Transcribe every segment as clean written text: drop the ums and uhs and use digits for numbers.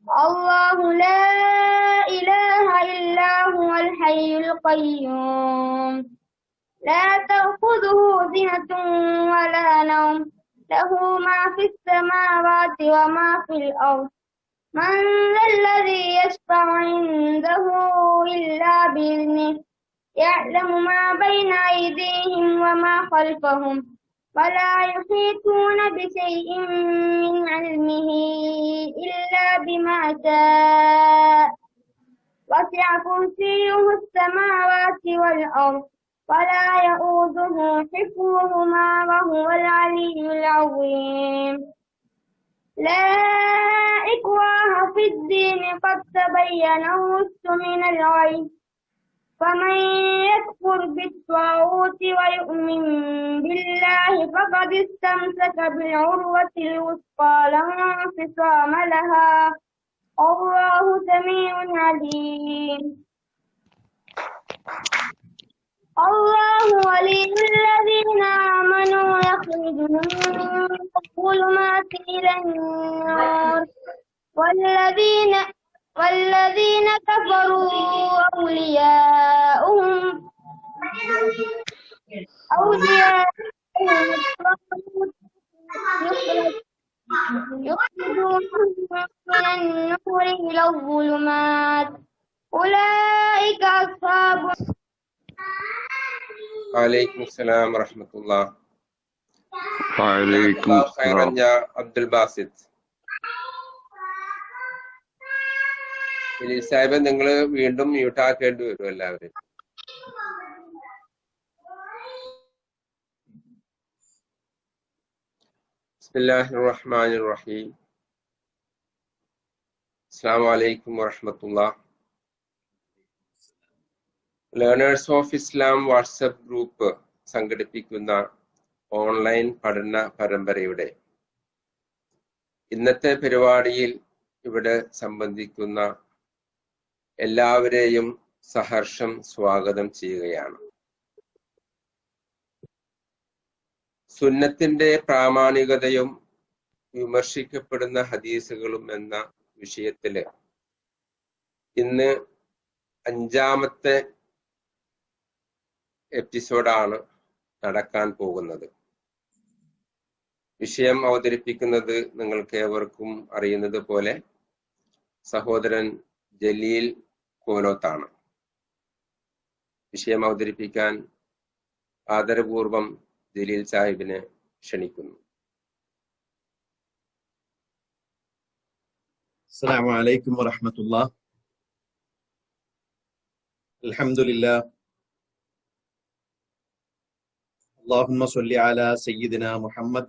الله لا إله إلا هو الحي القيوم لا تأخذه سنة ولا نوم له ما في السماوات وما في الأرض من ذا الذي يشفع عنده إلا بإذنه يعلم ما بين أيديهم وما خلفهم ولا يحيطون بشيء من علمه إلا بما شاء وسع كرسيه السماوات والأرض ولا يؤوده حفظهما وهو العلي العظيم لا إكراه في الدين قد تبين الرشد من الغي فمن يكفر بالطاغوت ويؤمن بالله فقد استمسك بالعروة الوثقى لا انفصام لها الله سميع عليم الله ولي الذين آمنوا يخرجهم من الظلمات إلى النور والذين كفروا أولياؤهم يخرجونهم من النور إلى الظلمات أولئك أصحاب. وعليكم السلام ورحمة الله. وعليكم خيرا السلام. يا عبد الباسط. ജലീൽ സാഹിബ് നിങ്ങൾ വീണ്ടും മ്യൂട്ട് ആക്കേണ്ടി വരും എല്ലാവരും. ബിസ്മില്ലാഹിർ റഹ്മാനിർ റഹീം. അസ്സലാമു അലൈക്കും വറഹ്മത്തുള്ളാഹി. Learners of Islam WhatsApp group സംഘടിപ്പിക്കുന്ന ഓൺലൈൻ പഠന പരമ്പരയുടെ ഇന്നത്തെ പരിപാടിയിൽ ഇവിടെ സംബന്ധിക്കുന്ന എല്ലാവരെയും സഹർഷം സ്വാഗതം ചെയ്യുകയാണ്. സുന്നത്തിന്റെ പ്രാമാണികതയും വിമർശിക്കപ്പെടുന്ന ഹദീസുകളും എന്ന വിഷയത്തില് ഇന്ന് 5ാമത്തെ എപ്പിസോഡാണ് നടക്കാൻ പോകുന്നത്. വിഷയം അവതരിപ്പിക്കുന്നത് നിങ്ങൾക്ക് ഏവർക്കും അറിയുന്നത് പോലെ സഹോദരൻ ജലീൽ കോലോത്താണ്. വിഷയം അവതരിപ്പിക്കാൻ ആദരപൂർവം ജലീൽ സാഹിബിനെ ക്ഷണിക്കുന്നു. അസ്സലാമു അലൈക്കും വറഹ്മത്തുള്ളാഹി. അൽഹംദുലില്ലാഹ്. اللهم صل على سيدنا محمد.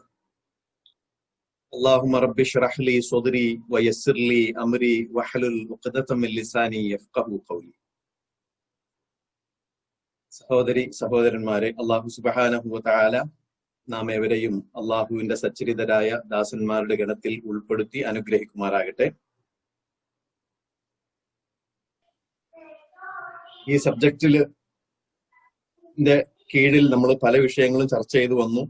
اللهم رب اشرح لي صدري ويسر لي امري واحلل عقدة من لساني يفقهوا قولي. സഹോദരന്മാരെ, അല്ലാഹു സുബ്ഹാനഹു വ തആല നാം ഏവരെയും അല്ലാഹുവിന്റെ സച്ചരിതരായ ദാസന്മാരുടെ ഗണത്തിൽ ഉൾപ്പെടുത്തി അനുഗ്രഹിക്കുമാറാകട്ടെ. ഈ സബ്ജക്റ്റില് കീഴിൽ നമ്മൾ പല വിഷയങ്ങളും ചർച്ച ചെയ്തു വന്നു.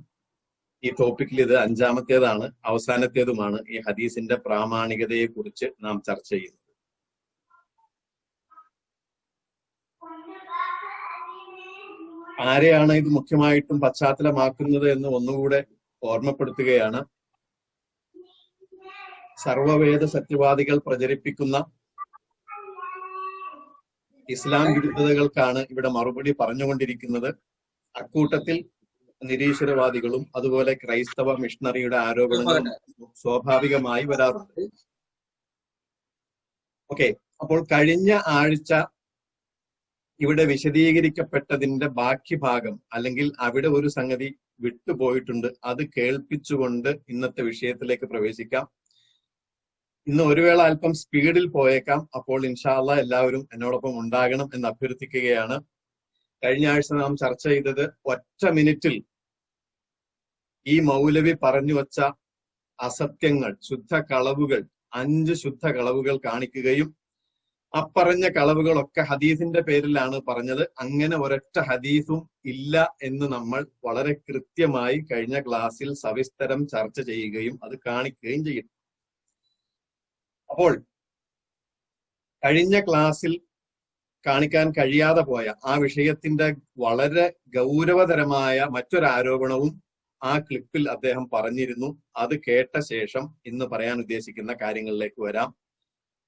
ഈ ടോപ്പിക്കിൽ ഇത് 5ാമത്തേതാണ്, അവസാനത്തേതുമാണ്. ഈ ഹദീസിന്റെ പ്രാമാണികതയെ കുറിച്ച് നാം ചർച്ച ചെയ്യുന്നത്. ആരെയാണ് ഇത് മുഖ്യമായിട്ടും പശ്ചാത്തലമാക്കുന്നത് എന്ന് ഒന്നുകൂടെ ഓർമ്മപ്പെടുത്തുകയാണ്. സർവവേദ സത്യവാദികൾ പ്രചരിപ്പിക്കുന്ന ഇസ്ലാം വിരുദ്ധതകൾക്കാണ് ഇവിടെ മറുപടി പറഞ്ഞുകൊണ്ടിരിക്കുന്നത്. അക്കൂട്ടത്തിൽ നിരീശ്വരവാദികളും അതുപോലെ ക്രൈസ്തവ മിഷണറിയുടെ ആരോപണങ്ങളും സ്വാഭാവികമായി വരാറുണ്ട്. ഓക്കെ, അപ്പോൾ കഴിഞ്ഞ ആഴ്ച ഇവിടെ വിശദീകരിക്കപ്പെട്ടതിന്റെ ബാക്കി ഭാഗം, അല്ലെങ്കിൽ അവിടെ ഒരു സംഗതി വിട്ടുപോയിട്ടുണ്ട്, അത് കേൾപ്പിച്ചുകൊണ്ട് ഇന്നത്തെ വിഷയത്തിലേക്ക് പ്രവേശിക്കാം. ഇന്ന് ഒരു വേള അല്പം സ്പീഡിൽ പോയേക്കാം. അപ്പോൾ ഇൻഷാ അല്ലാഹ് എല്ലാവരും എന്നോടൊപ്പം ഉണ്ടാകണം എന്ന് അഭ്യർത്ഥിക്കുകയാണ്. കഴിഞ്ഞ ആഴ്ച നാം ചർച്ച ചെയ്തത് ഒറ്റ മിനിറ്റിൽ ഈ മൗലവി പറഞ്ഞു വച്ച അസത്യങ്ങൾ, ശുദ്ധ കളവുകൾ, 5 ശുദ്ധ കളവുകൾ കാണിക്കുകയും അപ്പറഞ്ഞ കളവുകളൊക്കെ ഹദീസിന്റെ പേരിലാണ് പറഞ്ഞത്. അങ്ങനെ ഒരൊറ്റ ഹദീസും ഇല്ല എന്ന് നമ്മൾ വളരെ കൃത്യമായി കഴിഞ്ഞ ക്ലാസ്സിൽ സവിസ്തരം ചർച്ച ചെയ്യുകയും അത് കാണിക്കുകയും ചെയ്യും. അപ്പോൾ കഴിഞ്ഞ ക്ലാസ്സിൽ കാണിക്കാൻ കഴിയാതെ പോയ ആ വിഷയത്തിന്റെ വളരെ ഗൗരവതരമായ മറ്റൊരു ആരോപണവും ആ ക്ലിപ്പിൽ അദ്ദേഹം പറഞ്ഞിരുന്നു. അത് കേട്ട ശേഷം ഇന്ന് പറയാൻ ഉദ്ദേശിക്കുന്ന കാര്യങ്ങളിലേക്ക് വരാം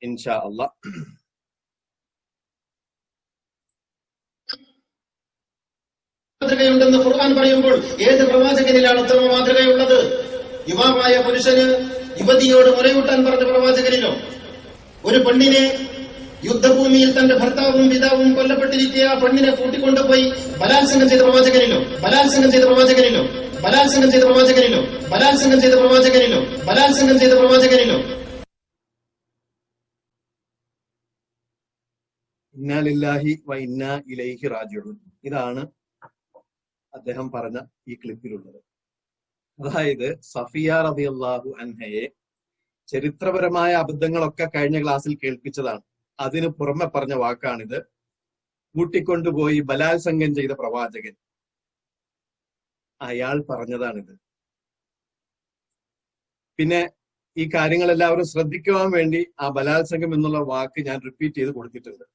ഇൻഷാ അല്ലാഹ്. മാതൃകയുണ്ടെന്ന് ഖുർആൻ പറയുമ്പോൾ ഏത് പ്രവാചകനിലാണ് ഉത്തമ മാതൃകയുള്ളത്? യുവാവായ പുരുഷന് യുവതിയോട് മുലയൂട്ടാൻ പറഞ്ഞ പ്രവാചകനിലോ? ഒരു പെണ്ണിനെ യുദ്ധഭൂമിയിൽ തന്റെ ഭർത്താവും പിതാവും കൊല്ലപ്പെട്ടിരിക്കുക ആ പെണ്ണിനെ കൂട്ടിക്കൊണ്ടുപോയി ബലാത്സംഗം ചെയ്ത പ്രവാചകനിലോ? ബലാത്സംഗം ചെയ്ത പ്രവാചകനിലോ? ബലാത്സംഗം ചെയ്ത പ്രവാചകനിലോ? ബലാത്സംഗം ചെയ്ത പ്രവാചകനിലോ? ബലാത്സംഗം ചെയ്ത പ്രവാചകനിലോ? ഇന്നാ ലില്ലാഹി വ ഇന്നാ ഇലൈഹി റാജിഊൻ. ഇതാണ് അദ്ദേഹം പറഞ്ഞ ഈ ക്ലിപ്പിലുള്ളത്. അതായത് സഫിയ റളിയല്ലാഹു അൻഹയെ ചരിത്രപരമായ അബദ്ധങ്ങളൊക്കെ കഴിഞ്ഞ ക്ലാസ്സിൽ കേൾപ്പിച്ചതാണ്. അതിന് പുറമെ പറഞ്ഞ വാക്കാണിത്. കൂട്ടിക്കൊണ്ടുപോയി ബലാത്സംഗം ചെയ്ത പ്രവാചകൻ, അയാൾ പറഞ്ഞതാണിത്. പിന്നെ ഈ കാര്യങ്ങൾ എല്ലാവരും ശ്രദ്ധിക്കുവാൻ വേണ്ടി ആ ബലാത്സംഗം എന്നുള്ള വാക്ക് ഞാൻ റിപ്പീറ്റ് ചെയ്ത് കൊടുത്തിട്ടുണ്ട്.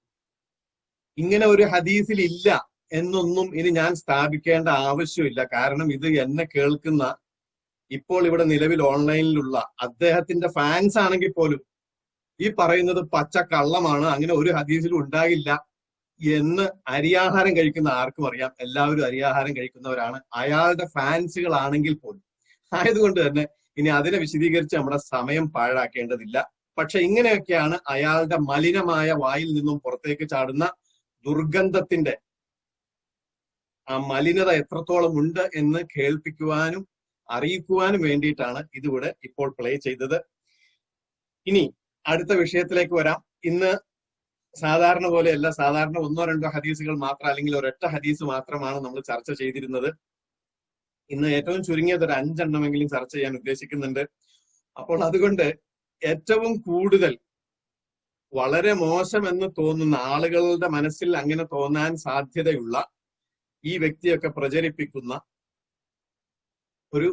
ഇങ്ങനെ ഒരു ഹദീസിൽ ഇല്ല എന്നൊന്നും ഇനി ഞാൻ സ്ഥാപിക്കേണ്ട ആവശ്യമില്ല. കാരണം ഇത് എന്നെ കേൾക്കുന്ന ഇപ്പോൾ ഇവിടെ നിലവിൽ ഓൺലൈനിലുള്ള അദ്ദേഹത്തിന്റെ ഫാൻസ് ആണെങ്കിൽ പോലും ഈ പറയുന്നത് പച്ച കള്ളമാണ്, അങ്ങനെ ഒരു ഹദീസിലും ഉണ്ടാകില്ല എന്ന് അരിയാഹാരം കഴിക്കുന്ന ആർക്കും അറിയാം. എല്ലാവരും അരിയാഹാരം കഴിക്കുന്നവരാണ്, അയാളുടെ ഫാൻസുകളാണെങ്കിൽ പോലും. ആയതുകൊണ്ട് തന്നെ ഇനി അതിനെ വിശദീകരിച്ച് നമ്മുടെ സമയം പാഴാക്കേണ്ടതില്ല. പക്ഷെ ഇങ്ങനെയൊക്കെയാണ് അയാളുടെ മലിനമായ വായിൽ നിന്നും പുറത്തേക്ക് ചാടുന്ന ദുർഗന്ധത്തിന്റെ ആ മലിനത എത്രത്തോളം ഉണ്ട് എന്ന് കേൾപ്പിക്കുവാനും അറിയിക്കുവാനും വേണ്ടിയിട്ടാണ് ഇതിവിടെ ഇപ്പോൾ പ്ലേ ചെയ്തത്. ഇനി അടുത്ത വിഷയത്തിലേക്ക് വരാം. ഇന്ന് സാധാരണ പോലെയല്ല, സാധാരണ 1-2 ഹദീസുകൾ മാത്രം അല്ലെങ്കിൽ ഒരൊറ്റ ഹദീസ് മാത്രമാണ് നമ്മൾ ചർച്ച ചെയ്തിരുന്നത്. ഇന്ന് ഏറ്റവും ചുരുങ്ങിയത് ഒരു 5 എണ്ണമെങ്കിലും ചർച്ച ചെയ്യാൻ ഉദ്ദേശിക്കുന്നുണ്ട്. അപ്പോൾ അതുകൊണ്ട് ഏറ്റവും കൂടുതൽ വളരെ മോശമെന്ന് തോന്നുന്ന ആളുകളുടെ മനസ്സിൽ അങ്ങനെ തോന്നാൻ സാധ്യതയുള്ള ഈ വ്യക്തിയൊക്കെ പ്രചരിപ്പിക്കുന്ന ഒരു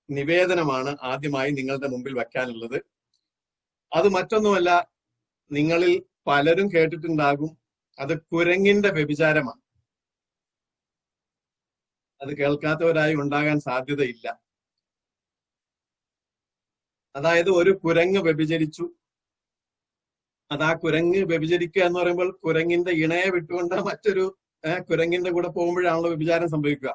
നിവേദനമാണ് ആദ്യമായി നിങ്ങളുടെ മുമ്പിൽ വെക്കാനുള്ളത്. അത് മറ്റൊന്നുമല്ല, നിങ്ങളിൽ പലരും കേട്ടിട്ടുണ്ടാകും, അത് കുരങ്ങിന്റെ വ്യഭിചാരമാണ്. അത് കേൾക്കാത്തവരായി ഉണ്ടാകാൻ സാധ്യതയില്ല. അതായത് ഒരു കുരങ്ങ് വ്യഭിചരിച്ചു. അത് ആ കുരങ്ങ് വ്യഭിചരിക്കുക എന്ന് പറയുമ്പോൾ കുരങ്ങിന്റെ ഇണയെ വിട്ടുകൊണ്ട് മറ്റൊരു കുരങ്ങിന്റെ കൂടെ പോകുമ്പോഴാണല്ലോ വ്യഭിചാരം സംഭവിക്കുക.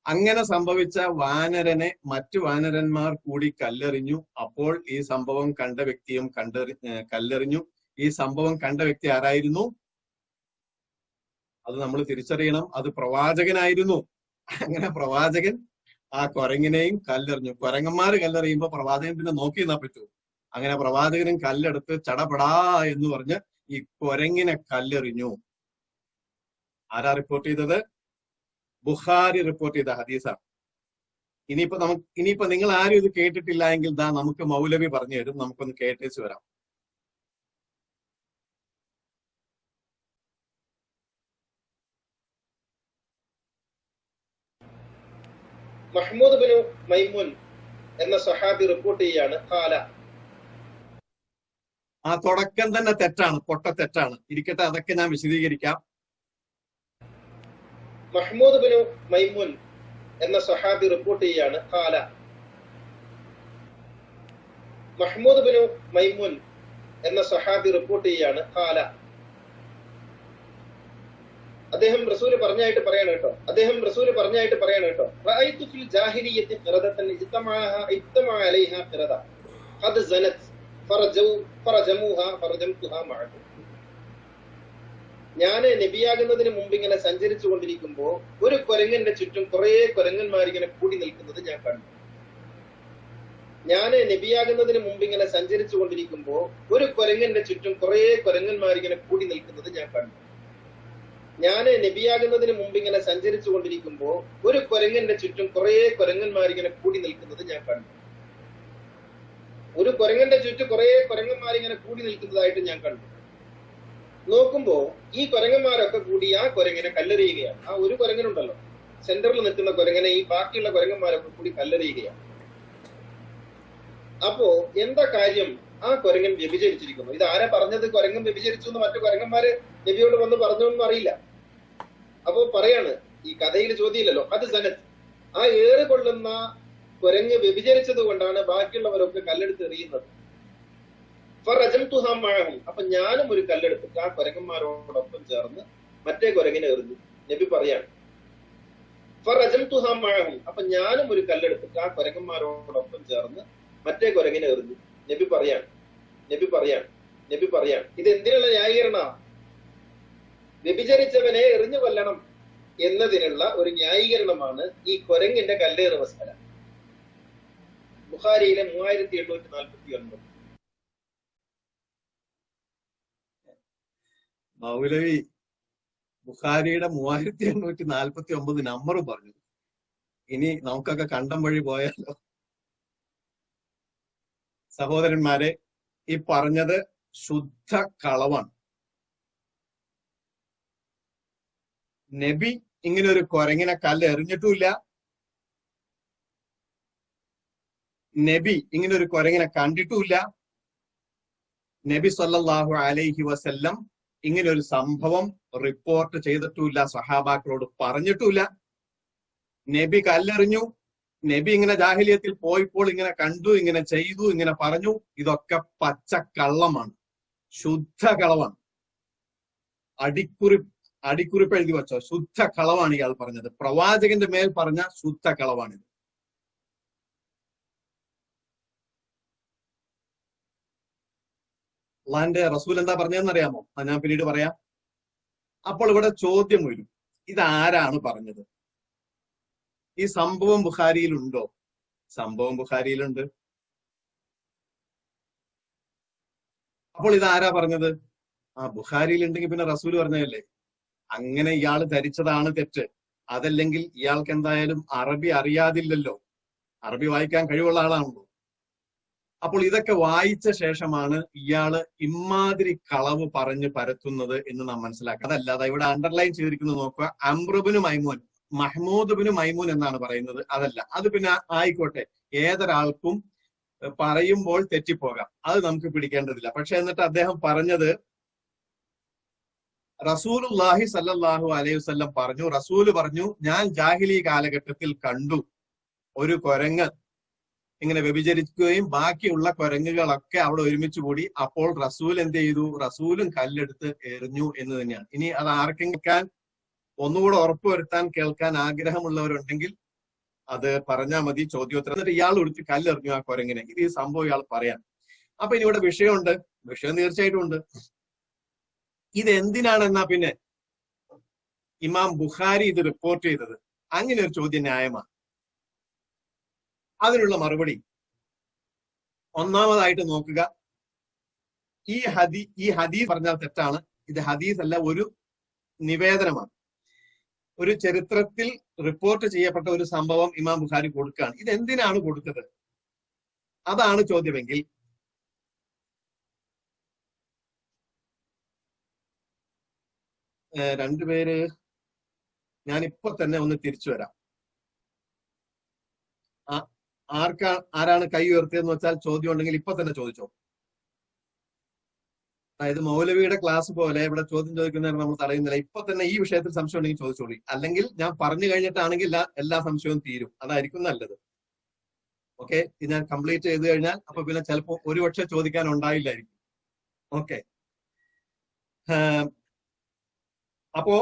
അങ്ങനെ സംഭവിച്ച വാനരനെ മറ്റു വാനരന്മാർ കൂടി കല്ലെറിഞ്ഞു. അപ്പോൾ ഈ സംഭവം കണ്ട വ്യക്തിയും കല്ലെറിഞ്ഞു. ഈ സംഭവം കണ്ട വ്യക്തി ആരായിരുന്നു? അത് നമ്മൾ തിരിച്ചറിയണം. അത് പ്രവാചകനായിരുന്നു. അങ്ങനെ പ്രവാചകൻ ആ കുരങ്ങിനെയും കല്ലെറിഞ്ഞു. കുരങ്ങന്മാര് കല്ലെറിയുമ്പോ പ്രവാചകൻ പിന്നെ നോക്കി നിന്നാ പറ്റൂ. അങ്ങനെ പ്രവാചകനും കല്ലെടുത്ത് ചടപടാ എന്ന് പറഞ്ഞ് ഈ കുരങ്ങിനെ കല്ലെറിഞ്ഞു. ആരാ റിപ്പോർട്ട് ചെയ്തത്? ബുഖാരി റിപ്പോർട്ട് ചെയ്ത ഹദീസാണ്. ഇനിയിപ്പോ നിങ്ങൾ ആരും ഇത് കേട്ടിട്ടില്ല എങ്കിൽ ദാ നമുക്ക് മൗലവി പറഞ്ഞു തരും. നമുക്കൊന്ന് കേട്ടേച്ച് വരാം. മഹ്മൂദ് ബിനു മൈമുൻ എന്ന സഹാബി റിപ്പോർട്ട് ചെയ്യാണ്, ഖാല. ആ തുടക്കം തന്നെ തെറ്റാണ്, പൊട്ട തെറ്റാണ്. ഇരിക്കട്ടെ, അതൊക്കെ ഞാൻ വിശദീകരിക്കാം. മഹ്മൂദ് ബിനു മൈമുൻ എന്ന സഹാബി റിപ്പോർട്ട് ചെയ്യാണ്, ഖാല. മഹ്മൂദ് ബിനു മൈമുൻ എന്ന സഹാബി റിപ്പോർട്ട് ചെയ്യാണ്, ഖാല. അദ്ദേഹം റസൂല് പറഞ്ഞായിട്ട് പറയാണ് കേട്ടോ. റഅയ്തു ഫിൽ ജാഹിലിയ്യത്തി ഖിറദതൻ ഇജ്തമഅ അലൈഹാ ഖിറദ ഖദ് സനത് ഫറജമുഹാ ഫറജംതുഹാ മഅഹു. ഞാൻ നബിയാകുന്നതിന് മുമ്പ് ഇങ്ങനെ സഞ്ചരിച്ചു കൊണ്ടിരിക്കുമ്പോ ഒരു കുരങ്ങന്റെ ചുറ്റും കുറെ കുരങ്ങന്മാർ ഇങ്ങനെ കൂടി നിൽക്കുന്നത് ഞാൻ കണ്ടു. ഞാൻ നബിയാകുന്നതിന് മുമ്പ് ഇങ്ങനെ സഞ്ചരിച്ചു കൊണ്ടിരിക്കുമ്പോ ഒരു കുരങ്ങന്റെ ചുറ്റും കുറെ കുരങ്ങന്മാർ ഇങ്ങനെ കൂടി നിൽക്കുന്നത് ഞാൻ കണ്ടു. ഞാൻ നബിയാകുന്നതിന് മുമ്പ് ഇങ്ങനെ സഞ്ചരിച്ചു കൊണ്ടിരിക്കുമ്പോ ഒരു കുരങ്ങന്റെ ചുറ്റും കുറെ കുരങ്ങന്മാർ ഇങ്ങനെ കൂടി നിൽക്കുന്നത് ഞാൻ കണ്ടു. ഒരു കുരങ്ങന്റെ ചുറ്റും കുറെ കുരങ്ങന്മാർ ഇങ്ങനെ കൂടി നിൽക്കുന്നതായിട്ട് ഞാൻ കണ്ടു. നോക്കുമ്പോ ഈ കുരങ്ങന്മാരൊക്കെ കൂടി ആ കുരങ്ങനെ കല്ലെറിയുകയാണ്. ആ ഒരു കുരങ്ങനുണ്ടല്ലോ സെന്ററിൽ നിൽക്കുന്ന കുരങ്ങനെ ഈ ബാക്കിയുള്ള കുരങ്ങന്മാരൊക്കെ കൂടി കല്ലെറിയുകയാണ്. അപ്പോ എന്താ കാര്യം ആ കുരങ്ങൻ വ്യഭിചരിച്ചിരിക്കുന്നു. ഇത് ആരാ പറഞ്ഞത് കുരങ്ങൻ വ്യഭിചരിച്ചു എന്ന്? മറ്റു കുരങ്ങന്മാര് നബിയോട് വന്ന് പറഞ്ഞൊന്നും അറിയില്ല. അപ്പൊ പറയാണ്, ഈ കഥയിൽ ചോദ്യമില്ലല്ലോ, അത് സനത്ത്, ആ ഏറ് കൊള്ളുന്ന കുരങ്ങ് വ്യഭിചരിച്ചത് കൊണ്ടാണ് ബാക്കിയുള്ളവരൊക്കെ കല്ലെടുത്ത് എറിയുന്നത്. അപ്പൊ ഞാനും ഒരു കല്ലെടുത്തിട്ട് ആ കുരങ്ങന്മാരോടൊപ്പം ചേർന്ന് മറ്റേ കുരങ്ങിനെ എറിഞ്ഞു. നബി പറയാണ്, അപ്പൊ ഞാനും ഒരു കല്ലെടുത്തിട്ട് ആ കുരങ്ങന്മാരോടൊപ്പം ചേർന്ന് മറ്റേ കുരങ്ങിനെ എറിഞ്ഞു. നബി പറയാണ് ഇത് എന്തിനുള്ള ന്യായീകരണ? വ്യഭിചരിച്ചവനെ എറിഞ്ഞു കൊല്ലണം എന്നതിനുള്ള ഒരു ന്യായീകരണമാണ് ഈ കുരങ്ങിന്റെ കല്ലേറ് മസ്അല. ബുഖാരിയിലെ 3849. മൗലവി ബുഖാരിയുടെ 3849 നമ്പർ പറഞ്ഞു. ഇനി നമുക്കൊക്കെ കണ്ടം വഴി പോയാലോ? സഹോദരന്മാരെ, ഈ പറഞ്ഞത് ശുദ്ധ കളവാണ്. നബി ഇങ്ങനെ ഒരു കുരങ്ങിനെ കല്ല് എറിഞ്ഞിട്ടുമില്ല. നബി ഇങ്ങനെ ഒരു കുരങ്ങിനെ കണ്ടിട്ടുമില്ല. നബി സല്ലല്ലാഹു അലൈഹി വസല്ലം ഇങ്ങനെ ഒരു സംഭവം റിപ്പോർട്ട് ചെയ്തിട്ടുമില്ല, സഹാബാക്കളോട് പറഞ്ഞിട്ടുമില്ല. നബി കല്ലെറിഞ്ഞു, നബി ഇങ്ങനെ ജാഹിലിയത്തിൽ പോയപ്പോൾ ഇങ്ങനെ കണ്ടു, ഇങ്ങനെ ചെയ്തു, ഇങ്ങനെ പറഞ്ഞു. ഇതൊക്കെ പച്ചക്കള്ളമാണ്, ശുദ്ധ കളവാണ്. അടിക്കുറിപ്പ് എഴുതി വെച്ചോ, ശുദ്ധ കളവാണ് ഇയാൾ പറഞ്ഞത്. പ്രവാചകന്റെ മേൽ പറഞ്ഞ ശുദ്ധ കളവാണിത്. അള്ളാന്റെ റസൂൽ എന്താ പറഞ്ഞതെന്ന് അറിയാമോ? അത് ഞാൻ പിന്നീട് പറയാം. അപ്പോൾ ഇവിടെ ചോദ്യം വരും, ഇതാരാണ് പറഞ്ഞത്? ഈ സംഭവം ബുഖാരിയിലുണ്ടോ? സംഭവം ബുഖാരിയിലുണ്ട്. അപ്പോൾ ഇതാരാ പറഞ്ഞത്? ബുഖാരിയിൽ ഉണ്ടെങ്കിൽ പിന്നെ റസൂൽ പറഞ്ഞതല്ലേ. അങ്ങനെ ഇയാൾ ധരിച്ചതാണ് തെറ്റ്. അതല്ലെങ്കിൽ ഇയാൾക്ക് എന്തായാലും അറബി അറിയാതില്ലല്ലോ, അറബി വായിക്കാൻ കഴിവുള്ള ആളാണല്ലോ. അപ്പോൾ ഇതൊക്കെ വായിച്ച ശേഷമാണ് ഇയാള് ഇമാതിരി കളവ് പറഞ്ഞ് പരത്തുന്നത് എന്ന് നാം മനസ്സിലാക്കുക. അതല്ലാതെ ഇവിടെ അണ്ടർലൈൻ ചെയ്തിരിക്കുന്നത് നോക്കുക, അംറുബിന് മൈമൂൻ, മഹ്മൂദ് ബിന് മൈമൂൻ എന്നാണ് പറയുന്നത്. അതല്ല, അത് പിന്നെ ആയിക്കോട്ടെ, ഏതൊരാൾക്കും പറയുമ്പോൾ തെറ്റിപ്പോകാം, അത് നമുക്ക് പിടിക്കേണ്ടതില്ല. പക്ഷെ എന്നിട്ട് അദ്ദേഹം പറഞ്ഞത് റസൂലുള്ളാഹി സല്ലല്ലാഹു അലൈഹി വസല്ലം പറഞ്ഞു, റസൂല് പറഞ്ഞു, ഞാൻ ജാഹിലി കാലഘട്ടത്തിൽ കണ്ടു ഒരു കുരങ്ങ് ഇങ്ങനെ വ്യഭിചരിക്കുകയും ബാക്കിയുള്ള കുരങ്ങുകളൊക്കെ അവിടെ ഒരുമിച്ച് കൂടി. അപ്പോൾ റസൂൽ എന്ത് ചെയ്തു? റസൂലും കല്ലെടുത്ത് എറിഞ്ഞു എന്ന് തന്നെയാണ്. ഇനി അത് ആർക്കെങ്കിലും ഒന്നുകൂടെ ഉറപ്പുവരുത്താൻ കേൾക്കാൻ ആഗ്രഹമുള്ളവരുണ്ടെങ്കിൽ അത് പറഞ്ഞാൽ മതി, ചോദ്യോത്തരം. എന്നിട്ട് ഇയാൾ എടുത്ത് കല്ലെറിഞ്ഞു ആ കുരങ്ങിനെ. ഇത് ഈ സംഭവം ഇയാൾ പറയാം. അപ്പൊ ഇനി ഇവിടെ വിഷയമുണ്ട്, വിഷയം തീർച്ചയായിട്ടും ഉണ്ട്. ഇത് എന്തിനാണെന്നാ പിന്നെ ഇമാം ബുഖാരി ഇത് റിപ്പോർട്ട് ചെയ്തത്? അങ്ങനെ ഒരു ചോദ്യം ന്യായമാണ്. അതിനുള്ള മറുപടി ഒന്നാമതായിട്ട് നോക്കുക, ഈ ഹദീസ് പറഞ്ഞാൽ തെറ്റാണ്. ഇത് ഹദീസ് അല്ല, ഒരു നിവേദനമാണ്. ഒരു ചരിത്രത്തിൽ റിപ്പോർട്ട് ചെയ്യപ്പെട്ട ഒരു സംഭവം ഇമാം ബുഖാരി കൊടുക്കുകയാണ്. ഇത് എന്തിനാണ് കൊടുത്തത്? അതാണ് ചോദ്യമെങ്കിൽ രണ്ടുപേര്, ഞാനിപ്പോ തന്നെ ഒന്ന് തിരിച്ചു വരാം. ആരാണ് കൈ ഉയർത്തിയെന്ന് വെച്ചാൽ ചോദ്യം ഉണ്ടെങ്കിൽ ഇപ്പൊ തന്നെ ചോദിച്ചോ. അതായത് മൗലവിയുടെ ക്ലാസ് പോലെ ഇവിടെ ചോദ്യം ചോദിക്കുന്നതിന് നമ്മൾ തടയുന്നില്ല. ഇപ്പൊ തന്നെ ഈ വിഷയത്തിൽ സംശയം ഉണ്ടെങ്കിൽ ചോദിച്ചോളി. അല്ലെങ്കിൽ ഞാൻ പറഞ്ഞു കഴിഞ്ഞിട്ടാണെങ്കിൽ എല്ലാ സംശയവും തീരും, അതായിരിക്കും നല്ലത്. ഓക്കെ, ഇത് ഞാൻ കംപ്ലീറ്റ് ചെയ്ത് കഴിഞ്ഞാൽ അപ്പൊ പിന്നെ ചിലപ്പോ ഒരുപക്ഷെ ചോദിക്കാൻ ഉണ്ടായില്ലായിരിക്കും. ഓക്കെ, അപ്പോ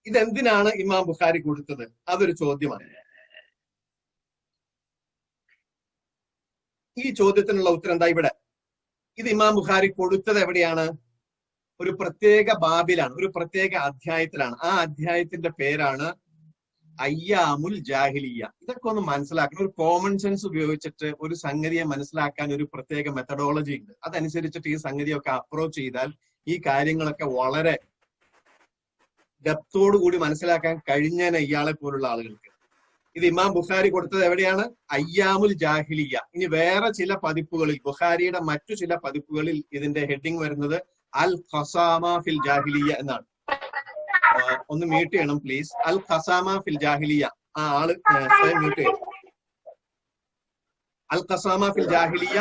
ഇതെന്തിനാണ് ഇമാം ബുഖാരി കൊടുത്തത്? അതൊരു ചോദ്യമാണ്. ഈ ചോദ്യത്തിനുള്ള ഉത്തരം എന്താ ഇവിടെ? ഇത് ഇമാം ബുഖാരി കൊടുത്തത് എവിടെയാണ്? ഒരു പ്രത്യേക ബാബിലാണ്, ഒരു പ്രത്യേക അധ്യായത്തിലാണ്. ആ അധ്യായത്തിന്റെ പേരാണ് അയ്യാമുൽ ജാഹിലിയ. ഇതൊക്കെ ഒന്ന് മനസ്സിലാക്കണം. ഒരു കോമൺ സെൻസ് ഉപയോഗിച്ചിട്ട് ഒരു സംഗതിയെ മനസ്സിലാക്കാൻ ഒരു പ്രത്യേക മെത്തഡോളജി ഉണ്ട്. അതനുസരിച്ചിട്ട് ഈ സംഗതിയൊക്കെ അപ്രോച്ച് ചെയ്താൽ ഈ കാര്യങ്ങളൊക്കെ വളരെ ഡെപ്തോടു കൂടി മനസ്സിലാക്കാൻ കഴിഞ്ഞേനെ ഇയാളെ പോലുള്ള ആളുകൾക്ക്. ഇത് ഇമാം ബുഖാരി കൊടുത്തത് എവിടെയാണ്? അയ്യാമുൽ ജാഹിലിയ. ഇനി വേറെ ചില പതിപ്പുകളിൽ, ബുഖാരിയുടെ മറ്റു ചില പതിപ്പുകളിൽ ഇതിന്റെ ഹെഡിങ് വരുന്നത് അൽ ഖസാമ ഫിൽ ജാഹിലിയ എന്നാണ്. ഒന്ന് മ്യൂട്ട് ചെയ്യണം പ്ലീസ്. അൽ ഖസാമ ഫിൽ ജാഹിലിയ. ആ ആള് സ്വയം മ്യൂട്ട് ചെയ്യണം. അൽ ഖസാമ ഫിൽ ജാഹിലിയ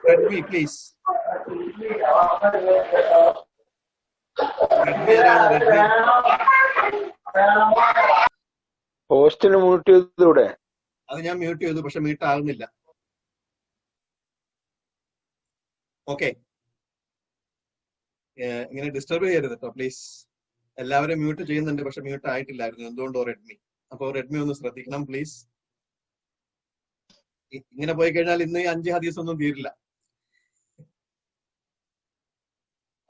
റെഡ്മി പ്ലീസ്. റെഡ്മി ആരാണ്? റെഡ്മി ഹോസ്റ്റിന് മ്യൂട്ട് ചെയ്തൂടെ? അത് ഞാൻ മ്യൂട്ട് ചെയ്തു, പക്ഷെ മ്യൂട്ട് ആകുന്നില്ല. ഓക്കെ, ഇങ്ങനെ ഡിസ്റ്റർബ് ചെയ്യരുത് കേട്ടോ പ്ലീസ്. എല്ലാവരും മ്യൂട്ട് ചെയ്യുന്നുണ്ട്, പക്ഷെ മ്യൂട്ട് ആയിട്ടില്ലായിരുന്നു. എന്തുകൊണ്ടോ റെഡ്മി. അപ്പോൾ റെഡ്മി ഒന്ന് ശ്രദ്ധിക്കണം പ്ലീസ്. ഇങ്ങനെ പോയി കഴിഞ്ഞാൽ ഇന്ന് 5 ഹദീസ് ഒന്നും തീരില്ല.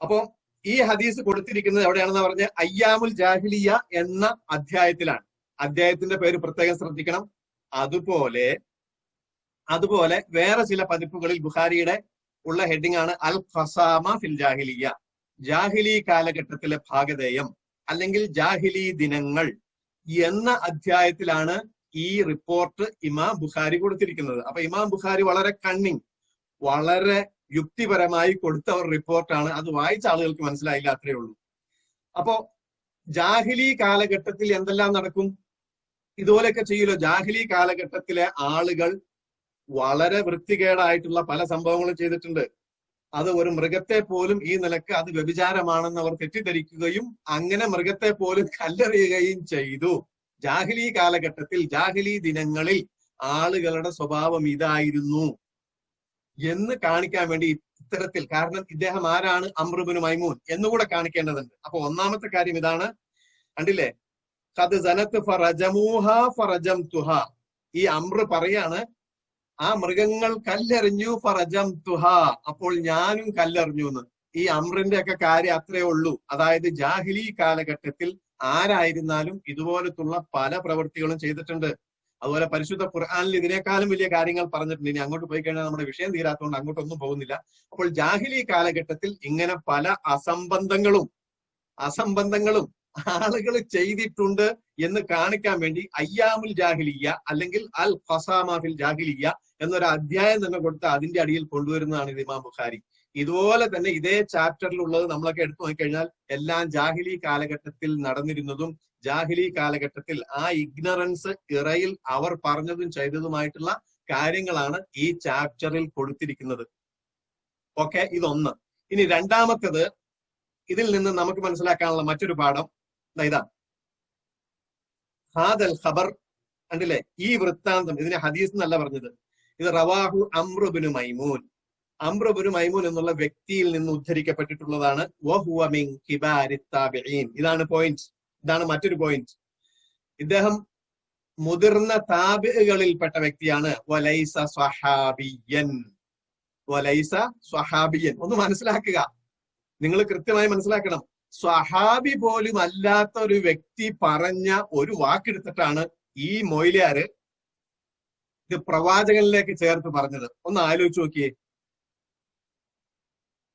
അപ്പോ ഈ ഹദീസ് കൊടുത്തിരിക്കുന്നത് എവിടെയാണെന്ന് പറഞ്ഞ അയ്യാമുൽ ജാഹിലിയ എന്ന അധ്യായത്തിലാണ്. അധ്യായത്തിന്റെ പേര് പ്രത്യേകം ശ്രദ്ധിക്കണം. അതുപോലെ വേറെ ചില പതിപ്പുകളിൽ ബുഖാരിയുടെ ഉള്ള ഹെഡിങ് ആണ് അൽ ഖസാമ ഫിൽ ജാഹിലിയ, ജാഹിലി കാലഘട്ടത്തിലെ ഭാഗധേയം അല്ലെങ്കിൽ ജാഹിലി ദിനങ്ങൾ എന്ന അധ്യായത്തിലാണ് ഈ റിപ്പോർട്ട് ഇമാം ബുഖാരി കൊടുത്തിരിക്കുന്നത്. അപ്പൊ ഇമാം ബുഖാരി വളരെ കണ്ണിങ്, വളരെ യുക്തിപരമായി കൊടുത്ത ഒരു റിപ്പോർട്ടാണ്. അത് വായിച്ച ആളുകൾക്ക് മനസ്സിലായില്ല, അത്രേ ഉള്ളൂ. അപ്പോ ജാഹിലി കാലഘട്ടത്തിൽ എന്തെല്ലാം നടക്കും? ഇതുപോലെയൊക്കെ ചെയ്യൂലോ. ജാഹിലി കാലഘട്ടത്തിലെ ആളുകൾ വളരെ വൃത്തികേടായിട്ടുള്ള പല സംഭവങ്ങളും ചെയ്തിട്ടുണ്ട്. അത് ഒരു മൃഗത്തെ പോലും ഈ നിലക്ക് അത് വ്യഭിചാരമാണെന്ന് അവർ തെറ്റിദ്ധരിക്കുകയും അങ്ങനെ മൃഗത്തെ പോലും കല്ലെറിയുകയും ചെയ്തു. ജാഹിലി കാലഘട്ടത്തിൽ, ജാഹിലി ദിനങ്ങളിൽ ആളുകളുടെ സ്വഭാവം ഇതായിരുന്നു എന്ന് കാണിക്കാൻ വേണ്ടി ഇത്തരത്തിൽ, കാരണം ഇദ്ദേഹം ആരാണ്? അംർ ഇബ്നു മൈമൂൻ എന്നുകൂടെ കാണിക്കേണ്ടതുണ്ട്. അപ്പൊ ഒന്നാമത്തെ കാര്യം ഇതാണ്, കണ്ടില്ലേ? ഖദ് സനത്ത് ഫറജമൂഹ ഫറജംതുഹ. ഈ അംർ പറയാണ്, ആ മൃഗങ്ങൾ കല്ലെറിഞ്ഞു, ഫറജംതുഹ, അപ്പോൾ ഞാനും കല്ലെറിഞ്ഞു എന്ന്. ഈ അംറിന്റെ ഒക്കെ കാര്യം അത്രേ ഉള്ളൂ. അതായത് ജാഹിലി കാലഘട്ടത്തിൽ ആരായിരുന്നാലും ഇതുപോലത്തുള്ള പല പ്രവൃത്തികളും ചെയ്തിട്ടുണ്ട്. അതുപോലെ പരിശുദ്ധ ഖുർആനിൽ ഇതിനേക്കാളും വലിയ കാര്യങ്ങൾ പറഞ്ഞിട്ടുണ്ട്. ഇനി അങ്ങോട്ട് പോയി കഴിഞ്ഞാൽ നമ്മുടെ വിഷയം തീരാത്തതുകൊണ്ട് അങ്ങോട്ടൊന്നും പോകുന്നില്ല. അപ്പോൾ ജാഹിലി കാലഘട്ടത്തിൽ ഇങ്ങനെ പല അസംബന്ധങ്ങളും ആളുകൾ ചെയ്തിട്ടുണ്ട് എന്ന് കാണിക്കാൻ വേണ്ടി അയ്യാമുൽ ജാഹിലിയ അല്ലെങ്കിൽ അൽ ഖസാമ ഫിൽ ജാഹിലിയ എന്നൊരു അധ്യായം തന്നെ കൊടുത്ത് അതിന്റെ അടിയിൽ കൊണ്ടുവരുന്നതാണ് ഇത് ഇമാം ബുഖാരി. ഇതുപോലെ തന്നെ ഇതേ ചാപ്റ്ററിലുള്ളത് നമ്മളൊക്കെ എടുത്തു നോക്കിക്കഴിഞ്ഞാൽ എല്ലാം ജാഹിലി കാലഘട്ടത്തിൽ നടന്നിരുന്നതും ജാഹിലി കാലഘട്ടത്തിൽ ആ ഇഗ്നറൻസ് ഇറയിൽ അവർ പറഞ്ഞതും ചെയ്തതുമായിട്ടുള്ള കാര്യങ്ങളാണ് ഈ ചാപ്റ്ററിൽ കൊടുത്തിരിക്കുന്നത്. ഓക്കെ, ഇതൊന്ന്. ഇനി രണ്ടാമത്തത്, ഇതിൽ നിന്ന് നമുക്ക് മനസ്സിലാക്കാനുള്ള മറ്റൊരു പാഠം ഇതാ. ഹാദൽ ഖബർ, കണ്ടില്ലേ? ഈ വൃത്താന്തം, ഇതിനെ ഹദീസ് എന്നല്ല പറഞ്ഞത്, ഇത് റവാഹു അംർ ഇബ്നു മൈമൂൻ. അംർ ഇബ്നു മൈമൂൻ എന്നുള്ള വ്യക്തിയിൽ നിന്ന് ഉദ്ധരിക്കപ്പെട്ടിട്ടുള്ളതാണ്. വഹുവ മിൻ കിബാരി താബിഈൻ. ഇതാണ് പോയിന്റ്. ഇതാണ് മറ്റൊരു പോയിന്റ്. ഇദ്ദേഹം മുതിർന്ന താബികളിൽപ്പെട്ട വ്യക്തിയാണ്. വലൈസ സ്വഹാബിയൻ. വലൈസ സ്വഹാബിയൻ. ഒന്ന് മനസ്സിലാക്കുക, നിങ്ങൾ കൃത്യമായി മനസ്സിലാക്കണം. സ്വഹാബി പോലും അല്ലാത്ത ഒരു വ്യക്തി പറഞ്ഞ ഒരു വാക്കെടുത്തിട്ടാണ് ഈ മൊയ്ലിയാര് ഇത് പ്രവാചകനിലേക്ക് ചേർത്ത് പറഞ്ഞത്. ഒന്ന് ആലോചിച്ച് നോക്കിയേ.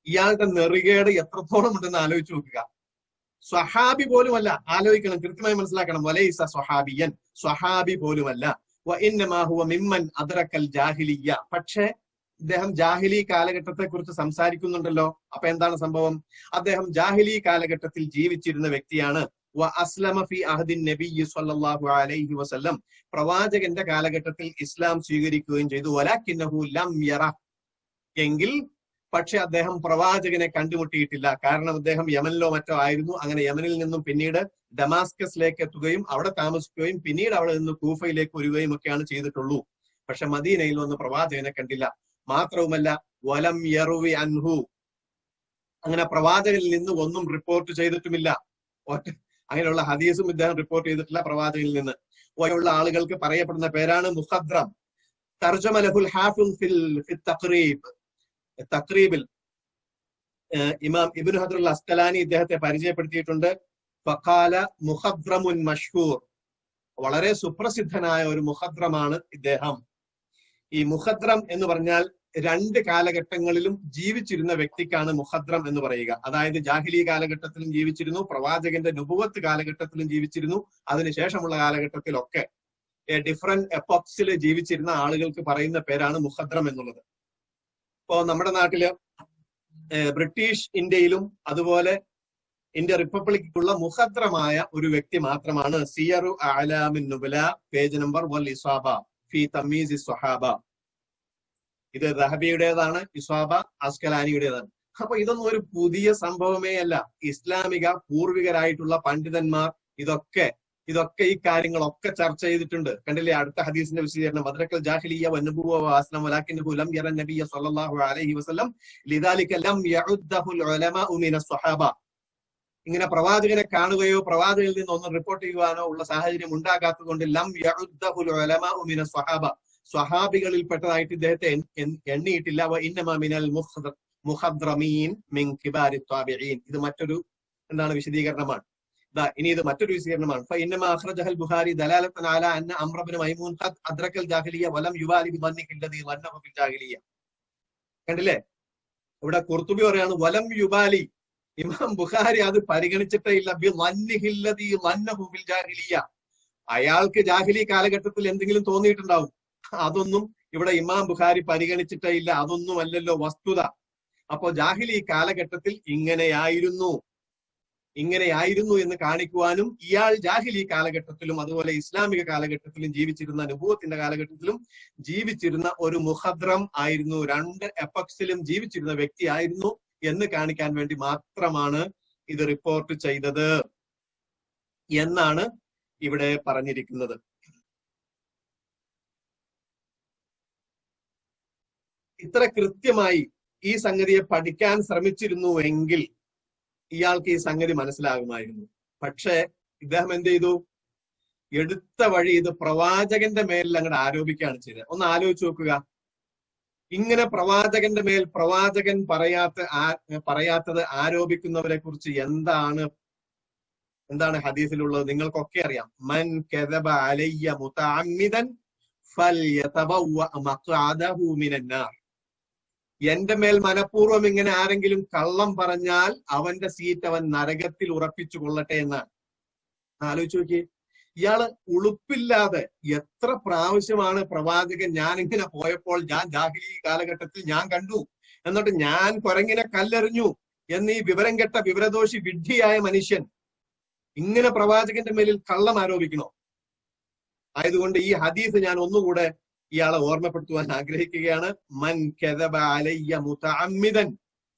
ഇയാളുടെ നെറികേട് എത്രത്തോളം ഉണ്ടെന്ന് ആലോചിച്ച് നോക്കുക. സ്വഹാബി പോലുമല്ല, ആലോചിക്കണം, കൃത്യമായി മനസ്സിലാക്കണം. വലൈസ സ്വഹാബിയൻ, സ്വഹാബി പോലുമല്ല. വ ഇന്നമാ ഹുവ മിമ്മൻ അദ്റക്കൽ ജാഹിലിയ്യ. പക്ഷേ അദ്ദേഹം ജാഹിലി കാലഘട്ടത്തെ കുറിച്ച് സംസാരിക്കുന്നുണ്ടല്ലോ. അപ്പൊ എന്താണ് സംഭവം? അദ്ദേഹം ജാഹിലി കാലഘട്ടത്തിൽ ജീവിച്ചിരുന്ന വ്യക്തിയാണ്. വ അസ്ലമ ഫി അഹദിൻ നബിയ്യി സ്വല്ലല്ലാഹു അലൈഹി വസല്ലം. പ്രവാചകന്റെ കാലഘട്ടത്തിൽ ഇസ്ലാം സ്വീകരിക്കുകയും ചെയ്തു. വലാകിന്നഹു ലം യറ. എങ്കിൽ പക്ഷെ അദ്ദേഹം പ്രവാചകനെ കണ്ടുമുട്ടിയിട്ടില്ല. കാരണം അദ്ദേഹം യമനിലോ മറ്റോ ആയിരുന്നു. അങ്ങനെ യമനിൽ നിന്നും പിന്നീട് ഡമാസ്കസിലേക്ക് എത്തുകയും അവിടെ താമസിക്കുകയും പിന്നീട് അവിടെ നിന്ന് കൂഫയിലേക്ക് വരികയും ഒക്കെയാണ് ചെയ്തിട്ടുള്ളൂ. പക്ഷെ മദീനയിൽ വന്ന് പ്രവാചകനെ കണ്ടില്ല. മാത്രവുമല്ല വലം യറുവി അൻഹു, അങ്ങനെ പ്രവാചകനിൽ നിന്ന് ഒന്നും റിപ്പോർട്ട് ചെയ്തിട്ടുമില്ല. അങ്ങനെയുള്ള ഹദീസും ഇദ്ദേഹം റിപ്പോർട്ട് ചെയ്തിട്ടില്ല പ്രവാചകനിൽ നിന്ന്. ഉള്ള ആളുകൾക്ക് പറയപ്പെടുന്ന പേരാണ് മുഖദ്രം. തർജമ ലഹുൽ ഹാഫിൾ ഫിൽ തഖ്രീബ്. തഖ്രീബിൽ ഇമാം ഇബ്നു ഹജർ അൽ അസ്കലാനി ഇദ്ദേഹത്തെ പരിചയപ്പെടുത്തിയിട്ടുണ്ട്. ഫഖാല മുഖദ്രമുൻ മഷ്ഹൂർ. വളരെ സുപ്രസിദ്ധനായ ഒരു മുഖദ്രമാണ് ഇദ്ദേഹം. ഈ മുഖദ്രം എന്ന് പറഞ്ഞാൽ രണ്ട് കാലഘട്ടങ്ങളിലും ജീവിച്ചിരുന്ന വ്യക്തിക്കാണ് മുഖദ്രം എന്ന് പറയുക. അതായത് ജാഹിലി കാലഘട്ടത്തിലും ജീവിച്ചിരുന്നു, പ്രവാചകന്റെ നുബുവത്ത് കാലഘട്ടത്തിലും ജീവിച്ചിരുന്നു, അതിനുശേഷമുള്ള കാലഘട്ടത്തിലൊക്കെ ഡിഫറെന്റ് എപ്പോക്സിൽ ജീവിച്ചിരുന്ന ആളുകൾക്ക് പറയുന്ന പേരാണ് മുഖദ്രം എന്നുള്ളത്. ഇപ്പോ നമ്മുടെ നാട്ടില് ബ്രിട്ടീഷ് ഇന്ത്യയിലും അതുപോലെ ഇന്ത്യ റിപ്പബ്ലിക്കുള്ള മുഖദ്രമായ ഒരു വ്യക്തി മാത്രമാണ്. സിയറു അഅലാമിൻ നുബല പേജ് നമ്പർ 1 ഇസ്വാബ ഫി തമീസ് സ്വഹാബ. ഇത് ദഹബിയുടേതാണ്, ഇസ്വാബ അസ്കലാനിയുടേതാണ്. അപ്പൊ ഇതൊന്നും ഒരു പുതിയ സംഭവമേ അല്ല. ഇസ്ലാമിക പൂർവികരായിട്ടുള്ള പണ്ഡിതന്മാർ ഇതൊക്കെ ഈ കാര്യങ്ങളൊക്കെ ചർച്ച ചെയ്തിട്ടുണ്ട്. കണ്ടില്ലേ അടുത്ത ഹദീസിന്റെ വിശദീകരണം, മദ്രക്കൽ ജാഹിലിയ്യ വന്നബുവ വഅസ്ലം വലാകിന്നഹു ലം യറ നബിയ സ്വല്ലല്ലാഹു അലൈഹി വസല്ലം ലിദാലിക ലം യഉദ്ദഹുൽ ഉലമാഉ മിനസ് സ്വഹാബ. ഇങ്ങനെ പ്രവാചകനെ കാണുകയോ പ്രവാചകനിൽ നിന്ന് ഒന്നും റിപ്പോർട്ട് ചെയ്യുവാനോ ഉള്ള സാഹചര്യം ഉണ്ടാകാത്തത് കൊണ്ട് ലം യഉദ്ദഹുൽ ഉലമാഉ മിനസ് സ്വഹാബ, സ്വഹാബികളിൽപ്പെട്ടതായിട്ട് ഇദ്ദേഹത്തെ എണ്ണിയിട്ടില്ല. വ ഇന്നമാ മിനൽ മുഖദ്രമീൻ മിൻ കിബാരി താബിഈൻ. ഇത് മറ്റൊരു വിശദീകരണമാണ്. ഇനി ഇത് മറ്റൊരു വിശദീകരണമാണ്. ഫഇന്നമാ അഖ്റജഹൽ ബുഖാരി ദലാലത്തൻ അലാ അന്ന അംർ ഇബ്നു മൈമൂൻ ഖദ് അദ്റകൽ ജാഹിലിയ്യ വലം യുവാലി ബിദന്നിഹി അല്ലദീ വന്നഹു ഫിൽ ജാഹിലിയ്യ. കണ്ടില്ലേ ഇവിടെ ഖുർതുബി പറയാണ് വലം യുബാലി, ഇമാം ബുഖാരി അത് പരിഗണിച്ചിട്ടേ ഇല്ല. ബിദന്നിഹി അല്ലദീ വന്നഹു ഫിൽ ജാഹിലിയ്യ, അയാൾക്ക് ജാഹിലി കാലഘട്ടത്തിൽ എന്തെങ്കിലും തോന്നിയിട്ടുണ്ടാവും, അതൊന്നും ഇവിടെ ഇമാം ബുഖാരി പരിഗണിച്ചിട്ടേ ഇല്ല. അതൊന്നും അല്ലല്ലോ വസ്തുത. അപ്പോ ജാഹിലി കാലഘട്ടത്തിൽ ഇങ്ങനെയായിരുന്നു എന്ന് കാണിക്കുവാനും ഇയാൾ ജാഹിലി കാലഘട്ടത്തിലും അതുപോലെ ഇസ്ലാമിക കാലഘട്ടത്തിലും ജീവിച്ചിരുന്ന, നുബുവത്തിന്റെ കാലഘട്ടത്തിലും ജീവിച്ചിരുന്ന ഒരു മുഖദ്രം ആയിരുന്നു, 2 എപ്പക്സിലും ജീവിച്ചിരുന്ന വ്യക്തി ആയിരുന്നു എന്ന് കാണിക്കാൻ വേണ്ടി മാത്രമാണ് ഇത് റിപ്പോർട്ട് ചെയ്തത് എന്നാണ് ഇവിടെ പറഞ്ഞിരിക്കുന്നത്. ഇത്ര കൃത്യമായി ഈ സംഗതിയെ പഠിക്കാൻ ശ്രമിച്ചിരുന്നുവെങ്കിൽ ഇയാൾക്ക് ഈ സംഗതി മനസ്സിലാകുമായിരുന്നു. പക്ഷെ ഇദ്ദേഹം എന്ത് ചെയ്തു? എടുത്ത വഴി ഇത് പ്രവാചകന്റെ മേലിൽ അങ്ങോട്ട് ആരോപിക്കുകയാണ് ചെയ്തത്. ഒന്ന് ആലോചിച്ച് നോക്കുക. ഇങ്ങനെ പ്രവാചകന്റെ മേൽ പ്രവാചകൻ പറയാത്തത് ആരോപിക്കുന്നവരെ കുറിച്ച് എന്താണ് ഹദീസിലുള്ളത്? നിങ്ങൾക്കൊക്കെ അറിയാം. മൻ കദബ അലയ്യ മുതഅമ്മിദൻ ഫൽയതബവ്വ മഖ്അദഹു മിനന്നാർ. എന്റെ മേൽ മനഃപൂർവ്വം ഇങ്ങനെ ആരെങ്കിലും കള്ളം പറഞ്ഞാൽ അവന്റെ സീറ്റ് അവൻ നരകത്തിൽ ഉറപ്പിച്ചു കൊള്ളട്ടെ എന്നാണ്. ആലോചിച്ച് നോക്കി. ഇയാള് ഉളുപ്പില്ലാതെ എത്ര പ്രാവശ്യമാണ് പ്രവാചകൻ ഞാനിങ്ങനെ പോയപ്പോൾ ഞാൻ ജാഹിലി കാലഘട്ടത്തിൽ ഞാൻ കണ്ടു, എന്നിട്ട് ഞാൻ കുരങ്ങിനെ കല്ലെറിഞ്ഞു എന്നീ വിവരം കെട്ട വിവരദോഷി വിഡ്ഢിയായ മനുഷ്യൻ ഇങ്ങനെ പ്രവാചകന്റെ മേലിൽ കള്ളം ആരോപിക്കണോ? ആയതുകൊണ്ട് ഈ ഹദീസ് ഞാൻ ഒന്നുകൂടെ ഇയാളെ ഓർമ്മപ്പെടുത്തുവാൻ ആഗ്രഹിക്കുകയാണ്. മൻ കദബ അലയ്യ മുതഅമ്മിദൻ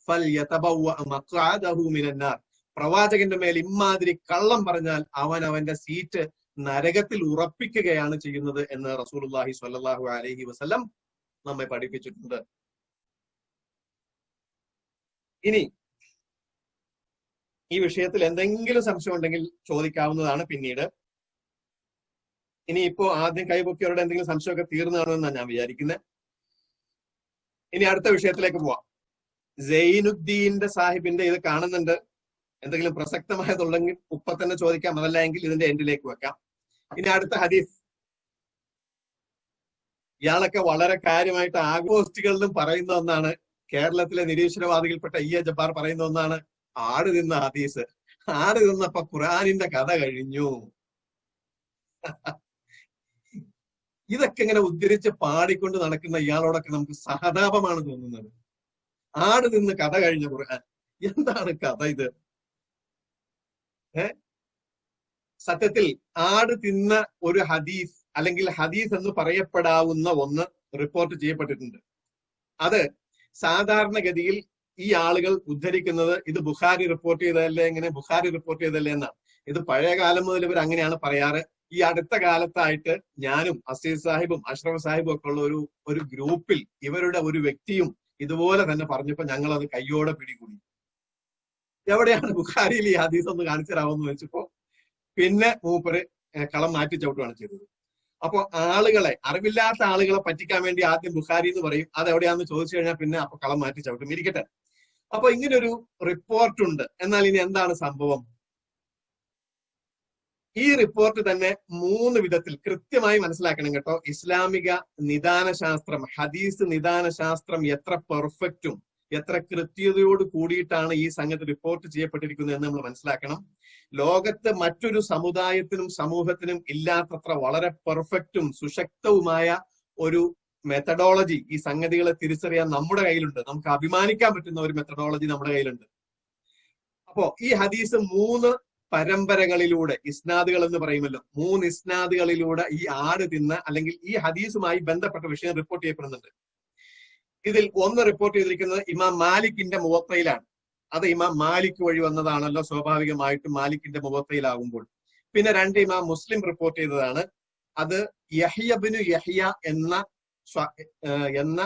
ഫൽയതബവ്വ മഖ്അദഹു മിനന്നാർ. പ്രവാചകന്റെ മേൽ ഇമ്മാതിരി കള്ളം പറഞ്ഞാൽ അവൻ അവന്റെ സീറ്റ് നരകത്തിൽ ഉറപ്പിക്കുകയാണ് ചെയ്യുന്നത് എന്ന് റസൂലുള്ളാഹി സ്വല്ലല്ലാഹു അലൈഹി വസല്ലം നമ്മെ പഠിപ്പിച്ചിട്ടുണ്ട്. ഇനി ഈ വിഷയത്തിൽ എന്തെങ്കിലും സംശയം ഉണ്ടെങ്കിൽ ചോദിക്കാവുന്നതാണ് പിന്നീട്. ഇനിയിപ്പോ ആദ്യം കൈപൊക്കിയവരുടെ എന്തെങ്കിലും സംശയമൊക്കെ തീർന്നാണെന്നാണ് ഞാൻ വിചാരിക്കുന്നത്. ഇനി അടുത്ത വിഷയത്തിലേക്ക് പോവാം. സൈനുദ്ദീന്റെ സാഹിബിന്റെ ഇത് കാണുന്നുണ്ട്. എന്തെങ്കിലും പ്രസക്തമായതുണ്ടെങ്കിൽ ഉപ്പ തന്നെ ചോദിക്കാം, അതല്ല എങ്കിൽ ഇതിന്റെ എൻഡിലേക്ക് വെക്കാം. ഇനി അടുത്ത ഹദീസ്. ഇയാളൊക്കെ വളരെ കാര്യമായിട്ട് ആഘോഷികളിലും പറയുന്ന ഒന്നാണ്. കേരളത്തിലെ നിരീശ്വരവാദികൾപ്പെട്ട E.A. ജബ്ബാർ പറയുന്ന ഒന്നാണ് ആട് തിന്ന ഹദീസ്. ആട് തിന്നപ്പോ ഖുർആനിന്റെ കഥ കഴിഞ്ഞു. ഇതൊക്കെ ഇങ്ങനെ ഉദ്ധരിച്ച് പാടിക്കൊണ്ട് നടക്കുന്ന ഇയാളോടൊക്കെ നമുക്ക് സഹതാപമാണ് തോന്നുന്നത്. ആട് നിന്ന് കഥ കഴിഞ്ഞ ഖുർആൻ, എന്താണ് കഥ ഇത്? സത്യത്തിൽ ആട് തിന്ന ഒരു ഹദീസ് അല്ലെങ്കിൽ ഹദീസ് എന്ന് പറയപ്പെടാവുന്ന ഒന്ന് റിപ്പോർട്ട് ചെയ്യപ്പെട്ടിട്ടുണ്ട്. അത് സാധാരണഗതിയിൽ ഈ ആളുകൾ ഉദ്ധരിക്കുന്നത് ഇത് ബുഖാരി റിപ്പോർട്ട് ചെയ്തതല്ലേ, ഇങ്ങനെ ബുഖാരി റിപ്പോർട്ട് ചെയ്തല്ലേ എന്നാണ്. ഇത് പഴയ കാലം മുതൽ ഇവർ അങ്ങനെയാണ് പറയാറ്. ഈ അടുത്ത കാലത്തായിട്ട് ഞാനും അസീസ് സാഹിബും അഷ്റഫ് സാഹിബും ഒക്കെ ഉള്ള ഒരു ഗ്രൂപ്പിൽ ഇവരുടെ ഒരു വ്യക്തിയും ഇതുപോലെ തന്നെ പറഞ്ഞപ്പോ ഞങ്ങൾ അത് കയ്യോടെ പിടികൂടി. എവിടെയാണ് ബുഖാരിയിൽ ഈ ഹദീസ് ഒന്ന് കാണിച്ചു തരാമെന്ന് വെച്ചപ്പോ പിന്നെ മൂപ്പര് കളം മാറ്റി ചവിട്ടുകയാണ് ചെയ്തത്. അപ്പൊ അറിവില്ലാത്ത ആളുകളെ പറ്റിക്കാൻ വേണ്ടി ആദ്യം ബുഖാരി എന്ന് പറയും. അതെവിടെയാന്ന് ചോദിച്ചു കഴിഞ്ഞാൽ പിന്നെ അപ്പൊ കളം മാറ്റി ചവിട്ടും. ഇരിക്കട്ടെ. അപ്പൊ ഇങ്ങനൊരു റിപ്പോർട്ടുണ്ട്. എന്നാൽ ഇനി എന്താണ് സംഭവം? ഈ റിപ്പോർട്ട് തന്നെ 3 വിധത്തിൽ കൃത്യമായി മനസ്സിലാക്കണം കേട്ടോ. ഇസ്ലാമിക നിദാനശാസ്ത്രം, ഹദീസ് നിദാനശാസ്ത്രം എത്ര പെർഫെക്റ്റും എത്ര കൃത്യതയോട് കൂടിയിട്ടാണ് ഈ സംഗതി റിപ്പോർട്ട് ചെയ്യപ്പെട്ടിരിക്കുന്നത് എന്ന് നമ്മൾ മനസ്സിലാക്കണം. ലോകത്ത് മറ്റൊരു സമുദായത്തിനും സമൂഹത്തിനും ഇല്ലാത്തത്ര വളരെ പെർഫെക്റ്റും സുശക്തവുമായ ഒരു മെത്തഡോളജി ഈ സംഗതികളെ തിരിച്ചറിയാൻ നമ്മുടെ കയ്യിലുണ്ട്. നമുക്ക് അഭിമാനിക്കാൻ പറ്റുന്ന ഒരു മെത്തഡോളജി നമ്മുടെ കയ്യിലുണ്ട്. അപ്പോ ഈ ഹദീസ് 3 പരമ്പരകളിലൂടെ, ഇസ്നാദുകൾ എന്ന് പറയുമല്ലോ, 3 ഇസ്നാദുകളിലൂടെ ഈ ആട് തിന്ന അല്ലെങ്കിൽ ഈ ഹദീസുമായി ബന്ധപ്പെട്ട വിഷയം റിപ്പോർട്ട് ചെയ്യപ്പെടുന്നുണ്ട്. ഇതിൽ ഒന്ന് റിപ്പോർട്ട് ചെയ്തിരിക്കുന്നത് ഇമാം മാലിക്കിന്റെ മുവത്തയിലാണ്. അത് ഇമാം മാലിക് വഴി വന്നതാണല്ലോ സ്വാഭാവികമായിട്ടും മാലിക്കിന്റെ മുവത്തയിലാകുമ്പോൾ. പിന്നെ 2 ഇമാം മുസ്ലിം റിപ്പോർട്ട് ചെയ്തതാണ്. അത് യഹ്യ ബിനു യഹ്യ എന്ന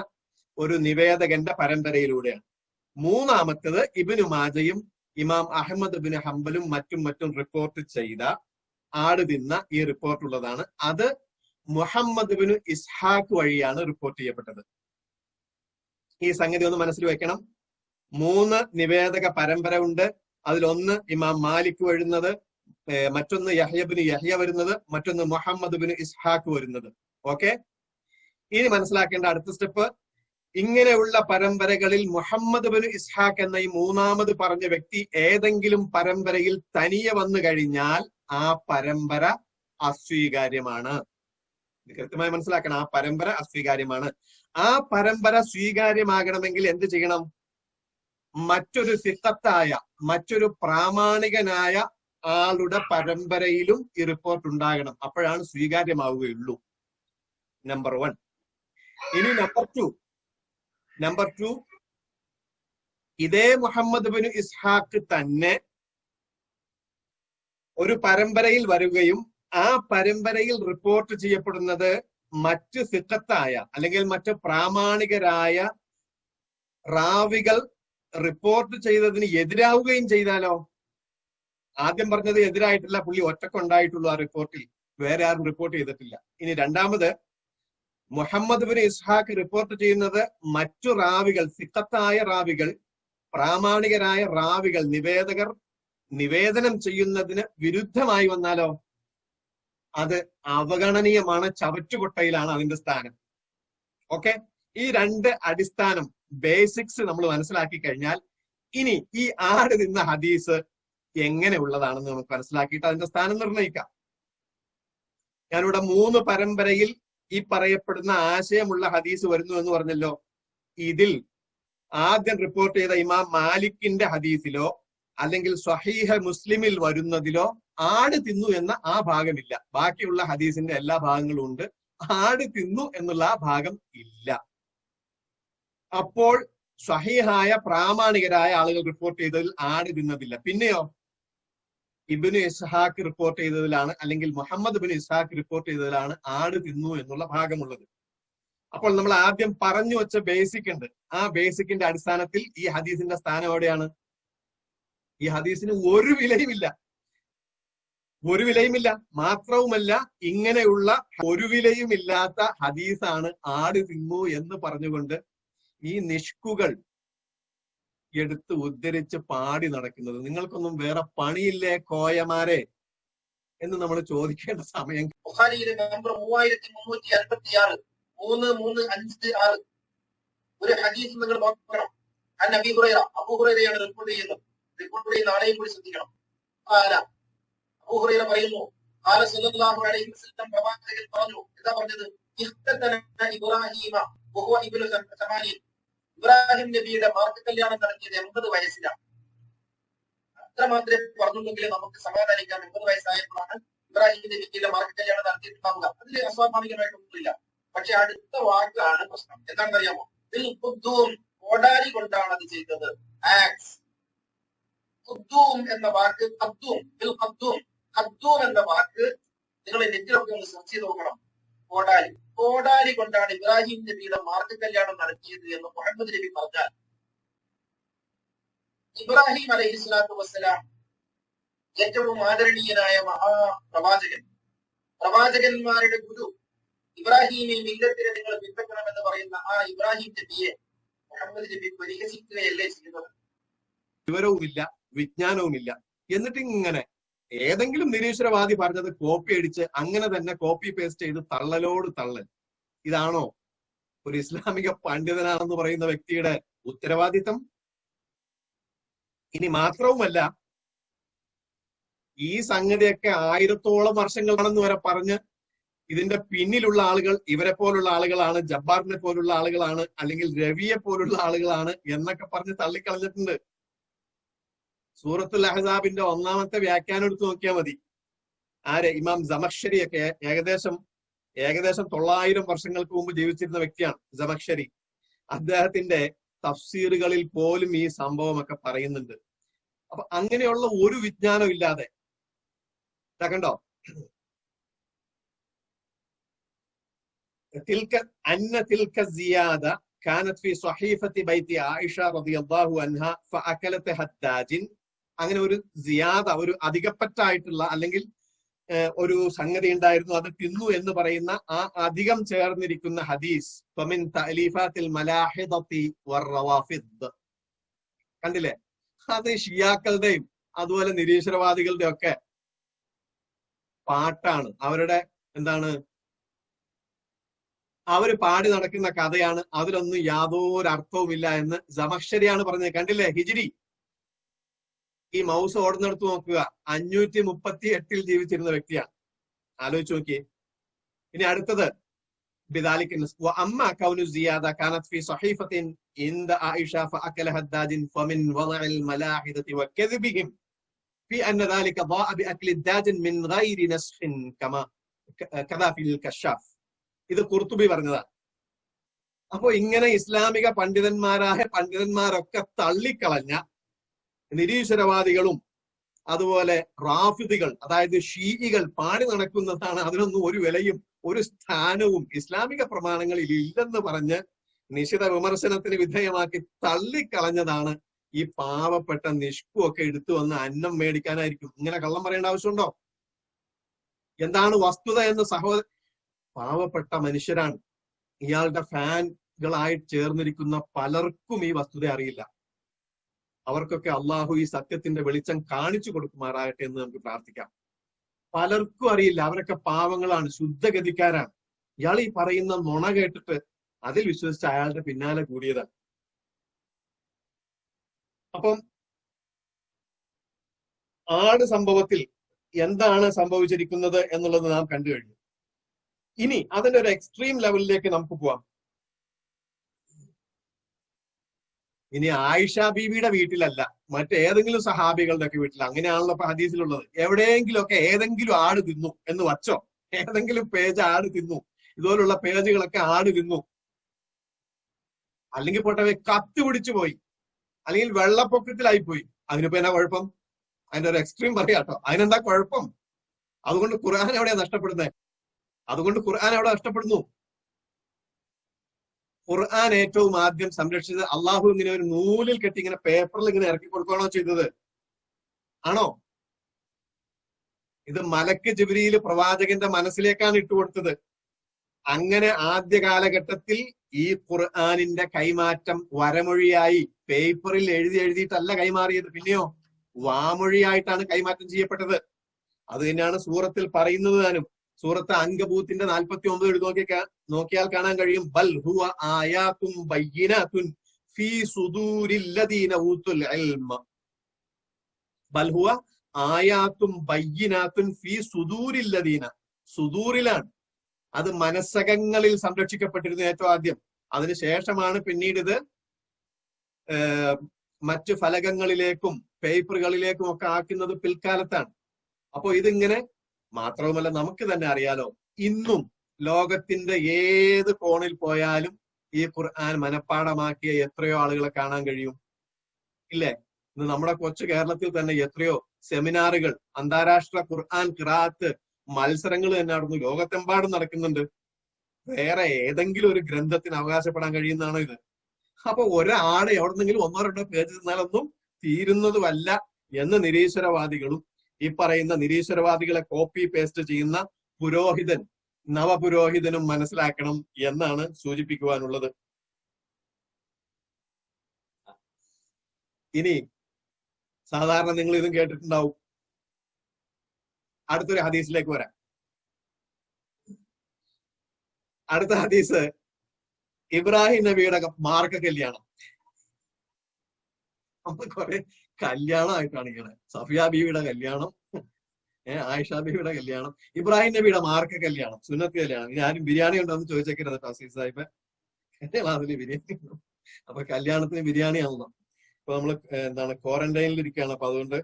ഒരു നിവേദകന്റെ പരമ്പരയിലൂടെയാണ്. മൂന്നാമത്തേത് ഇബ്നു മാജയും ഇമാം അഹമ്മദ് ബിൻ ഹംബലും മറ്റും റിപ്പോർട്ട് ചെയ്ത ആട് തിന്ന ഈ റിപ്പോർട്ടുള്ളതാണ്. അത് മുഹമ്മദ് ബിൻ ഇസ്ഹാഖ് വഴിയാണ് റിപ്പോർട്ട് ചെയ്യപ്പെട്ടത്. ഈ സംഗതി ഒന്ന് മനസ്സിൽ വെക്കണം. 3 നിവേദക പരമ്പര ഉണ്ട്. അതിലൊന്ന് ഇമാം മാലിക് വരുന്നത്, മറ്റൊന്ന് യഹ്യ ബിൻ യഹ്യ വരുന്നത്, മറ്റൊന്ന് മുഹമ്മദ് ബിൻ ഇസ്ഹാഖ് വരുന്നത്. ഓക്കെ, ഇനി മനസ്സിലാക്കേണ്ട അടുത്ത സ്റ്റെപ്പ്, ഇങ്ങനെയുള്ള പരമ്പരകളിൽ മുഹമ്മദ് ബിൻ ഇസ്ഹാഖ് എന്ന ഈ മൂന്നാമത് പറഞ്ഞ വ്യക്തി ഏതെങ്കിലും പരമ്പരയിൽ തനിയെ വന്നു കഴിഞ്ഞാൽ ആ പരമ്പര അസ്വീകാര്യമാണ്. കൃത്യമായി മനസ്സിലാക്കണം, ആ പരമ്പര അസ്വീകാര്യമാണ്. ആ പരമ്പര സ്വീകാര്യമാകണമെങ്കിൽ എന്ത് ചെയ്യണം? മറ്റൊരു സിഖത്തായ, മറ്റൊരു പ്രാമാണികനായ ആളുടെ പരമ്പരയിലും ഈ റിപ്പോർട്ട് ഉണ്ടാകണം. അപ്പോഴാണ് സ്വീകാര്യമാവുകയുള്ളൂ. നമ്പർ 1. ഇനി നമ്പർ 2, ഇതേ മുഹമ്മദ് ബിൻ ഇസ്ഹാഖ് തന്നെ ഒരു പരമ്പരയിൽ വരികയും ആ പരമ്പരയിൽ റിപ്പോർട്ട് ചെയ്യപ്പെടുന്നത് മറ്റ് സിഖത്തായ അല്ലെങ്കിൽ മറ്റ് പ്രാമാണികരായ റാവികൾ റിപ്പോർട്ട് ചെയ്തതിന് എതിരാവുകയും ചെയ്താലോ? ആദ്യം പറഞ്ഞത് എതിരായിട്ടില്ല, പുള്ളി ഒറ്റക്കുണ്ടായിട്ടുള്ളൂ ആ റിപ്പോർട്ടിൽ, വേറെ ആരും റിപ്പോർട്ട് ചെയ്തിട്ടില്ല. ഇനി രണ്ടാമത്, മുഹമ്മദ് ബിൻ ഇസ്ഹാഖ് റിപ്പോർട്ട് ചെയ്യുന്നത് മറ്റു റാവികൾ, സിഖത്തായ റാവികൾ, പ്രാമാണികരായ റാവികൾ, നിവേദകർ നിവേദനം ചെയ്യുന്നതിന് വിരുദ്ധമായി വന്നാലോ? അത് അവഗണനീയമാണ്, ചവറ്റുകൊട്ടയിലാണ് അതിന്റെ സ്ഥാനം. ഓക്കെ, ഈ 2 അടിസ്ഥാനം ബേസിക്സ് നമ്മൾ മനസ്സിലാക്കി കഴിഞ്ഞാൽ ഇനി ഈ ആട് നിന്ന ഹദീസ് എങ്ങനെയുള്ളതാണെന്ന് നമുക്ക് മനസ്സിലാക്കിയിട്ട് അതിന്റെ സ്ഥാനം നിർണ്ണയിക്കാം. ഞാനിവിടെ 3 പരമ്പരയിൽ ഈ പറയപ്പെടുന്ന ആശയമുള്ള ഹദീസ് വരുന്നു എന്ന് പറഞ്ഞല്ലോ. ഇതിൽ ആദ്യം റിപ്പോർട്ട് ചെയ്ത ഇമാം മാലിക്കിന്റെ ഹദീസിലോ അല്ലെങ്കിൽ സ്വഹീഹ മുസ്ലിമിൽ വരുന്നതിലോ ആട് തിന്നു എന്ന ആ ഭാഗമില്ല. ബാക്കിയുള്ള ഹദീസിന്റെ എല്ലാ ഭാഗങ്ങളും ഉണ്ട്, ആട് തിന്നു എന്നുള്ള ആ ഭാഗം ഇല്ല. അപ്പോൾ സ്വഹീഹായ പ്രാമാണികരായ ആളുകൾ റിപ്പോർട്ട് ചെയ്തതിൽ ആട് തിന്നതില്ല. പിന്നെയോ ഇബ്നു ഇസ്ഹാഖ് റിപ്പോർട്ട് ചെയ്തതിലാണ്, അല്ലെങ്കിൽ മുഹമ്മദ് ബിൻ ഇസ്ഹാഖ് റിപ്പോർട്ട് ചെയ്തതിലാണ് ആട് തിന്നു എന്നുള്ള ഭാഗമുള്ളത്. അപ്പോൾ നമ്മൾ ആദ്യം പറഞ്ഞു വെച്ച ബേസിക് ഉണ്ട്. ആ ബേസിക്കിന്റെ അടിസ്ഥാനത്തിൽ ഈ ഹദീസിന്റെ സ്ഥാനം എവിടെയാണ്? ഈ ഹദീസിന് ഒരു വിലയുമില്ല. മാത്രവുമല്ല, ഇങ്ങനെയുള്ള ഒരു വിലയുമില്ലാത്ത ഹദീസാണ് ആട് തിന്നു എന്ന് പറഞ്ഞുകൊണ്ട് ഈ നിഷ്കുകൾ എടുത്ത് ഉദ്ധരിച്ച് പാടി നടക്കുന്നത്. നിങ്ങൾക്കൊന്നും വേറെ പണിയില്ലേ കോയമാരെ എന്ന് നമ്മൾ ചോദിക്കേണ്ട സമയം. ബുഖാരിയിലെ നമ്പർ 3356 3356 ഒരു ഹദീസ് നിങ്ങൾ നോക്കണം. അബൂ ഹുറൈറയാണ് റിപ്പോർട്ട് ചെയ്യുന്നത്. റിപ്പോർട്ട് ചെയ്യുന്ന ആളെയും കൂടി ശ്രദ്ധിക്കണം. അബൂ ഹുറൈറ പറയുന്നു, ഖാല സല്ലല്ലാഹു അലൈഹി വസല്ലം, പ്രവാചകൻ പറഞ്ഞു. എന്താ പറഞ്ഞത്? ഇഖ്തതന ഇബ്രാഹീമ വഹുവ ഇബ്നു 80. ഇബ്രാഹിം നബിയുടെ മാർക്ക് കല്യാണം നടത്തിയത് 80 വയസ്സിലാണ്. അത്ര മാത്രമേ പറഞ്ഞുള്ളെങ്കിൽ നമുക്ക് സമാധാനിക്കാം. 80 വയസ്സായപ്പോഴാണ് ഇബ്രാഹിം നബിയുടെ മാർക്ക് കല്യാണം നടത്തിയിട്ടുണ്ടാവുക. അതിൽ അസ്വാഭാവികമായിട്ടൊന്നുമില്ല. പക്ഷെ അടുത്ത വാക്കാണ് പ്രശ്നം. എന്താണെന്ന് അറിയാമോ? കോടാലി കൊണ്ടാണ് അത് ചെയ്തത്. ആക്സ്. ഖുദ്ദൂം എന്ന വാക്ക്, ഖദ്ദൂം എന്ന വാക്ക് നിങ്ങൾ നെറ്റിലൊക്കെ ഒന്ന് സെർച്ച് ചെയ്ത് നോക്കണം. കോടാലി കൊണ്ടാണ് ഇബ്രാഹിം നബിയുടെ മാർക്ക് കല്യാണം നടത്തിയത് എന്ന് മുഹമ്മദ് നബി പറഞ്ഞാൽ, ഇബ്രാഹിം അലൈഹി സ്വലാത്തു വസ്സലാം ഏറ്റവും ആദരണീയനായ പ്രവാചകന്മാരുടെ ഗുരു, ഇബ്രാഹിമി മില്ലത്തിനെ നിങ്ങൾ പിൻപറ്റണമെന്ന് പറയുന്ന ആ ഇബ്രാഹിം നബിയെ മുഹമ്മദ് നബി പരിഹസിക്കുകയല്ലേ ചെയ്യുന്നത്? വിവരവുമില്ല, വിജ്ഞാനവുമില്ല. എന്നിട്ട് ഇങ്ങനെ ഏതെങ്കിലും നിരീശ്വരവാദി പറഞ്ഞത് കോപ്പി അടിച്ച് അങ്ങനെ തന്നെ കോപ്പി പേസ്റ്റ് ചെയ്ത് തള്ളലോട് തള്ളൽ. ഇതാണോ ഒരു ഇസ്ലാമിക പണ്ഡിതനാണെന്ന് പറയുന്ന വ്യക്തിയുടെ ഉത്തരവാദിത്തം? ഇനി മാത്രവുമല്ല, ഈ സംഗതിയൊക്കെ 1000ഓളം വർഷങ്ങളാണെന്ന് വരെ പറഞ്ഞ് ഇതിന്റെ പിന്നിലുള്ള ആളുകൾ ഇവരെ പോലുള്ള ആളുകളാണ്, ജബ്ബാറിനെ പോലുള്ള ആളുകളാണ്, അല്ലെങ്കിൽ രവിയെ പോലുള്ള ആളുകളാണ് എന്നൊക്കെ പറഞ്ഞ് തള്ളിക്കളഞ്ഞിട്ടുണ്ട്. സൂറത്തുൽ അഹ്സാബിന്റെ 1-ാമത്തെ വ്യാഖ്യാനം എടുത്ത് നോക്കിയാൽ മതി. ആര്? ഇമാം സമഖ്ശരിയൊക്കെ ഏകദേശം 900 വർഷങ്ങൾക്ക് മുമ്പ് ജീവിച്ചിരുന്ന വ്യക്തിയാണ് സമഖ്ശരി. അദ്ദേഹത്തിന്റെ തഫ്സീറുകളിൽ പോലും ഈ സംഭവമൊക്കെ പറയുന്നുണ്ട്. അപ്പൊ അങ്ങനെയുള്ള ഒരു വിജ്ഞാനം ഇല്ലാതെ കണ്ടോ, തിൽക സിയാദ കാനത് ഫി സ്വഹീഫത്തി ബൈത്തി ആയിഷ റളിയല്ലാഹു അൻഹാ ഫഅകലത ഹദ്ദാജിൻ. അങ്ങനെ ഒരു സിയാദ, ഒരു അധികപ്പറ്റായിട്ടുള്ള അല്ലെങ്കിൽ ഒരു സംഗതി ഉണ്ടായിരുന്നു, അത് തിന്നു എന്ന് പറയുന്ന ആ അധികം ചേർന്നിരിക്കുന്ന ഹദീസ് ഫമിൻ തഅലീഫാത്തിൽ മലാഹിദത്തി വറവാഫിദ്. കണ്ടില്ലേ? അത് ഷിയാക്കളുടെയും അതുപോലെ നിരീശ്വരവാദികളുടെ ഒക്കെ പാട്ടാണ്. അവരുടെ എന്താണ്, അവര് പാടി നടക്കുന്ന കഥയാണ്. അതിലൊന്നും യാതൊരു അർത്ഥവുമില്ല എന്ന് സമഖ്ശരിയാണ് പറഞ്ഞത്. കണ്ടില്ലേ? ഹിജ്രി, ഈ മൗസ് ഓടുന്നിടത്ത് നോക്കുക, 538 ജീവിച്ചിരുന്ന വ്യക്തിയാണ്. ആലോചിച്ച് നോക്കിയേ. ഇനി അടുത്തത് ഇത് ഖുർത്തുബി പറഞ്ഞതാണ്. അപ്പോ ഇങ്ങനെ ഇസ്ലാമിക പണ്ഡിതന്മാരൊക്കെ തള്ളിക്കളഞ്ഞ നിരീശ്വരവാദികളും അതുപോലെ റാഫിദികൾ, അതായത് ഷീഇകൾ പാടി നടക്കുന്നതാണ്. അതിനൊന്നും ഒരു വിലയും ഒരു സ്ഥാനവും ഇസ്ലാമിക പ്രമാണങ്ങളിൽ ഇല്ലെന്ന് പറഞ്ഞ് നിശിത വിമർശനത്തിന് വിധേയമാക്കി തള്ളിക്കളഞ്ഞതാണ് ഈ പാവപ്പെട്ട നിഷ്കുവൊക്കെ എടുത്തു വന്ന് അന്നം മേടിക്കാനായിരിക്കും. ഇങ്ങനെ കള്ളം പറയേണ്ട ആവശ്യമുണ്ടോ? എന്താണ് വസ്തുത എന്ന് പാവപ്പെട്ട മനുഷ്യരാണ്. ഇയാളുടെ ഫാനുകളായി ചേർന്നിരിക്കുന്ന പലർക്കും ഈ വസ്തുത അറിയില്ല. അവർക്കൊക്കെ അള്ളാഹു ഈ സത്യത്തിന്റെ വെളിച്ചം കാണിച്ചു കൊടുക്കുമാറാകട്ടെ എന്ന് നമുക്ക് പ്രാർത്ഥിക്കാം. പലർക്കും അറിയില്ല. അവരൊക്കെ പാവങ്ങളാണ്, ശുദ്ധഗതിക്കാരാണ്. ഇയാൾ ഈ പറയുന്ന നുണ കേട്ടിട്ട് അതിൽ വിശ്വസിച്ച് അയാളുടെ പിന്നാലെ കൂടിയതാണ്. അപ്പം ആട് സംഭവത്തിൽ എന്താണ് സംഭവിച്ചിരിക്കുന്നത് എന്നുള്ളത് നാം കണ്ടു കഴിഞ്ഞു. ഇനി അതിന്റെ ഒരു എക്സ്ട്രീം ലെവലിലേക്ക് നമുക്ക് പോവാം. ഇനി ആയിഷ ബീവിയുടെ വീട്ടിലല്ല, മറ്റേതെങ്കിലും സഹാബികളുടെ ഒക്കെ വീട്ടിൽ. അങ്ങനെയാണല്ലോ ഇപ്പൊ ഹദീസിലുള്ളത്. എവിടെയെങ്കിലുമൊക്കെ ഏതെങ്കിലും ആട് തിന്നു എന്ന് വച്ചോ, ഏതെങ്കിലും പേജ് ആട് തിന്നു, ഇതുപോലുള്ള പേജുകളൊക്കെ ആട് തിന്നു, അല്ലെങ്കിൽ പോട്ടവെ കത്ത് പിടിച്ചു പോയി, അല്ലെങ്കിൽ വെള്ളപ്പൊക്കത്തിലായി പോയി, അതിനിപ്പോ എന്നാ കുഴപ്പം? അതിന്റെ ഒരു എക്സ്ട്രീം പറയാട്ടോ. അതിനെന്താ കുഴപ്പം? അതുകൊണ്ട് ഖുർആൻ എവിടെയാ നഷ്ടപ്പെടുന്നത്? അതുകൊണ്ട് ഖുർആൻ എവിടെ നഷ്ടപ്പെടുന്നു? ഖുർആൻ ഏറ്റവും ആദ്യം സംരക്ഷിച്ചത് അള്ളാഹു ഇങ്ങനെ ഒരു നൂലിൽ കെട്ടി ഇങ്ങനെ പേപ്പറിൽ ഇങ്ങനെ ഇറക്കി കൊടുക്കുകയാണോ ചെയ്തത്? ആണോ? ഇത് മലക്ക് ജിബ്രീൽ പ്രവാചകന്റെ മനസ്സിലേക്കാണ് ഇട്ടുകൊടുത്തത്. അങ്ങനെ ആദ്യ കാലഘട്ടത്തിൽ ഈ ഖുർആനിന്റെ കൈമാറ്റം വരമൊഴിയായി പേപ്പറിൽ എഴുതിയിട്ടല്ല കൈമാറിയത്. പിന്നെയോ വാമൊഴിയായിട്ടാണ് കൈമാറ്റം ചെയ്യപ്പെട്ടത്. അത് തന്നെയാണ് സൂറത്തിൽ പറയുന്നത് താനും. സൂറത്ത് അങ്കബൂത്തിന്റെ 49 എടുത്ത് നോക്കിയാൽ കാണാൻ കഴിയും. ബൽ ഹുവ ആയാതുൻ ബയ്യിനാതുൻ ഫീ സുദൂരില്ലദീന ഊതുൽ ഇൽമ. ബൽ ഹുവ ആയാതുൻ ബയ്യിനാതുൻ ഫീ സുദൂരില്ലദീന. സുദൂറിലാണ്, അത് മനസ്സകങ്ങളിൽ സംരക്ഷിക്കപ്പെട്ടിരുന്നു ഏറ്റവും ആദ്യം. അതിനുശേഷമാണ് പിന്നീട് ഇത് മറ്റു ഫലകങ്ങളിലേക്കും പേപ്പറുകളിലേക്കും ഒക്കെ ആക്കുന്നത് പിൽക്കാലത്താണ്. അപ്പോ ഇതിങ്ങനെ മാത്രവുമല്ല, നമുക്ക് തന്നെ അറിയാലോ, ഇന്നും ലോകത്തിന്റെ ഏത് കോണിൽ പോയാലും ഈ ഖുർആൻ മനഃപ്പാഠമാക്കിയ എത്രയോ ആളുകളെ കാണാൻ കഴിയും, ഇല്ലേ? ഇന്ന് നമ്മുടെ കൊച്ചു കേരളത്തിൽ തന്നെ എത്രയോ സെമിനാറുകൾ, അന്താരാഷ്ട്ര ഖുർആൻ ഖിറാഅത്ത് മത്സരങ്ങൾ തന്നെ നടന്നു, ലോകത്തെമ്പാടും നടക്കുന്നുണ്ട്. വേറെ ഏതെങ്കിലും ഒരു ഗ്രന്ഥത്തിന് അവകാശപ്പെടാൻ കഴിയുന്നതാണോ ഇത്? അപ്പൊ ഒരാട് എവിടെന്നെങ്കിലും 1-2 പേജ് തിന്നാലൊന്നും തീരുന്നതുമല്ല എന്ന് നിരീശ്വരവാദികളും ഈ പറയുന്ന നിരീശ്വരവാദികളെ കോപ്പി പേസ്റ്റ് ചെയ്യുന്ന പുരോഹിതൻ, നവപുരോഹിതനും മനസ്സിലാക്കണം എന്നാണ് സൂചിപ്പിക്കുവാനുള്ളത്. ഇനി സാധാരണ നിങ്ങൾ ഇതും കേട്ടിട്ടുണ്ടാവും. അടുത്തൊരു ഹദീസിലേക്ക് വരാം. അടുത്ത ഹദീസ് ഇബ്രാഹിം നബിയുടെ മാർക്ക കല്യാണം. കുറെ കല്യാണമായിട്ടാണ് ഇങ്ങനെ. സഫിയ ബീവിയുടെ കല്യാണം, ആയിഷ ബീവിയുടെ കല്യാണം, ഇബ്രാഹിം നബിയുടെ മാർക്ക കല്യാണം, സുന്നത്ത് കല്യാണം. ഇനി ആരും ബിരിയാണി ഉണ്ടോ എന്ന് ചോദിച്ചേക്കരുത് അസീസ് സാഹിബ്. അതില് ബിരിയാണി. അപ്പൊ കല്യാണത്തിന് ബിരിയാണി ആണല്ലോ. ഇപ്പൊ നമ്മൾ എന്താണ് ക്വാറന്റൈനിൽ ഇരിക്കുകയാണ്. അപ്പൊ അതുകൊണ്ട്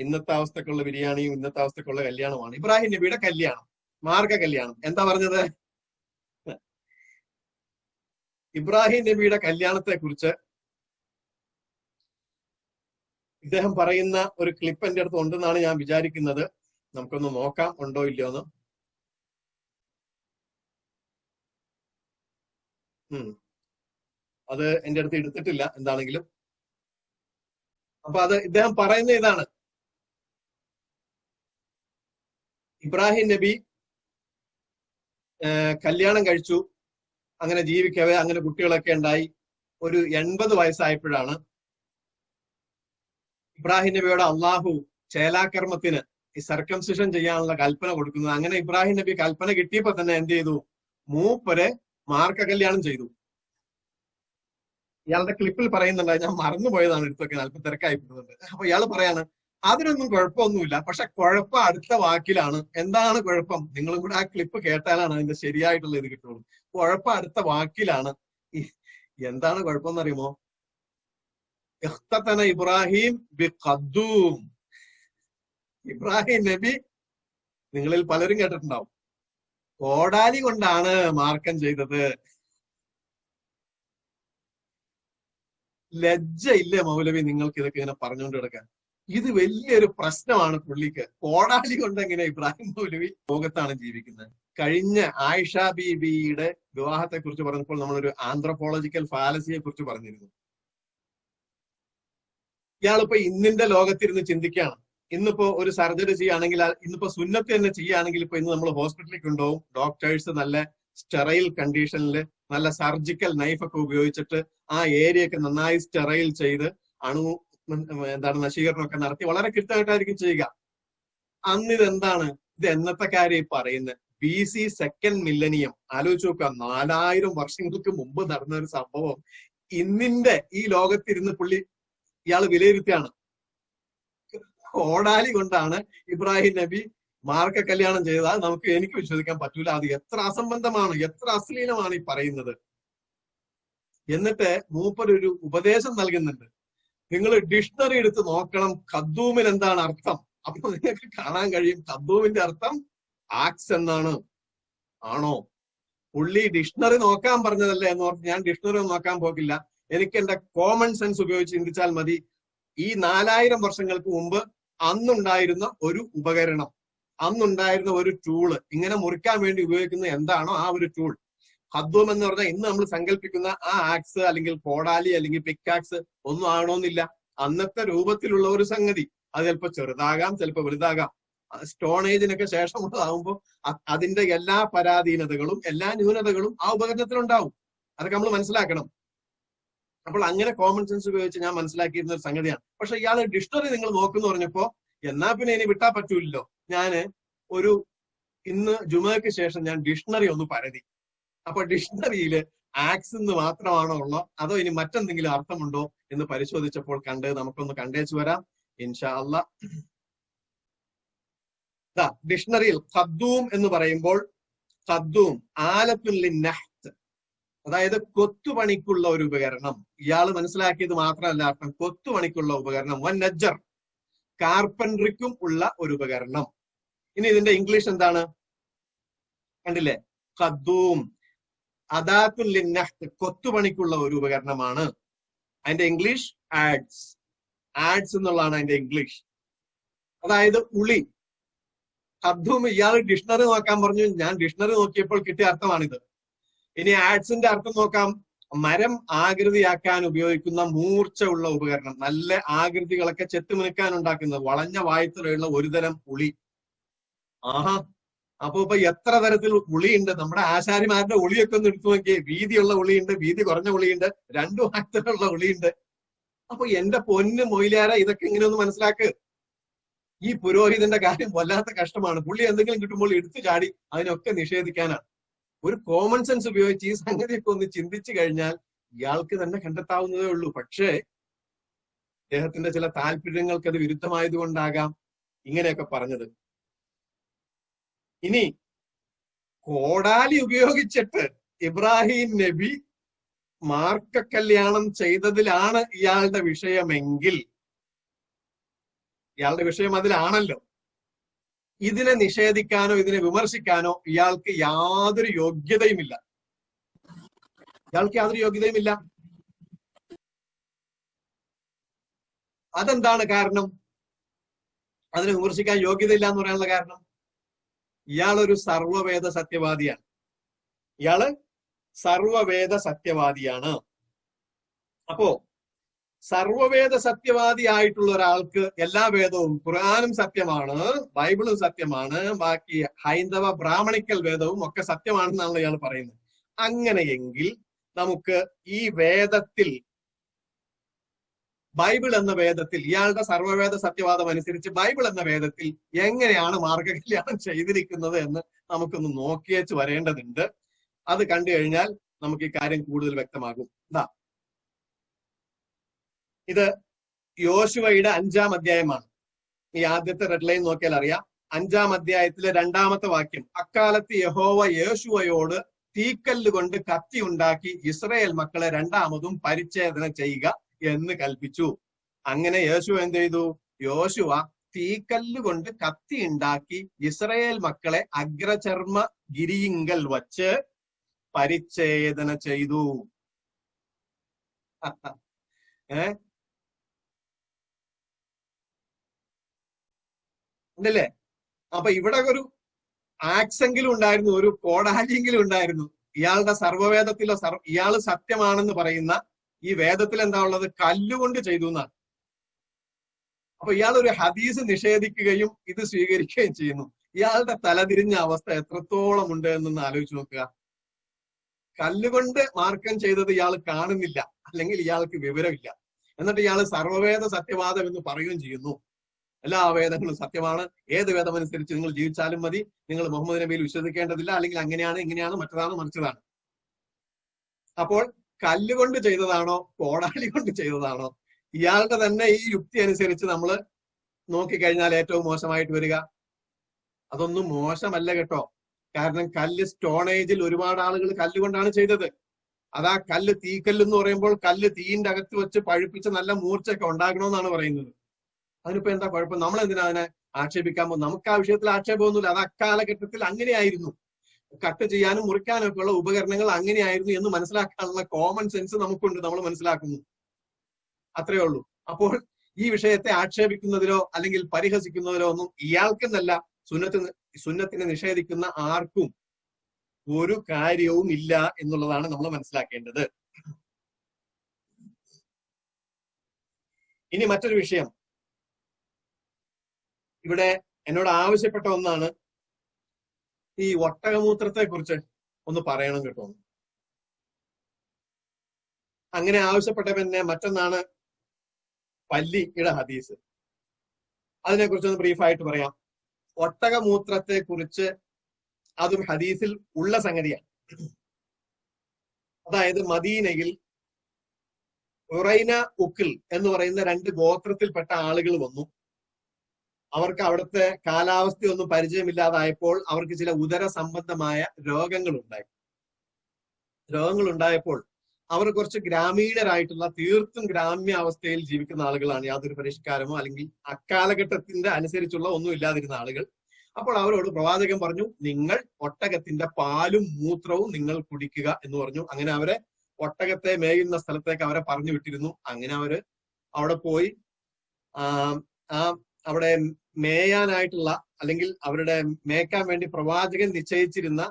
ഇന്നത്തെ അവസ്ഥക്കുള്ള ബിരിയാണിയും ഇന്നത്തെ അവസ്ഥക്കുള്ള കല്യാണമാണ്. ഇബ്രാഹിം നബിയുടെ കല്യാണം, മാർഗ കല്യാണം. എന്താ പറഞ്ഞത്? ഇബ്രാഹിം നബിയുടെ കല്യാണത്തെ കുറിച്ച് ഇദ്ദേഹം പറയുന്ന ഒരു ക്ലിപ്പ് എന്റെ അടുത്ത് ഉണ്ടെന്നാണ് ഞാൻ വിചാരിക്കുന്നത്. നമുക്കൊന്ന് നോക്കാം ഉണ്ടോ ഇല്ലയോ എന്ന്. അത് എന്റെ അടുത്ത് എടുത്തിട്ടില്ല എന്താണെങ്കിലും. അപ്പൊ അത് ഇദ്ദേഹം പറയുന്ന ഇതാണ്: ഇബ്രാഹിം നബി കല്യാണം കഴിച്ചു, അങ്ങനെ ജീവിക്കവേ അങ്ങനെ കുട്ടികളൊക്കെ ഉണ്ടായി. ഒരു 80 വയസ്സായപ്പോഴാണ് ഇബ്രാഹിം നബിയോട് അള്ളാഹു ചേലാകർമ്മത്തിന് ഈ സർക്കംസിഷൻ ചെയ്യാനുള്ള കൽപ്പന കൊടുക്കുന്നത്. അങ്ങനെ ഇബ്രാഹിം നബി കൽപ്പന കിട്ടിയപ്പോ തന്നെ എന്ത് ചെയ്തു? മൂപ്പരെ മാർക്ക കല്യാണം ചെയ്തു. ഇയാളുടെ ക്ലിപ്പിൽ പറയുന്നുണ്ട്, ഞാൻ മറന്നുപോയതാണ്, എടുത്തൊക്കെ അല്പം തിരക്കായി പോകുന്നത്. അപ്പൊ ഇയാൾ പറയാണ് അതിനൊന്നും കുഴപ്പമൊന്നുമില്ല, പക്ഷെ കുഴപ്പം അടുത്ത വാക്കിലാണ്. എന്താണ് കുഴപ്പം? നിങ്ങളും കൂടെ ആ ക്ലിപ്പ് കേട്ടാലാണ് അതിന്റെ ശരിയായിട്ടുള്ള ഇത് കിട്ടുള്ളൂ. കുഴപ്പം അടുത്ത വാക്കിലാണ്. എന്താണ് കുഴപ്പം എന്നറിയുമോ? ഇഖ്തതന ഇബ്രാഹിം ബിഖദ്ദൂം. ഇബ്രാഹിം നബി, നിങ്ങളിൽ പലരും കേട്ടിട്ടുണ്ടാവും, കോടാലി കൊണ്ടാണ് മാർക്കം ചെയ്തത്. ലജ്ജയില്ലേ മൗലവി നിങ്ങൾക്ക് ഇതൊക്കെ ഇങ്ങനെ പറഞ്ഞുകൊണ്ട് കിടക്കാൻ? ഇത് വലിയൊരു പ്രശ്നമാണ് പുള്ളിക്ക്. കോടാലി കൊണ്ട് എങ്ങനെ ഇബ്രാഹിം മൗലവി ലോകത്താണ് ജീവിക്കുന്നത്? കഴിഞ്ഞ ആയിഷ ബീബിയുടെ വിവാഹത്തെ കുറിച്ച് പറഞ്ഞപ്പോൾ നമ്മളൊരു ആന്ത്രോപോളജിക്കൽ ഫാലസിയെ കുറിച്ച് പറഞ്ഞിരുന്നു. ഇയാളിപ്പോ ഇന്നിന്റെ ലോകത്തിരുന്ന് ചിന്തിക്കുകയാണ്. ഇന്നിപ്പോ ഒരു സർജറി ചെയ്യുകയാണെങ്കിൽ, ഇന്നിപ്പോ സുന്നത്ത് തന്നെ ചെയ്യുകയാണെങ്കിൽ, ഇപ്പൊ ഇന്ന് നമ്മൾ ഹോസ്പിറ്റലിൽ കൊണ്ടുപോകും. ഡോക്ടേഴ്സ് നല്ല സ്റ്റെറൈൽ കണ്ടീഷനിൽ നല്ല സർജിക്കൽ നൈഫൊക്കെ ഉപയോഗിച്ചിട്ട് ആ ഏരിയ ഒക്കെ നന്നായി സ്റ്റെറൈൽ ചെയ്ത് നശീകരണമൊക്കെ നടത്തി വളരെ കൃത്യമായിട്ടായിരിക്കും ചെയ്യുക. അന്ന് ഇതെന്താണ്? ഇത് എന്നത്തെ കാര്യം പറയുന്നത്? BC 2nd Millennium. ആലോചിച്ച് നോക്കുക, 4000 വർഷങ്ങൾക്ക് മുമ്പ് നടന്ന ഒരു സംഭവം ഇന്നിന്റെ ഈ ലോകത്തിരുന്ന് ഇയാള് വിലയിരുത്തിയാണ്. കോടാലി കൊണ്ടാണ് ഇബ്രാഹിം നബി മാർക്ക കല്യാണം ചെയ്താൽ എനിക്ക് വിശ്വസിക്കാൻ പറ്റൂല. അത് എത്ര അസംബന്ധമാണ്, എത്ര അശ്ലീലമാണ് ഈ പറയുന്നത്. എന്നിട്ട് മൂപ്പരൊരു ഉപദേശം നൽകുന്നുണ്ട്. നിങ്ങൾ ഡിക്ഷണറി എടുത്ത് നോക്കണം ഖദ്ദൂമിന് എന്താണ് അർത്ഥം. അപ്പൊ നിങ്ങൾക്ക് കാണാൻ കഴിയും ഖദ്ദൂമിന്റെ അർത്ഥം ആക്സ് എന്നാണ്. ആണോ? പുള്ളി ഡിക്ഷണറി നോക്കാൻ പറഞ്ഞതല്ലേ എന്ന് ഓർത്ത് ഞാൻ ഡിക്ഷണറി നോക്കാൻ പോകില്ല. എനിക്ക് എന്റെ കോമൺ സെൻസ് ഉപയോഗിച്ച് ചിന്തിച്ചാൽ മതി. ഈ 4000 വർഷങ്ങൾക്ക് മുമ്പ് അന്നുണ്ടായിരുന്ന ഒരു ഉപകരണം, അന്നുണ്ടായിരുന്ന ഒരു ടൂള്, ഇങ്ങനെ മുറിക്കാൻ വേണ്ടി ഉപയോഗിക്കുന്ന എന്താണോ ആ ഒരു ടൂൾ. ഖദ്ദൂം എന്ന് പറഞ്ഞാൽ ഇന്ന് നമ്മൾ സങ്കല്പിക്കുന്ന ആ ആക്സ് അല്ലെങ്കിൽ കോടാലി അല്ലെങ്കിൽ പിക്കാക്സ് ഒന്നും ആണോന്നില്ല. അന്നത്തെ രൂപത്തിലുള്ള ഒരു സംഗതി. അത് ചിലപ്പോൾ ചെറുതാകാം, ചിലപ്പോൾ വലുതാകാം. സ്റ്റോൺ ഏജിനൊക്കെ ശേഷമുള്ളതാകുമ്പോൾ അതിന്റെ എല്ലാ പരാധീനതകളും എല്ലാ ന്യൂനതകളും ആ ഉപകരണത്തിലുണ്ടാവും. അതൊക്കെ നമ്മൾ മനസ്സിലാക്കണം. അപ്പോൾ അങ്ങനെ കോമൺ സെൻസ് ഉപയോഗിച്ച് ഞാൻ മനസ്സിലാക്കിയിരുന്ന ഒരു സംഗതിയാണ്. പക്ഷെ ഇയാള് ഡിക്ഷണറി നിങ്ങൾ നോക്കുന്നു പറഞ്ഞപ്പോ എന്നാ പിന്നെ ഇനി വിട്ടാ പറ്റൂല്ലോ. ഞാന് ഇന്ന് ജുമയ്ക്ക് ശേഷം ഞാൻ ഡിക്ഷണറി ഒന്ന് പരതി. അപ്പൊ ഡിക്ഷണറിയില് ആക്സ് എന്ന് മാത്രമാണോ ഉള്ളോ അതോ ഇനി മറ്റെന്തെങ്കിലും അർത്ഥമുണ്ടോ എന്ന് പരിശോധിച്ചപ്പോൾ നമുക്കൊന്ന് കണ്ടേച്ചു വരാം ഇൻഷാ അല്ലാ. ഡിക്ഷണറിയിൽ ഖദ്ദൂം എന്ന് പറയുമ്പോൾ ഖദ്ദൂം ആലത്തുൻ ലിന്നഹ്ത്, അതായത് കൊത്തുപണിക്കുള്ള ഒരു ഉപകരണം. ഇയാള് മനസ്സിലാക്കിയത് മാത്രമല്ല അർത്ഥം, കൊത്തുപണിക്കുള്ള ഉപകരണം. വൻ നജ്ജർ, കാർപ്പൻട്രിക്കും ഉള്ള ഒരു ഉപകരണം. ഇനി ഇതിന്റെ ഇംഗ്ലീഷ് എന്താണ്? കണ്ടില്ലേ? ഖദ്ദൂം അദാത്തുൻ ലിന്നഹ്ത്, കൊത്തുപണിക്കുള്ള ഒരു ഉപകരണമാണ്. അതിന്റെ ഇംഗ്ലീഷ് ആഡ്സ്. ആഡ്സ് എന്നുള്ളതാണ് അതിന്റെ ഇംഗ്ലീഷ്. അതായത് ഉളി. ഖദ്ദൂം ഇയാൾ ഡിക്ഷണറി നോക്കാൻ പറഞ്ഞു. ഞാൻ ഡിക്ഷണറി നോക്കിയപ്പോൾ കിട്ടിയ അർത്ഥമാണിത്. ഇനി ആഡ്സിന്റെ അർത്ഥം നോക്കാം. മരം ആകൃതിയാക്കാൻ ഉപയോഗിക്കുന്ന മൂർച്ച ഉള്ള ഉപകരണം. നല്ല ആകൃതികളൊക്കെ ചെത്തുമിനുക്കാൻ ഉണ്ടാക്കുന്നത്, വളഞ്ഞ വായ്ത്തലുള്ള ഒരുതരം ഉളി. ആഹാ, അപ്പൊ എത്ര തരത്തിൽ ഉളിയുണ്ട്. നമ്മുടെ ആശാരിമാരുടെ ഉളിയൊക്കെ ഒന്ന് എടുത്തു നോക്കിയേ. വീതിയുള്ള ഉളിയുണ്ട്, വീതി കുറഞ്ഞ ഉളിയുണ്ട്, 2 വായ്ത്തലുള്ള ഉളിയുണ്ട്. അപ്പൊ എന്റെ പൊന്ന് മൊയിലാര, ഇതൊക്കെ ഇങ്ങനെയൊന്ന് മനസ്സിലാക്ക്. ഈ പുരോഹിതന്റെ കാര്യം വല്ലാത്ത കഷ്ടമാണ്. പുള്ളി എന്തെങ്കിലും കിട്ടുമ്പോൾ എടുത്തു ചാടി അതിനൊക്കെ നിഷേധിക്കാനാണ്. ഒരു കോമൺ സെൻസ് ഉപയോഗിച്ച് ഈ സംഗതിയൊക്കെ ഒന്ന് ചിന്തിച്ചു കഴിഞ്ഞാൽ ഇയാൾക്ക് തന്നെ കണ്ടെത്താവുന്നതേ ഉള്ളൂ. പക്ഷേ അദ്ദേഹത്തിന്റെ ചില താല്പര്യങ്ങൾക്ക് അത് വിരുദ്ധമായതുകൊണ്ടാകാം ഇങ്ങനെയൊക്കെ പറഞ്ഞത്. ഇനി കോടാലി ഉപയോഗിച്ചിട്ട് ഇബ്രാഹിം നബി മാർക്ക കല്യാണം ചെയ്തതിലാണ് ഇയാളുടെ വിഷയമെങ്കിൽ, ഇയാളുടെ വിഷയം അതിലാണല്ലോ, ഇതിനെ നിഷേധിക്കാനോ ഇതിനെ വിമർശിക്കാനോ ഇയാൾക്ക് യാതൊരു യോഗ്യതയുമില്ല. അതെന്താണ് കാരണം? അതിനെ വിമർശിക്കാൻ യോഗ്യതയില്ല എന്ന് പറയാനുള്ള കാരണം, ഇയാളൊരു സർവവേദ സത്യവാദിയാണ്. അപ്പോ സർവവേദ സത്യവാദി ആയിട്ടുള്ള ഒരാൾക്ക് എല്ലാ വേദവും, ഖുർആനും സത്യമാണ്, ബൈബിളും സത്യമാണ്, ബാക്കി ഹൈന്ദവ ബ്രാഹ്മണിക്കൽ വേദവും ഒക്കെ സത്യമാണെന്നാണ് ഇയാൾ പറയുന്നത്. അങ്ങനെയെങ്കിൽ നമുക്ക് ഈ വേദത്തിൽ, ബൈബിൾ എന്ന വേദത്തിൽ, ഇയാളുടെ സർവവേദ സത്യവാദം അനുസരിച്ച് ബൈബിൾ എന്ന വേദത്തിൽ എങ്ങനെയാണ് മാർഗകല്യാണം ചെയ്തിരിക്കുന്നത് എന്ന് നമുക്കൊന്ന് നോക്കിയേച്ച് വരേണ്ടതുണ്ട്. അത് കണ്ടു കഴിഞ്ഞാൽ നമുക്ക് ഈ കാര്യം കൂടുതൽ വ്യക്തമാകും. ഇത് യോശുവയുടെ 5-ാം അധ്യായമാണ്. ഈ ആദ്യത്തെ റെഡ് ലൈൻ നോക്കിയാൽ അറിയാം. 5-ാം അധ്യായത്തിലെ 2-ാമത്തെ വാക്യം, അക്കാലത്ത് യഹോവ യോശുവയോട് തീക്കല്ല് കൊണ്ട് കത്തി ഉണ്ടാക്കി ഇസ്രായേൽ മക്കളെ രണ്ടാമതും പരിച്ഛേദന ചെയ്യുക എന്ന് കൽപ്പിച്ചു. അങ്ങനെ യോശുവ എന്ത് ചെയ്തു? യോശുവ തീക്കല്ല് കൊണ്ട് കത്തി ഉണ്ടാക്കി ഇസ്രായേൽ മക്കളെ അഗ്രചർമ്മ ഗിരിയിങ്കൽ വച്ച് പരിച്ഛേദന ചെയ്തു. ഉണ്ടല്ലേ? അപ്പൊ ഇവിടെ ഒരു ആക്സെങ്കിലും ഉണ്ടായിരുന്നു, ഒരു കോടാലിയെങ്കിലും ഉണ്ടായിരുന്നു. ഇയാളുടെ സർവവേദത്തിലോ ഇയാള് സത്യമാണെന്ന് പറയുന്ന ഈ വേദത്തിൽ എന്താ ഉള്ളത്? കല്ലുകൊണ്ട് ചെയ്തു എന്നാണ്. അപ്പൊ ഇയാൾ ഒരു ഹദീസ് നിഷേധിക്കുകയും ഇത് സ്വീകരിക്കുകയും ചെയ്യുന്നു. ഇയാളുടെ തലതിരിഞ്ഞ അവസ്ഥ എത്രത്തോളം ഉണ്ട് എന്നൊന്ന് ആലോചിച്ച് നോക്കുക. കല്ലുകൊണ്ട് മാർക്കം ചെയ്തത് ഇയാൾ കാണുന്നില്ല, അല്ലെങ്കിൽ ഇയാൾക്ക് വിവരമില്ല. എന്നിട്ട് ഇയാൾ സർവവേദ സത്യവാദം എന്ന് പറയുകയും ചെയ്യുന്നു. എല്ലാ വേദങ്ങളും സത്യമാണ്, ഏത് വേദം അനുസരിച്ച് നിങ്ങൾ ജീവിച്ചാലും മതി, നിങ്ങൾ മുഹമ്മദ് നബിയിൽ വിശ്വസിക്കേണ്ടതില്ല, അല്ലെങ്കിൽ അങ്ങനെയാണ് ഇങ്ങനെയാണ് മറ്റതാണ് മറിച്ചതാണ്. അപ്പോൾ കല്ലുകൊണ്ട് ചെയ്തതാണോ കോടാലി കൊണ്ട് ചെയ്തതാണോ? ഇയാളുടെ തന്നെ ഈ യുക്തി അനുസരിച്ച് നമ്മൾ നോക്കിക്കഴിഞ്ഞാൽ ഏറ്റവും മോശമായിട്ട് വരിക അതൊന്നും മോശമല്ല കേട്ടോ. കാരണം കല്ല് സ്റ്റോൺ ഏജിൽ ഒരുപാട് ആളുകൾ കല്ലുകൊണ്ടാണ് ചെയ്തത്. അതാ കല്ല് തീക്കല്ല് എന്ന് പറയുമ്പോൾ കല്ല് തീയിന്റെ അകത്ത് വെച്ച് പഴുപ്പിച്ച് നല്ല മൂർച്ചയൊക്കെ ഉണ്ടാക്കണമെന്നാണ് പറയുന്നത്. അതിനിപ്പോ എന്താ കുഴപ്പം? നമ്മൾ എന്തിനാ അതിനെ ആക്ഷേപിക്കാൻ പോകും? നമുക്ക് ആ വിഷയത്തിൽ ആക്ഷേപമൊന്നുമില്ല. അത് അക്കാലഘട്ടത്തിൽ അങ്ങനെയായിരുന്നു. കട്ട് ചെയ്യാനും മുറിക്കാനും ഒക്കെ ഉള്ള ഉപകരണങ്ങൾ അങ്ങനെയായിരുന്നു എന്ന് മനസ്സിലാക്കാനുള്ള കോമൺ സെൻസ് നമുക്കുണ്ട്, നമ്മൾ മനസ്സിലാക്കുന്നു. അത്രയേ ഉള്ളൂ. അപ്പോൾ ഈ വിഷയത്തെ ആക്ഷേപിക്കുന്നതിലോ അല്ലെങ്കിൽ പരിഹസിക്കുന്നതിലോ ഒന്നും ഇയാൾക്കെന്നല്ല, സുന്നത്തിനെ നിഷേധിക്കുന്ന ആർക്കും ഒരു കാര്യവും ഇല്ല എന്നുള്ളതാണ് നമ്മൾ മനസ്സിലാക്കേണ്ടത്. ഇനി മറ്റൊരു വിഷയം, ഇവിടെ എന്നോട് ആവശ്യപ്പെട്ട ഒന്നാണ്, ഈ ഒട്ടകമൂത്രത്തെ കുറിച്ച് ഒന്ന് പറയണം കേട്ടോ. അങ്ങനെ ആവശ്യപ്പെട്ട പിന്നെ മറ്റൊന്നാണ് പല്ലിയുടെ ഹദീസ്. അതിനെ കുറിച്ചൊന്ന് ബ്രീഫായിട്ട് പറയാം. ഒട്ടകമൂത്രത്തെ കുറിച്ച് അതും ഹദീസിൽ ഉള്ള സംഗതിയാണ്. അതായത് മദീനയിൽ ഉറൈന ഉക്കിൽ എന്ന് പറയുന്ന 2 ഗോത്രത്തിൽപ്പെട്ട ആളുകൾ വന്നു. അവർക്ക് അവിടുത്തെ കാലാവസ്ഥയൊന്നും പരിചയമില്ലാതായപ്പോൾ അവർക്ക് ചില ഉദര സംബന്ധമായ രോഗങ്ങളുണ്ടായപ്പോൾ അവർ കുറച്ച് ഗ്രാമീണരായിട്ടുള്ള, തീർത്തും ഗ്രാമ്യ അവസ്ഥയിൽ ജീവിക്കുന്ന ആളുകളാണ്. യാതൊരു പരിഷ്കാരമോ അല്ലെങ്കിൽ അക്കാലഘട്ടത്തിന്റെ അനുസരിച്ചുള്ള ഒന്നും ഇല്ലാതിരുന്ന ആളുകൾ. അപ്പോൾ അവരോട് പ്രവാചകൻ പറഞ്ഞു, നിങ്ങൾ ഒട്ടകത്തിന്റെ പാലും മൂത്രവും നിങ്ങൾ കുടിക്കുക എന്ന് പറഞ്ഞു. അങ്ങനെ അവരെ ഒട്ടകത്തെ മേയുന്ന സ്ഥലത്തേക്ക് അവരെ പറഞ്ഞു വിട്ടിരുന്നു. അങ്ങനെ അവര് അവിടെ പോയി അവിടെ മേയാനായിട്ടുള്ള അല്ലെങ്കിൽ അവരുടെ മേയ്ക്കാൻ വേണ്ടി പ്രവാചകൻ നിശ്ചയിച്ചിരുന്ന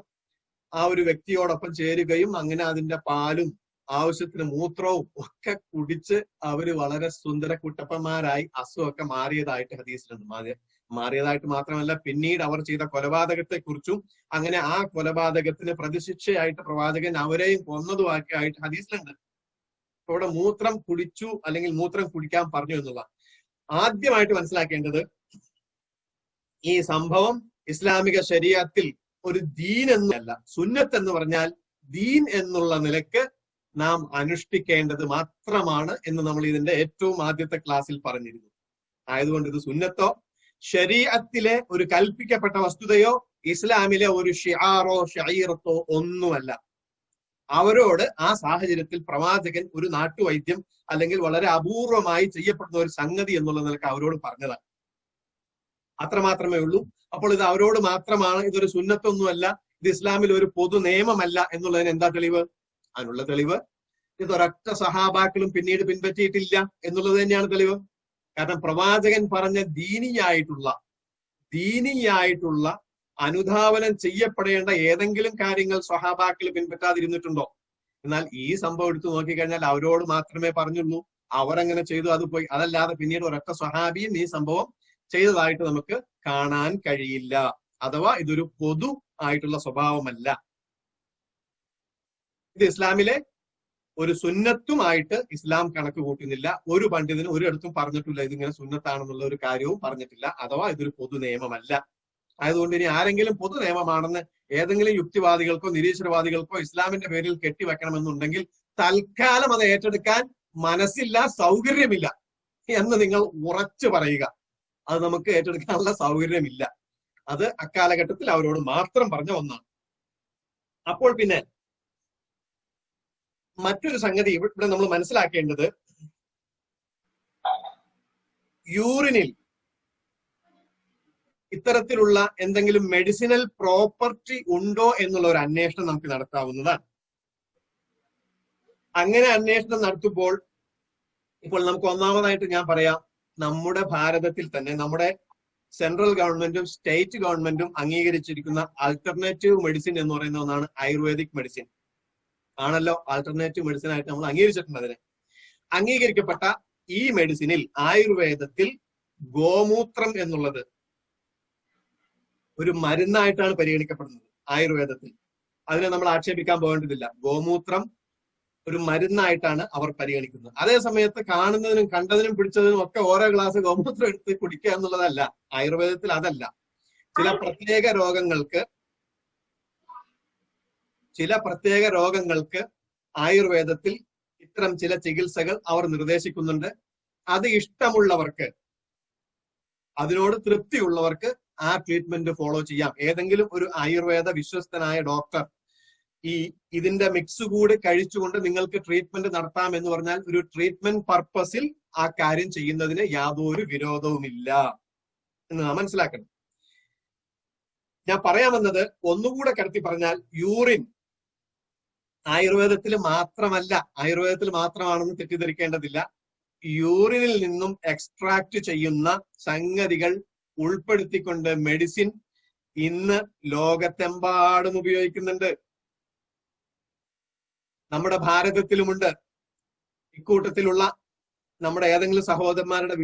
ആ ഒരു വ്യക്തിയോടൊപ്പം ചേരുകയും അങ്ങനെ അതിന്റെ പാലും ആവശ്യത്തിന് മൂത്രവും ഒക്കെ കുടിച്ച് അവര് വളരെ സുന്ദര കുട്ടപ്പന്മാരായി അസുഖമൊക്കെ മാറിയതായിട്ട് ഹദീസിലുണ്ട്. മാറിയതായിട്ട് മാത്രമല്ല, പിന്നീട് അവർ ചെയ്ത കൊലപാതകത്തെ കുറിച്ചും അങ്ങനെ ആ കൊലപാതകത്തിന് പ്രതിശിക്ഷയായിട്ട് പ്രവാചകൻ അവരെയും കൊന്നതുമൊക്കെ ആയിട്ട് ഹദീസിലുണ്ട്. ഇവിടെ മൂത്രം കുടിച്ചു അല്ലെങ്കിൽ മൂത്രം കുടിക്കാൻ പറഞ്ഞു എന്നുള്ള ആദ്യമായിട്ട് മനസ്സിലാക്കേണ്ടത്, ഈ സംഭവം ഇസ്ലാമിക ശരീഅത്തിൽ ഒരു ദീൻ എന്നല്ല, സുന്നത്ത് എന്ന് പറഞ്ഞാൽ ദീൻ എന്നുള്ള നിലക്ക് നാം അനുഷ്ഠിക്കേണ്ടത് മാത്രമാണ് എന്ന് നമ്മൾ ഇതിന്റെ ഏറ്റവും ആദ്യത്തെ ക്ലാസ്സിൽ പറഞ്ഞിരുന്നു. ആയതുകൊണ്ട് ഇത് സുന്നത്തോ ശരീഅത്തിലെ ഒരു കൽപ്പിക്കപ്പെട്ട വസ്തുതയോ ഇസ്ലാമിലെ ഒരു ഷിആറോ ഷഈറത്തോ ഒന്നുമല്ല. അവരോട് ആ സാഹചര്യത്തിൽ പ്രവാചകൻ ഒരു നാട്ടുവൈദ്യം അല്ലെങ്കിൽ വളരെ അപൂർവമായി ചെയ്യപ്പെടുന്ന ഒരു സംഗതി എന്നുള്ള നിലക്ക് അവരോട് പറഞ്ഞതാണ്. അത്രമാത്രമേ ഉള്ളൂ. അപ്പോൾ ഇത് അവരോട് മാത്രമാണ്, ഇതൊരു സുന്നത്തൊന്നുമല്ല, ഇത് ഇസ്ലാമിൽ ഒരു പൊതു നിയമമല്ല എന്നുള്ളതിന് എന്താ തെളിവ്? അതിനുള്ള തെളിവ് ഇതൊരൊറ്റ സഹാബാക്കളും പിന്നീട് പിൻപറ്റിയിട്ടില്ല എന്നുള്ളത് തന്നെയാണ് തെളിവ്. കാരണം പ്രവാചകൻ പറഞ്ഞ ദീനിയായിട്ടുള്ള അനുധാവനം ചെയ്യപ്പെടേണ്ട ഏതെങ്കിലും കാര്യങ്ങൾ സ്വഹാബാക്കൾ പിൻപറ്റാതിരുന്നിട്ടുണ്ടോ? എന്നാൽ ഈ സംഭവം എടുത്തു നോക്കിക്കഴിഞ്ഞാൽ അവരോട് മാത്രമേ പറഞ്ഞുള്ളൂ, അവരങ്ങനെ ചെയ്തു, അത് പോയി. അതല്ലാതെ പിന്നീട് ഒരൊറ്റ സ്വഹാബിയും ഈ സംഭവം ചെയ്തതായിട്ട് നമുക്ക് കാണാൻ കഴിയില്ല. അഥവാ ഇതൊരു പൊതു ആയിട്ടുള്ള സ്വഭാവമല്ല. ഇത് ഇസ്ലാമിലെ ഒരു സുന്നത്തുമായിട്ട് ഇസ്ലാം കണക്ക് കൂട്ടുന്നില്ല. ഒരു പണ്ഡിതനും ഒരിടത്തും പറഞ്ഞിട്ടില്ല ഇതിങ്ങനെ സുന്നത്താണെന്നുള്ള ഒരു കാര്യവും പറഞ്ഞിട്ടില്ല. അഥവാ ഇതൊരു പൊതു നിയമമല്ല. ആയതുകൊണ്ട് ഇനി ആരെങ്കിലും പൊതു നിയമമാണെന്ന് ഏതെങ്കിലും യുക്തിവാദികൾക്കോ നിരീശ്വരവാദികൾക്കോ ഇസ്ലാമിന്റെ പേരിൽ കെട്ടിവെക്കണമെന്നുണ്ടെങ്കിൽ തൽക്കാലം അത് ഏറ്റെടുക്കാൻ മനസ്സില്ല, സൗകര്യമില്ല എന്ന് നിങ്ങൾ ഉറച്ചു പറയുക. അത് നമുക്ക് ഏറ്റെടുക്കാനുള്ള സൗകര്യമില്ല. അത് അക്കാലഘട്ടത്തിൽ അവരോട് മാത്രം പറഞ്ഞ ഒന്നാണ്. അപ്പോൾ പിന്നെ മറ്റൊരു സംഗതി ഇവിടെ നമ്മൾ മനസ്സിലാക്കേണ്ടത്, യൂറിനിൽ ഇത്തരത്തിലുള്ള എന്തെങ്കിലും മെഡിസിനൽ പ്രോപ്പർട്ടി ഉണ്ടോ എന്നുള്ള ഒരു അന്വേഷണം നമുക്ക് നടത്താവുന്നതാണ്. അങ്ങനെ അന്വേഷണം നടത്തുമ്പോൾ ഇപ്പോൾ നമുക്ക് ഒന്നാമതായിട്ട് ഞാൻ പറയാം, നമ്മുടെ ഭാരതത്തിൽ തന്നെ നമ്മുടെ സെൻട്രൽ ഗവൺമെന്റും സ്റ്റേറ്റ് ഗവൺമെന്റും അംഗീകരിച്ചിരിക്കുന്ന ആൾട്ടർനേറ്റീവ് മെഡിസിൻ എന്ന് പറയുന്ന ഒന്നാണ് ആയുർവേദിക് മെഡിസിൻ ആണല്ലോ. ആൾട്ടർനേറ്റീവ് മെഡിസിൻ ആയിട്ട് നമ്മൾ അംഗീകരിച്ചിട്ടുണ്ട്. അതിനെ അംഗീകരിക്കപ്പെട്ട ഈ മെഡിസിനിൽ ആയുർവേദത്തിൽ ഗോമൂത്രം എന്നുള്ളത് ഒരു മരുന്നായിട്ടാണ് പരിഗണിക്കപ്പെടുന്നത്. ആയുർവേദത്തിൽ അതിനെ നമ്മൾ ആക്ഷേപിക്കാൻ പോകേണ്ടതില്ല. ഗോമൂത്രം ഒരു മരുന്നായിട്ടാണ് അവർ പരിഗണിക്കുന്നത്. അതേ സമയത്ത് കാണുന്നതിനും കണ്ടതിനും പിടിച്ചതിനും ഒക്കെ ഓരോ ഗ്ലാസ് ഗോമൂത്രം എടുത്ത് കുടിക്കുക എന്നുള്ളതല്ല ആയുർവേദത്തിൽ. അതല്ല, ചില പ്രത്യേക രോഗങ്ങൾക്ക് ആയുർവേദത്തിൽ ഇത്തരം ചില ചികിത്സകൾ അവർ നിർദ്ദേശിക്കുന്നുണ്ട്. അത് ഇഷ്ടമുള്ളവർക്ക്, അതിനോട് തൃപ്തിയുള്ളവർക്ക് ആ ട്രീറ്റ്മെന്റ് ഫോളോ ചെയ്യാം. ഏതെങ്കിലും ഒരു ആയുർവേദ വിശ്വസ്തനായ ഡോക്ടർ ഇതിന്റെ മിക്സ് കൂടി കഴിച്ചുകൊണ്ട് നിങ്ങൾക്ക് ട്രീറ്റ്മെന്റ് നടത്താം എന്ന് പറഞ്ഞാൽ ഒരു ട്രീറ്റ്മെന്റ് പർപ്പസിൽ ആ കാര്യം ചെയ്യുന്നതിന് യാതൊരു വിരോധവുമില്ല എന്ന് നാം മനസ്സിലാക്കണം. ഞാൻ പറയാമെന്നത് ഒന്നുകൂടെ കടത്തി പറഞ്ഞാൽ, യൂറിൻ ആയുർവേദത്തിൽ മാത്രമാണെന്ന് തെറ്റിദ്ധരിക്കേണ്ടതില്ല. യൂറിനിൽ നിന്നും എക്സ്ട്രാക്ട് ചെയ്യുന്ന സംഗതികൾ ഉൾപ്പെടുത്തിക്കൊണ്ട് മെഡിസിൻ ഇന്ന് ലോകത്തെമ്പാടും ഉപയോഗിക്കുന്നുണ്ട്. നമ്മുടെ ഭാരതത്തിലുമുണ്ട്. ഇക്കൂട്ടത്തിലുള്ള നമ്മുടെ ഏതെങ്കിലും സഹോദരന്മാരുടെ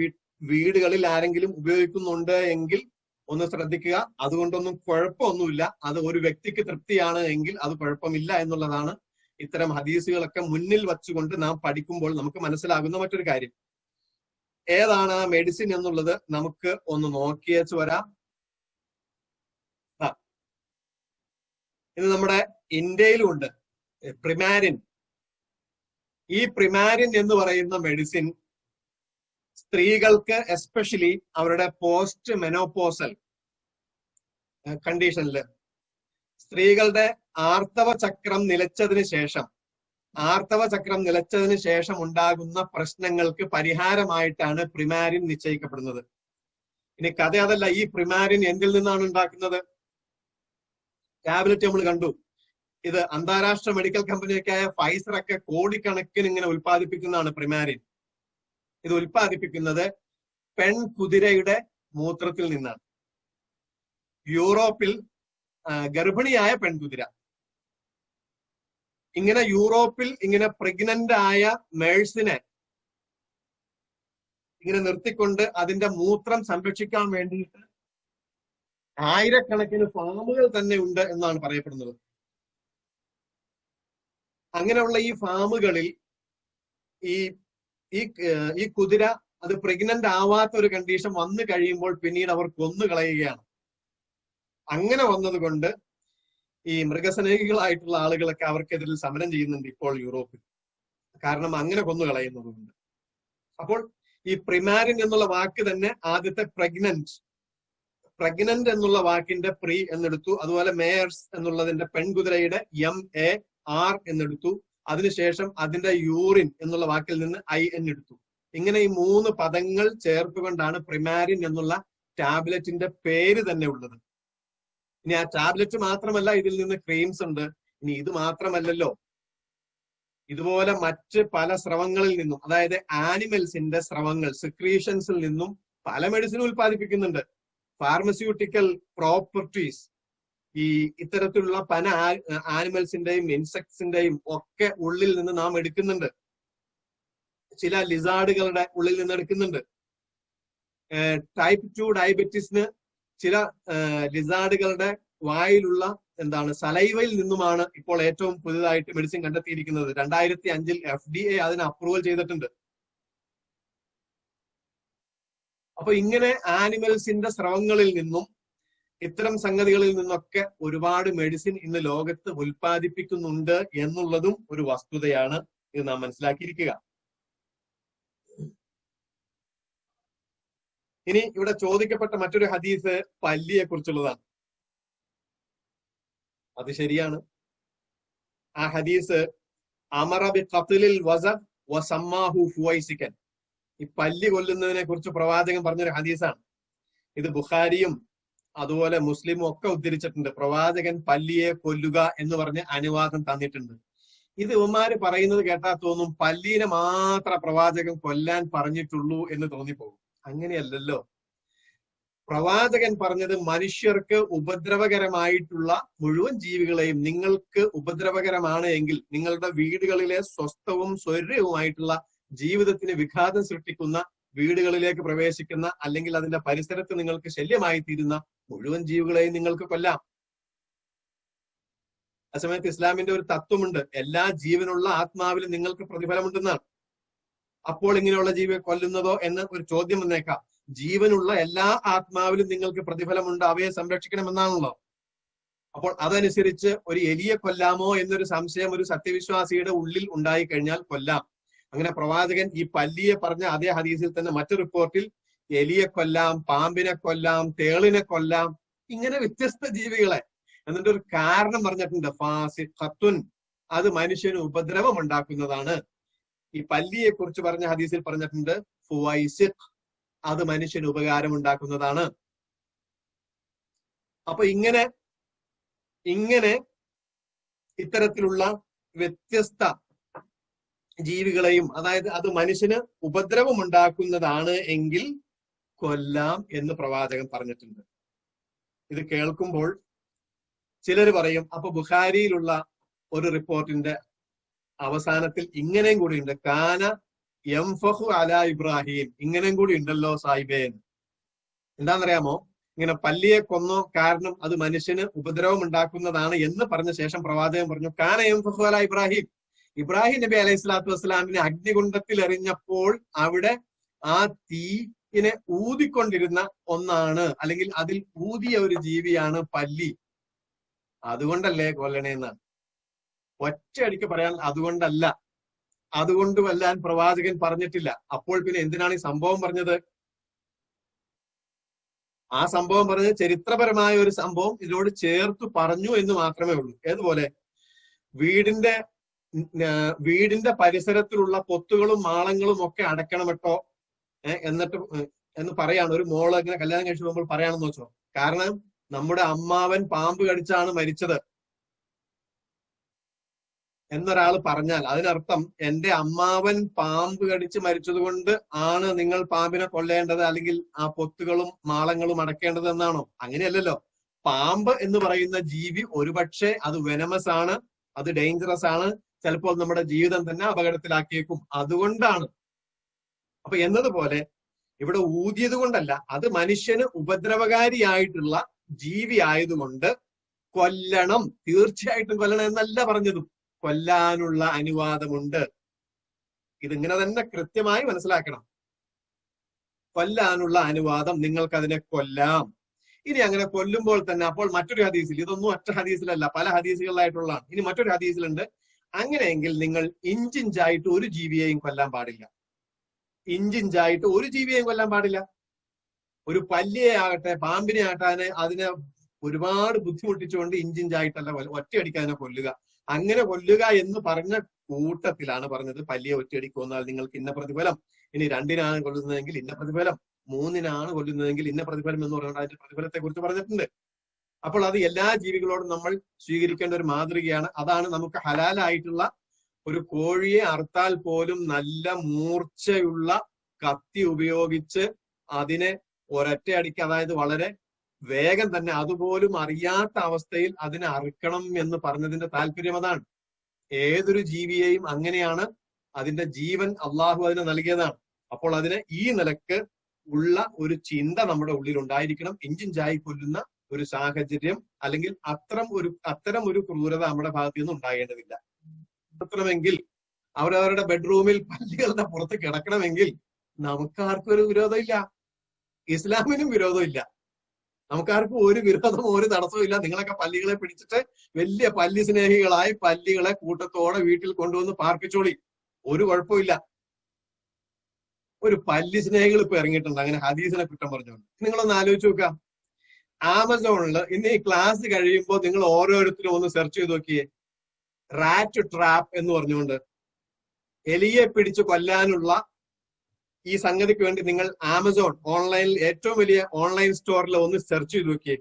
വീടുകളിൽ ആരെങ്കിലും ഉപയോഗിക്കുന്നുണ്ട് എങ്കിൽ ഒന്ന് ശ്രദ്ധിക്കുക. അതുകൊണ്ടൊന്നും കുഴപ്പമൊന്നുമില്ല. അത് ഒരു വ്യക്തിക്ക് തൃപ്തിയാണ് എങ്കിൽ അത് കുഴപ്പമില്ല എന്നുള്ളതാണ് ഇത്തരം ഹദീസുകളൊക്കെ മുന്നിൽ വച്ചുകൊണ്ട് നാം പഠിക്കുമ്പോൾ നമുക്ക് മനസ്സിലാകുന്ന മറ്റൊരു കാര്യം. ഏതാണ് ആ മെഡിസിൻ എന്നുള്ളത് നമുക്ക് ഒന്ന് നോക്കിയേച്ച് വരാം. ഇത് നമ്മുടെ ഇന്ത്യയിലും ഉണ്ട്, പ്രിമാരിൻ. ഈ പ്രിമാരിൻ എന്ന് പറയുന്ന മെഡിസിൻ സ്ത്രീകൾക്ക് എസ്പെഷ്യലി അവരുടെ പോസ്റ്റ് മെനോപോസൽ കണ്ടീഷനിൽ സ്ത്രീകളുടെ ആർത്തവ ചക്രം നിലച്ചതിന് ശേഷം ഉണ്ടാകുന്ന പ്രശ്നങ്ങൾക്ക് പരിഹാരമായിട്ടാണ് പ്രിമാരിൻ നിശ്ചയിക്കപ്പെടുന്നത്. ഇനി കഥ അതല്ല, ഈ പ്രിമാരിൻ എന്തിൽ നിന്നാണ് ഉണ്ടാക്കുന്നത്? ടാബ്ലറ്റ് നമ്മൾ കണ്ടു. ഇത് അന്താരാഷ്ട്ര മെഡിക്കൽ കമ്പനിയൊക്കെയായ ഫൈസർ ഒക്കെ കോടിക്കണക്കിന് ഇങ്ങനെ ഉൽപ്പാദിപ്പിക്കുന്നതാണ് പ്രിമാരിൻ. ഇത് ഉൽപ്പാദിപ്പിക്കുന്നത് പെൺകുതിരയുടെ മൂത്രത്തിൽ നിന്നാണ്. യൂറോപ്പിൽ ഗർഭിണിയായ പെൺകുതിര, യൂറോപ്പിൽ പ്രഗ്നന്റ് ആയ മേഴ്സിനെ നിർത്തിക്കൊണ്ട് അതിന്റെ മൂത്രം സംരക്ഷിക്കാൻ വേണ്ടിയിട്ട് ആയിരക്കണക്കിന് ഫാമുകൾ തന്നെ ഉണ്ട് എന്നാണ് പറയപ്പെടുന്നത്. അങ്ങനെയുള്ള ഈ ഫാമുകളിൽ ഈ കുതിര അത് പ്രഗ്നന്റ് ആവാത്ത ഒരു കണ്ടീഷൻ വന്നു കഴിയുമ്പോൾ പിന്നീട് അവർ കൊന്നുകളയുകയാണ്. അങ്ങനെ വന്നതുകൊണ്ട് ഈ മൃഗസ്നേഹികളായിട്ടുള്ള ആളുകളൊക്കെ അവർക്കെതിരിൽ സമരം ചെയ്യുന്നുണ്ട് ഇപ്പോൾ യൂറോപ്പിൽ. കാരണം അങ്ങനെ കൊന്നുകളയുന്നതുകൊണ്ട്. അപ്പോൾ ഈ പ്രിമാരിൻ എന്നുള്ള വാക്ക് തന്നെ ആദ്യത്തെ പ്രഗ്നന്റ് എന്നുള്ള വാക്കിന്റെ പ്രീ എന്നെടുത്തു. അതുപോലെ മേയേഴ്സ് എന്നുള്ളതിന്റെ പെൺകുതിരയുടെ MA ആർ എന്നെടുത്തു. അതിനുശേഷം അതിന്റെ യൂറിൻ എന്നുള്ള വാക്കിൽ നിന്ന് IN എടുത്തു. ഇങ്ങനെ ഈ 3 പദങ്ങൾ ചേർത്തുകൊണ്ടാണ് പ്രിമാരിൻ എന്നുള്ള ടാബ്ലറ്റിന്റെ പേര് തന്നെ ഉള്ളത്. ഇനി ആ ടാബ്ലറ്റ് മാത്രമല്ല, ഇതിൽ നിന്ന് ക്രീംസ് ഉണ്ട്. ഇനി ഇത് മാത്രമല്ലല്ലോ, ഇതുപോലെ മറ്റ് പല സ്രവങ്ങളിൽ നിന്നും, അതായത് ആനിമൽസിന്റെ സ്രവങ്ങൾ, സെക്രീഷൻസിൽ നിന്നും പല മെഡിസിൻ ഉൽപ്പാദിപ്പിക്കുന്നുണ്ട്. ഫാർമസ്യൂട്ടിക്കൽ പ്രോപ്പർട്ടീസ് ഈ ഇത്തരത്തിലുള്ള പല ആനിമൽസിന്റെയും ഇൻസെക്ട്സിന്റെയും ഒക്കെ ഉള്ളിൽ നിന്ന് നാം എടുക്കുന്നുണ്ട്. ചില ലിസാർഡുകളുടെ ഉള്ളിൽ നിന്ന് എടുക്കുന്നുണ്ട്. ടൈപ്പ് 2 ഡയബറ്റീസിന് ചില ലിസാർഡുകളുടെ വായിലുള്ള സലൈവയിൽ നിന്നുമാണ് ഇപ്പോൾ ഏറ്റവും പുതുതായിട്ട് മെഡിസിൻ കണ്ടെത്തിയിരിക്കുന്നത്. 2005 FDA അതിന് അപ്രൂവൽ ചെയ്തിട്ടുണ്ട്. അപ്പൊ ഇങ്ങനെ ആനിമൽസിന്റെ സ്രവങ്ങളിൽ നിന്നും ഇത്തരം സംഗതികളിൽ നിന്നൊക്കെ ഒരുപാട് മെഡിസിൻ ഇന്ന് ലോകത്ത് ഉൽപ്പാദിപ്പിക്കുന്നുണ്ട് എന്നുള്ളതും ഒരു വസ്തുതയാണ്. ഇത് നാം മനസ്സിലാക്കിയിരിക്കുക. ഇനി ഇവിടെ ചോദിക്കപ്പെട്ട മറ്റൊരു ഹദീസ് പല്ലിയെ കുറിച്ചുള്ളതാണ്. അത് ശരിയാണ്. ആ ഹദീസ് അമറ ബി ഖത്ലിൽ വസഖ് വസമ്മാഹു ഫുവൈസിക്കൻ, ഈ പല്ലി കൊല്ലുന്നതിനെ കുറിച്ച് പ്രവാചകൻ പറഞ്ഞൊരു ഹദീസാണ്. ഇത് ബുഖാരിയും അതുപോലെ മുസ്ലിമും ഒക്കെ ഉദ്ധരിച്ചിട്ടുണ്ട്. പ്രവാചകൻ പല്ലിയെ കൊല്ലുക എന്ന് പറഞ്ഞ് അനുവാദം തന്നിട്ടുണ്ട്. ഇത് ഇവന്മാര് പറയുന്നത് കേട്ടാൽ തോന്നും പല്ലീനെ മാത്രം പ്രവാചകൻ കൊല്ലാൻ പറഞ്ഞിട്ടുള്ളൂ എന്ന് തോന്നിപ്പോകും. അങ്ങനെയല്ലല്ലോ. പ്രവാചകൻ പറഞ്ഞത് മനുഷ്യർക്ക് ഉപദ്രവകരമായിട്ടുള്ള മുഴുവൻ ജീവികളെയും നിങ്ങൾക്ക് ഉപദ്രവകരമാണ് എങ്കിൽ നിങ്ങളുടെ വീടുകളിലെ സ്വസ്ഥവും സ്വൈര്യവുമായിട്ടുള്ള ജീവിതത്തിന് വിഘാതം സൃഷ്ടിക്കുന്ന, വീടുകളിലേക്ക് പ്രവേശിക്കുന്ന അല്ലെങ്കിൽ അതിന്റെ പരിസരത്ത് നിങ്ങൾക്ക് ശല്യമായി തീരുന്ന മുഴുവൻ ജീവികളെയും നിങ്ങൾക്ക് കൊല്ലാം. ആ സമയത്ത് ഇസ്ലാമിന്റെ ഒരു തത്വമുണ്ട്, എല്ലാ ജീവനുള്ള ആത്മാവിലും നിങ്ങൾക്ക് പ്രതിഫലമുണ്ടെന്നാണ്. അപ്പോൾ ഇങ്ങനെയുള്ള ജീവിയെ കൊല്ലുന്നതോ എന്ന് ഒരു ചോദ്യം വന്നേക്കാം. ജീവനുള്ള എല്ലാ ആത്മാവിലും നിങ്ങൾക്ക് പ്രതിഫലമുണ്ട്, അവയെ സംരക്ഷിക്കണമെന്നാണല്ലോ. അപ്പോൾ അതനുസരിച്ച് ഒരു എലിയെ കൊല്ലാമോ എന്നൊരു സംശയം ഒരു സത്യവിശ്വാസിയുടെ ഉള്ളിൽ ഉണ്ടായി കഴിഞ്ഞാൽ കൊല്ലാം. അങ്ങനെ പ്രവാചകൻ ഈ പല്ലിയെ പറഞ്ഞ അതേ ഹദീസിൽ തന്നെ മറ്റു റിപ്പോർട്ടിൽ എലിയെ കൊല്ലാം, പാമ്പിനെ കൊല്ലാം, തേളിനെ കൊല്ലാം, ഇങ്ങനെ വ്യത്യസ്ത ജീവികളെ. എന്നിട്ട് ഒരു കാരണം പറഞ്ഞിട്ടുണ്ട്, ഫാസിഖത്തുൻ, അത് മനുഷ്യന് ഉപദ്രവം ഉണ്ടാക്കുന്നതാണ്. ഈ പല്ലിയെ കുറിച്ച് പറഞ്ഞ ഹദീസിൽ പറഞ്ഞിട്ടുണ്ട് ഫുവൈസിഖ്, അത് മനുഷ്യന് ഉപകാരം ഉണ്ടാക്കുന്നതാണ്. അപ്പൊ ഇങ്ങനെ ഇത്തരത്തിലുള്ള വ്യത്യസ്ത ജീവികളെയും, അതായത് അത് മനുഷ്യന് ഉപദ്രവം ഉണ്ടാക്കുന്നതാണ് എങ്കിൽ കൊല്ലാം എന്ന് പ്രവാചകൻ പറഞ്ഞിട്ടുണ്ട്. ഇത് കേൾക്കുമ്പോൾ ചിലർ പറയും, അപ്പൊ ബുഖാരിയിലുള്ള ഒരു റിപ്പോർട്ടിന്റെ അവസാനത്തിൽ ഇങ്ങനെയും കൂടി ഉണ്ട്, കാന യംഫഹു അലാ ഇബ്രാഹിം, ഇങ്ങനെയും കൂടി ഉണ്ടല്ലോ സാഹിബേ. എന്താണെന്നറിയാമോ? ഇങ്ങനെ പല്ലിയെ കൊന്നോ കാരണം അത് മനുഷ്യന് ഉപദ്രവം ഉണ്ടാക്കുന്നതാണ് എന്ന് പറഞ്ഞ ശേഷം പ്രവാചകൻ പറഞ്ഞു കാന യംഫഹു അലാ ഇബ്രാഹിം, ഇബ്രാഹിം നബി അലൈഹി സ്വലാത്തു വസ്സലാമിനെ അഗ്നികുണ്ഡത്തിൽ എറിഞ്ഞപ്പോൾ അവിടെ ആ തീയിനെ ഊതിക്കൊണ്ടിരുന്ന ഒന്നാണ്, അല്ലെങ്കിൽ അതിൽ ഊതിയ ഒരു ജീവിയാണ് പല്ലി. അതുകൊണ്ടല്ലേ കൊല്ലണേന്നാണ്. ഒറ്റയടിക്ക് പറയാൻ അതുകൊണ്ടല്ല, അതുകൊണ്ട് കൊല്ലാൻ പ്രവാചകൻ പറഞ്ഞിട്ടില്ല. അപ്പോൾ പിന്നെ എന്തിനാണ് ഈ സംഭവം പറഞ്ഞത്? ആ സംഭവം പറഞ്ഞത് ചരിത്രപരമായ ഒരു സംഭവം ഇതിനോട് ചേർത്ത് പറഞ്ഞു എന്ന് മാത്രമേ ഉള്ളൂ. ഏതുപോലെ വീടിന്റെ പരിസരത്തിലുള്ള പൊത്തുകളും മാളങ്ങളും ഒക്കെ അടക്കണം കേട്ടോ എന്ന് പറയാണ്. ഒരു മോള് ഇങ്ങനെ കല്യാണം കഴിച്ചു പോകുമ്പോൾ പറയാണെന്ന് വെച്ചോ. കാരണം നമ്മുടെ അമ്മാവൻ പാമ്പ് കടിച്ചാണ് മരിച്ചത് എന്നൊരാൾ പറഞ്ഞാൽ അതിനർത്ഥം എന്റെ അമ്മാവൻ പാമ്പ് കടിച്ച് മരിച്ചത് കൊണ്ട് ആണ് നിങ്ങൾ പാമ്പിനെ കൊല്ലേണ്ടത്, അല്ലെങ്കിൽ ആ പൊത്തുകളും മാളങ്ങളും അടക്കേണ്ടത് എന്നാണോ? അങ്ങനെയല്ലല്ലോ. പാമ്പ് എന്ന് പറയുന്ന ജീവി ഒരുപക്ഷെ അത് വെനമസ് ആണ്, അത് ഡേഞ്ചറസ് ആണ്, ചിലപ്പോൾ നമ്മുടെ ജീവിതം തന്നെ അപകടത്തിലാക്കിയേക്കും. അതുകൊണ്ടാണ്. അപ്പൊ എന്നതുപോലെ ഇവിടെ ഊതിയത് കൊണ്ടല്ല, അത് മനുഷ്യന് ഉപദ്രവകാരിയായിട്ടുള്ള ജീവി ആയതുകൊണ്ട് കൊല്ലണം, തീർച്ചയായിട്ടും കൊല്ലണം എന്നല്ല പറഞ്ഞതും, കൊല്ലാനുള്ള അനുവാദമുണ്ട്. ഇതിങ്ങനെ തന്നെ കൃത്യമായി മനസ്സിലാക്കണം. കൊല്ലാനുള്ള അനുവാദം, നിങ്ങൾക്കതിനെ കൊല്ലാം. ഇനി അങ്ങനെ കൊല്ലുമ്പോൾ തന്നെ അപ്പോൾ മറ്റൊരു ഹദീസിൽ, ഇതൊന്നും ഒറ്റ ഹദീസിലല്ല പല ഹദീസുകളിലായിട്ടുള്ളതാണ്. ഇനി മറ്റൊരു ഹദീസിലുണ്ട്, അങ്ങനെയെങ്കിൽ നിങ്ങൾ ഇഞ്ചിഞ്ചായിട്ട് ഒരു ജീവിയെയും കൊല്ലാൻ പാടില്ല. ഇഞ്ചിഞ്ചായിട്ട് ഒരു ജീവിയെയും കൊല്ലാൻ പാടില്ല. ഒരു പല്ലിയെ ആകട്ടെ പാമ്പിനെ ആകട്ടെ അതിനെ ഒരുപാട് ബുദ്ധിമുട്ടിച്ചുകൊണ്ട് ഇഞ്ചിഞ്ചായിട്ടല്ല ഒറ്റയടിക്ക് അതിനെ കൊല്ലുക. അങ്ങനെ കൊല്ലുക എന്ന് പറഞ്ഞ കൂട്ടത്തിലാണ് പറഞ്ഞത് പല്ലിയെ ഒറ്റയടിക്ക് കൊന്നാൽ നിങ്ങൾക്ക് ഇന്ന പ്രതിഫലം, ഇനി 2 കൊല്ലുന്നതെങ്കിൽ ഇന്ന പ്രതിഫലം, 3 കൊല്ലുന്നതെങ്കിൽ ഇന്ന പ്രതിഫലം എന്ന് പറഞ്ഞുകൊണ്ട് അതിന്റെ പ്രതിഫലത്തെ കുറിച്ച് പറഞ്ഞിട്ടുണ്ട്. അപ്പോൾ അത് എല്ലാ ജീവികളോടും നമ്മൾ സ്വീകരിക്കേണ്ട ഒരു മാതൃകയാണ്. അതാണ് നമുക്ക് ഹലാലായിട്ടുള്ള ഒരു കോഴിയെ അറുത്താൽ പോലും നല്ല മൂർച്ചയുള്ള കത്തി ഉപയോഗിച്ച് അതിനെ ഒരൊറ്റയടിക്ക്, അതായത് വളരെ വേഗം തന്നെ അതുപോലും അറിയാത്ത അവസ്ഥയിൽ അതിനെ അറുക്കണം എന്ന് പറഞ്ഞതിന്റെ താല്പര്യം അതാണ്. ഏതൊരു ജീവിയെയും അങ്ങനെയാണ്, അതിന്റെ ജീവൻ അള്ളാഹു അതിന് നൽകിയതാണ്. അപ്പോൾ അതിനെ ഈ നിലക്ക് ഉള്ള ഒരു ചിന്ത നമ്മുടെ ഉള്ളിൽ ഉണ്ടായിരിക്കണം. ഇഞ്ചിഞ്ചായി കൊല്ലുന്ന ഒരു സാഹചര്യം അല്ലെങ്കിൽ അത്തരം ഒരു ക്രൂരത നമ്മുടെ ഭാഗത്തു നിന്ന് ഉണ്ടാകേണ്ടതില്ല. ണമെങ്കിൽ അവരവരുടെ ബെഡ്റൂമിൽ പല്ലികളുടെ പുറത്ത് കിടക്കണമെങ്കിൽ നമുക്കാർക്കും ഒരു വിരോധമില്ല, ഇസ്ലാമിനും വിരോധമില്ല, നമുക്കാർക്കും ഒരു വിരോധമോ ഒരു തടസ്സവും ഇല്ല. നിങ്ങളൊക്കെ പല്ലികളെ പിടിച്ചിട്ട് വലിയ പല്ലി സ്നേഹികളായി പല്ലികളെ കൂട്ടത്തോടെ വീട്ടിൽ കൊണ്ടുവന്ന് പാർപ്പിച്ചോളി, ഒരു കുഴപ്പമില്ല. ഒരു പല്ലി സ്നേഹികൾ ഇപ്പൊ ഇറങ്ങിയിട്ടുണ്ട് അങ്ങനെ ഹദീസിനെ കുറ്റം പറഞ്ഞുകൊണ്ട്. നിങ്ങളൊന്ന് ആലോചിച്ച് നോക്കുക, ആമസോണില് ഇന്ന് ഈ ക്ലാസ് കഴിയുമ്പോൾ നിങ്ങൾ ഓരോരുത്തരും ഒന്ന് സെർച്ച് ചെയ്ത് നോക്കിയേ, റാറ്റ് ട്രാപ്പ് എന്ന് പറഞ്ഞുകൊണ്ട് എലിയെ പിടിച്ച് കൊല്ലാനുള്ള ഈ സംഗതിക്ക് വേണ്ടി നിങ്ങൾ ആമസോൺ ഓൺലൈനിൽ ഏറ്റവും വലിയ ഓൺലൈൻ സ്റ്റോറിൽ ഒന്ന് സെർച്ച് ചെയ്ത് നോക്കിയേ.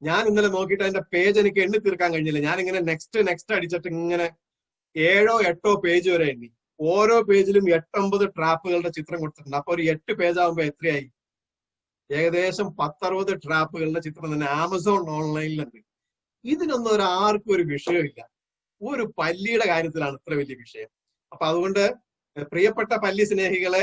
ഞാൻ ഇന്നലെ നോക്കിയിട്ട് അതിന്റെ പേജ് എനിക്ക് എണ്ണി തീർക്കാൻ കഴിഞ്ഞില്ല. ഞാനിങ്ങനെ നെക്സ്റ്റ് അടിച്ചിട്ട് ഇങ്ങനെ 7 or 8 പേജ് വരെ എണ്ണി. ഓരോ പേജിലും 8-9 ട്രാപ്പുകളുടെ ചിത്രം കൊടുത്തിട്ടുണ്ട്. അപ്പൊ ഒരു 8 പേജ് ആകുമ്പോ എത്രയായി? ഏകദേശം 10-60 ട്രാപ്പുകളുടെ ചിത്രം തന്നെ ആമസോൺ ഓൺലൈനിലുണ്ട്. ഇതിനൊന്നും ആർക്കും ഒരു വിഷയമില്ല. ഒരു പല്ലിയുടെ കാര്യത്തിലാണ് ഇത്ര വലിയ വിഷയം. അപ്പൊ അതുകൊണ്ട് പ്രിയപ്പെട്ട പല്ലി സ്നേഹികളെ,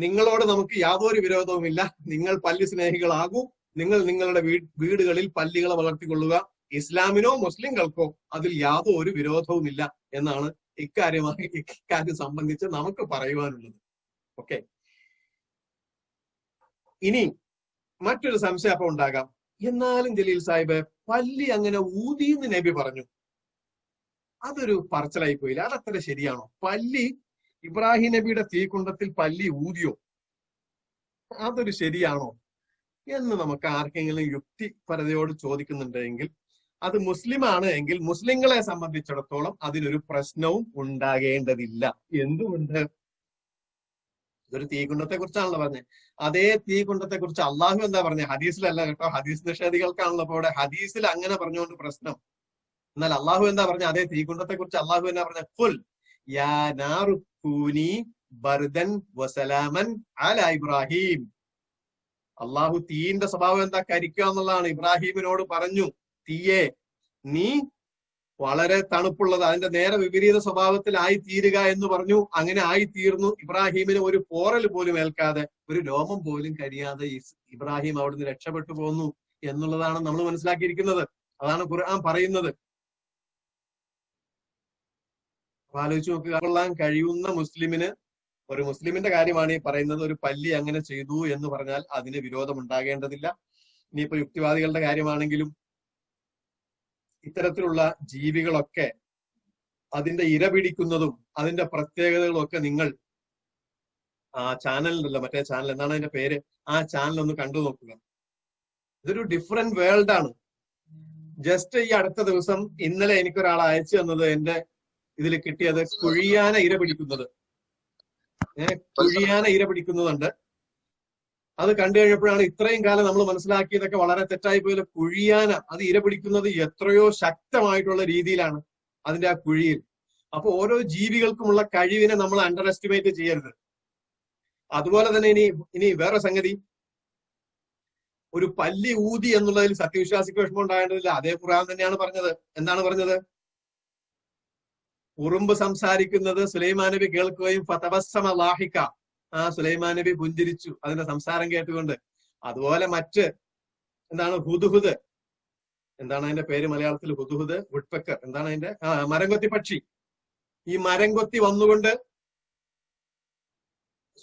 നിങ്ങളോട് നമുക്ക് യാതൊരു വിരോധവുമില്ല. നിങ്ങൾ പല്ലി സ്നേഹികളാകൂ. നിങ്ങൾ നിങ്ങളുടെ വീടുകളിൽ പല്ലികളെ വളർത്തിക്കൊള്ളുക. ഇസ്ലാമിനോ മുസ്ലിങ്ങൾക്കോ അതിൽ യാതൊരു വിരോധവുമില്ല എന്നാണ് ഇക്കാര്യം സംബന്ധിച്ച് നമുക്ക് പറയുവാനുള്ളത്. ഓക്കെ, ഇനി മറ്റൊരു സംശയം അപ്പൊ ഉണ്ടാകാം. എന്നാലും ജലീൽ സാഹിബ്, പല്ലി അങ്ങനെ ഊതിന്ന് നബി പറഞ്ഞു, അതൊരു പറച്ചലായി പോയില്ല, അതത്ര ശരിയാണോ? പല്ലി ഇബ്രാഹിം നബിയുടെ തീക്കുണ്ടത്തിൽ പല്ലി ഊതിയോ, അതൊരു ശരിയാണോ എന്ന് നമുക്ക് ആർക്കെങ്കിലും യുക്തിപരതയോട് ചോദിക്കുന്നുണ്ടെങ്കിൽ അത് മുസ്ലിമാണ് എങ്കിൽ മുസ്ലിങ്ങളെ സംബന്ധിച്ചിടത്തോളം അതിനൊരു പ്രശ്നവും ഉണ്ടാകേണ്ടതില്ല. എന്തുകൊണ്ട്? ഇതൊരു തീകുണ്ടത്തെ കുറിച്ചാണല്ലോ പറഞ്ഞത്. അതേ തീകുണ്ടത്തെ കുറിച്ച് അള്ളാഹു എന്താ പറഞ്ഞത്? ഹദീസിലല്ല കേട്ടോ, ഹദീസ് നിഷേധികൾക്കാണല്ലോ അപ്പൊ അവിടെ ഹദീസിൽ അങ്ങനെ പറഞ്ഞുകൊണ്ട് പ്രശ്നം. എന്നാൽ അള്ളാഹു എന്താ പറഞ്ഞ? അതേ തീകുണ്ടത്തെ കുറിച്ച് അള്ളാഹു എന്താ പറഞ്ഞ? ഖുൽ യാ നാറു കൂനി ബർദൻ വസലാമൻ അലാ ഇബ്രാഹിം. അള്ളാഹു തീന്റെ സ്വഭാവം എന്താ? കരിക്കുക എന്നുള്ളതാണ്. ഇബ്രാഹിമിനോട് പറഞ്ഞു, തീയെ നീ വളരെ തണുപ്പുള്ളത്, അതിന്റെ നേരെ വിപരീത സ്വഭാവത്തിലായി തീരുക എന്ന് പറഞ്ഞു. അങ്ങനെ ആയിത്തീർന്നു. ഇബ്രാഹിമിന് ഒരു പോറൽ പോലും ഏൽക്കാതെ, ഒരു രോമം പോലും കരിയാതെ ഇബ്രാഹിം അവിടുന്ന് രക്ഷപ്പെട്ടു പോന്നു എന്നുള്ളതാണ് നമ്മൾ മനസ്സിലാക്കിയിരിക്കുന്നത്. അതാണ് ഖുർആൻ പറയുന്നത്. ആലോചിച്ച് നോക്കുക, കൊള്ളാൻ കഴിയുന്ന മുസ്ലിമിന്, ഒരു മുസ്ലിമിന്റെ കാര്യമാണ് ഈ പറയുന്നത്. ഒരു പല്ലി അങ്ങനെ ചെയ്തു എന്ന് പറഞ്ഞാൽ അതിന് വിരോധം ഉണ്ടാകേണ്ടതില്ല. ഇനിയിപ്പോ യുക്തിവാദികളുടെ കാര്യമാണെങ്കിലും ഇത്തരത്തിലുള്ള ജീവികളൊക്കെ അതിന്റെ ഇര പിടിക്കുന്നതും അതിന്റെ പ്രത്യേകതകളും ഒക്കെ നിങ്ങൾ ആ ചാനലിലല്ല, മറ്റേ ചാനൽ, എന്താണ് അതിന്റെ പേര്, ആ ചാനൽ ഒന്ന് കണ്ടു നോക്കുക. ഇതൊരു ഡിഫറെന്റ് വേൾഡ് ആണ്. ജസ്റ്റ് ഈ അടുത്ത ദിവസം ഇന്നലെ എനിക്കൊരാൾ അയച്ചു തന്നത്, എന്റെ ഇതിൽ കിട്ടിയത് കുഴിയാന ഇര പിടിക്കുന്നത്. കുഴിയാന ഇര പിടിക്കുന്നതുണ്ട്. അത് കണ്ടു കഴിഞ്ഞപ്പോഴാണ് ഇത്രയും കാലം നമ്മൾ മനസ്സിലാക്കിയതൊക്കെ വളരെ തെറ്റായി പോയത്. കുഴിയാന അത് ഇര പിടിക്കുന്നത് എത്രയോ ശക്തമായിട്ടുള്ള രീതിയിലാണ് അതിന്റെ ആ കുഴിയിൽ. അപ്പൊ ഓരോ ജീവികൾക്കുമുള്ള കഴിവിനെ നമ്മൾ അണ്ടർ എസ്റ്റിമേറ്റ് ചെയ്യരുത്. അതുപോലെ തന്നെ ഇനി വേറെ സംഗതി, ഒരു പല്ലി ഊതി എന്നുള്ളതിൽ സത്യവിശ്വാസിക്ക് വിഷമം ഉണ്ടാകേണ്ടതില്ല. അതേ ഖുർആൻ തന്നെയാണ് പറഞ്ഞത്. എന്താണ് പറഞ്ഞത്? ഉറുമ്പ് സംസാരിക്കുന്നത് സുലൈമാൻ നബി കേൾക്കുകയും ഫതബസ്സമ ലാഹിക, ആ സുലൈമാൻ നബി പുഞ്ചിരിച്ചു അതിന്റെ സംസാരം കേട്ടുകൊണ്ട്. അതുപോലെ മറ്റ് എന്താണ് ഹുദ്ഹുദ്, എന്താണ് അതിന്റെ പേര് മലയാളത്തിൽ? ഹുദ്ഹുദ്, വുഡ്പെക്കർ, എന്താണ് അതിന്റെ മരംകൊത്തി പക്ഷി. ഈ മരംകൊത്തി വന്നുകൊണ്ട്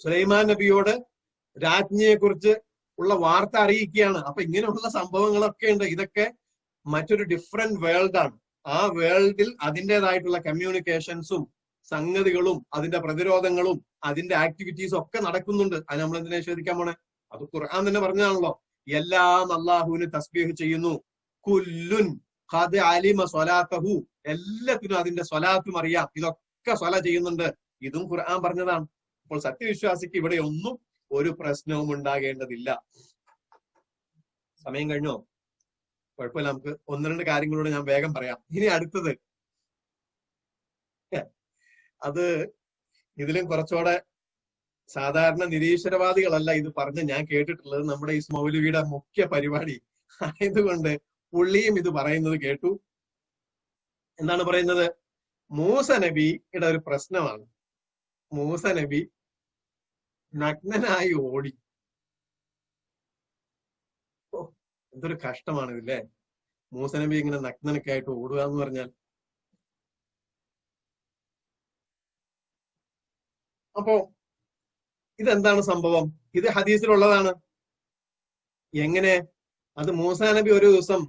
സുലൈമാൻ നബിയോട് രാജ്ഞിയെ കുറിച്ച് ഉള്ള വാർത്ത അറിയിക്കുകയാണ്. അപ്പൊ ഇങ്ങനെയുള്ള സംഭവങ്ങളൊക്കെ ഉണ്ട്. ഇതൊക്കെ മറ്റൊരു ഡിഫറെന്റ് വേൾഡാണ്. ആ വേൾഡിൽ അതിൻ്റെതായിട്ടുള്ള കമ്മ്യൂണിക്കേഷൻസും സംഗതികളും അതിന്റെ പ്രതിരോധങ്ങളും അതിന്റെ ആക്ടിവിറ്റീസും ഒക്കെ നടക്കുന്നുണ്ട്. അത് നമ്മൾ എന്തിനാ നിഷേധിക്കാൻ പോണേ? അത് ഖുർആൻ തന്നെ പറഞ്ഞാണല്ലോ, എല്ലാം അല്ലാഹുവിന് തസ്ബീഹ് ചെയ്യുന്നു. കുല്ലുൻ ഖദ് അലിമ സ്വലാത്തഹു എല്ലാത്തിനും അതിന്റെ സ്വലാത്തും അറിയാം, ഇതൊക്കെ സ്വല ചെയ്യുന്നുണ്ട്. ഇതും ഖുർആൻ പറഞ്ഞതാണ്. അപ്പോൾ സത്യവിശ്വാസിക്ക് ഇവിടെ ഒന്നും ഒരു പ്രശ്നവും ഉണ്ടാകേണ്ടതില്ല. സമയം കഴിഞ്ഞോ? കുഴപ്പമില്ല, നമുക്ക് ഒന്ന് രണ്ട് കാര്യങ്ങളോട് ഞാൻ വേഗം പറയാം. ഇനി അടുത്തത്, അത് ഇതിലും കുറച്ചുകൂടെ സാധാരണ നിരീശ്വരവാദികളല്ല ഇത് പറഞ്ഞ് ഞാൻ കേട്ടിട്ടുള്ളത്. നമ്മുടെ ഈ മൗലവിയുടെ മുഖ്യ പരിപാടി ആയതുകൊണ്ട് പുള്ളിയും ഇത് പറയുന്നത് കേട്ടു. എന്താണ് പറയുന്നത്? മൂസ നബിയുടെ ഒരു പ്രശ്നമാണ്. മൂസ നബി നഗ്നനായി ഓടി. എന്തൊരു കഷ്ടമാണ് ഇല്ലേ? മൂസ നബി ഇങ്ങനെ നഗ്നനൊക്കെ ആയിട്ട് ഓടുക എന്ന് പറഞ്ഞാൽ. അപ്പോ ഇതെന്താണ് സംഭവം? ഇത് ഹദീസിലുള്ളതാണ്. എങ്ങനെ? അത് മൂസാ നബി ഒരു ദിവസം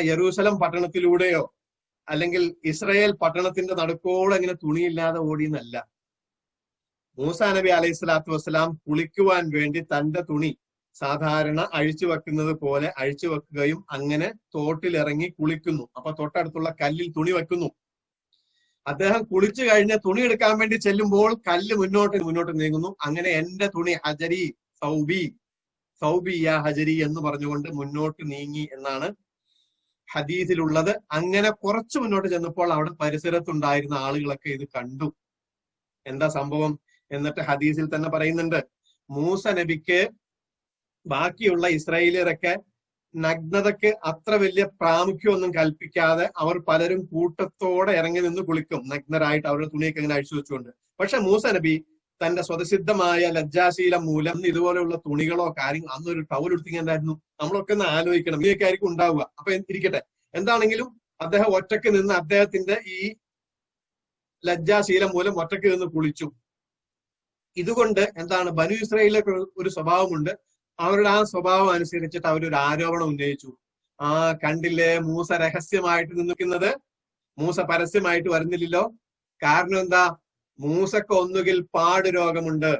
യെരൂശലം പട്ടണത്തിലൂടെയോ അല്ലെങ്കിൽ ഇസ്രായേൽ പട്ടണത്തിന്റെ നടുക്കോടെ ഇങ്ങനെ തുണിയില്ലാതെ ഓടിയെന്നല്ല. മൂസാ നബി അലൈഹി സ്വലാത്തു വസ്സലാം കുളിക്കുവാൻ വേണ്ടി തന്റെ തുണി സാധാരണ അഴിച്ചു വെക്കുന്നത് പോലെ അഴിച്ചു വെക്കുകയും അങ്ങനെ തോട്ടിലിറങ്ങി കുളിക്കുന്നു. അപ്പൊ തൊട്ടടുത്തുള്ള കല്ലിൽ തുണി വെക്കുന്നു. അദ്ദേഹം കുളിച്ചു കഴിഞ്ഞ് തുണി എടുക്കാൻ വേണ്ടി ചെല്ലുമ്പോൾ കല്ല് മുന്നോട്ട് നീങ്ങുന്നു. അങ്ങനെ എന്റെ തുണി ഹജരി സൗബി യാ ഹജരി എന്ന് പറഞ്ഞുകൊണ്ട് മുന്നോട്ട് നീങ്ങി എന്നാണ് ഹദീസിലുള്ളത്. അങ്ങനെ കുറച്ച് മുന്നോട്ട് ചെന്നപ്പോൾ അവിടെ പരിസരത്തുണ്ടായിരുന്ന ആളുകളൊക്കെ ഇത് കണ്ടു. എന്താ സംഭവം? എന്നിട്ട് ഹദീസിൽ തന്നെ പറയുന്നുണ്ട്, മൂസ നബിക്ക് ബാക്കിയുള്ള ഇസ്രായേലിയരൊക്കെ നഗ്നതയ്ക്ക് അത്ര വലിയ പ്രാമുഖ്യമൊന്നും കൽപ്പിക്കാതെ അവർ പലരും കൂട്ടത്തോടെ ഇറങ്ങി നിന്ന് കുളിക്കും, നഗ്നരായിട്ട് അവരുടെ തുണിയൊക്കെ ഇങ്ങനെ അഴിച്ചു വെച്ചുകൊണ്ട്. പക്ഷെ മൂസ നബി തന്റെ സ്വതസിദ്ധമായ ലജ്ജാശീലം മൂലം ഇതുപോലെയുള്ള തുണികളോ കാര്യങ്ങളോ അന്നൊരു ടവൽ എടുത്തിങ്ങണ്ടായിരുന്നു. നമ്മളൊക്കെ ഒന്ന് ആലോചിക്കണം, ഇതൊക്കെ ആയിരിക്കും ഉണ്ടാവുക. അപ്പൊ ഇരിക്കട്ടെ, എന്താണെങ്കിലും അദ്ദേഹം ഒറ്റക്ക് നിന്ന് അദ്ദേഹത്തിന്റെ ഈ ലജ്ജാശീലം മൂലം ഒറ്റക്ക് നിന്ന് കുളിച്ചു. ഇതുകൊണ്ട് എന്താണ്, ബനു ഇസ്രായേലിലേക്ക് ഒരു സ്വഭാവമുണ്ട്. അവരുടെ ആ സ്വഭാവം അനുസരിച്ചിട്ട് അവരൊരു ആരോപണം ഉന്നയിച്ചു. കണ്ടില്ലേ, മൂസ രഹസ്യമായിട്ട് നിൽക്കുന്നത്, മൂസ പരസ്യമായിട്ട് വരുന്നില്ലല്ലോ. കാരണം എന്താ? മൂസക്ക് ഒന്നുകിൽ പാട് രോഗമുണ്ട്,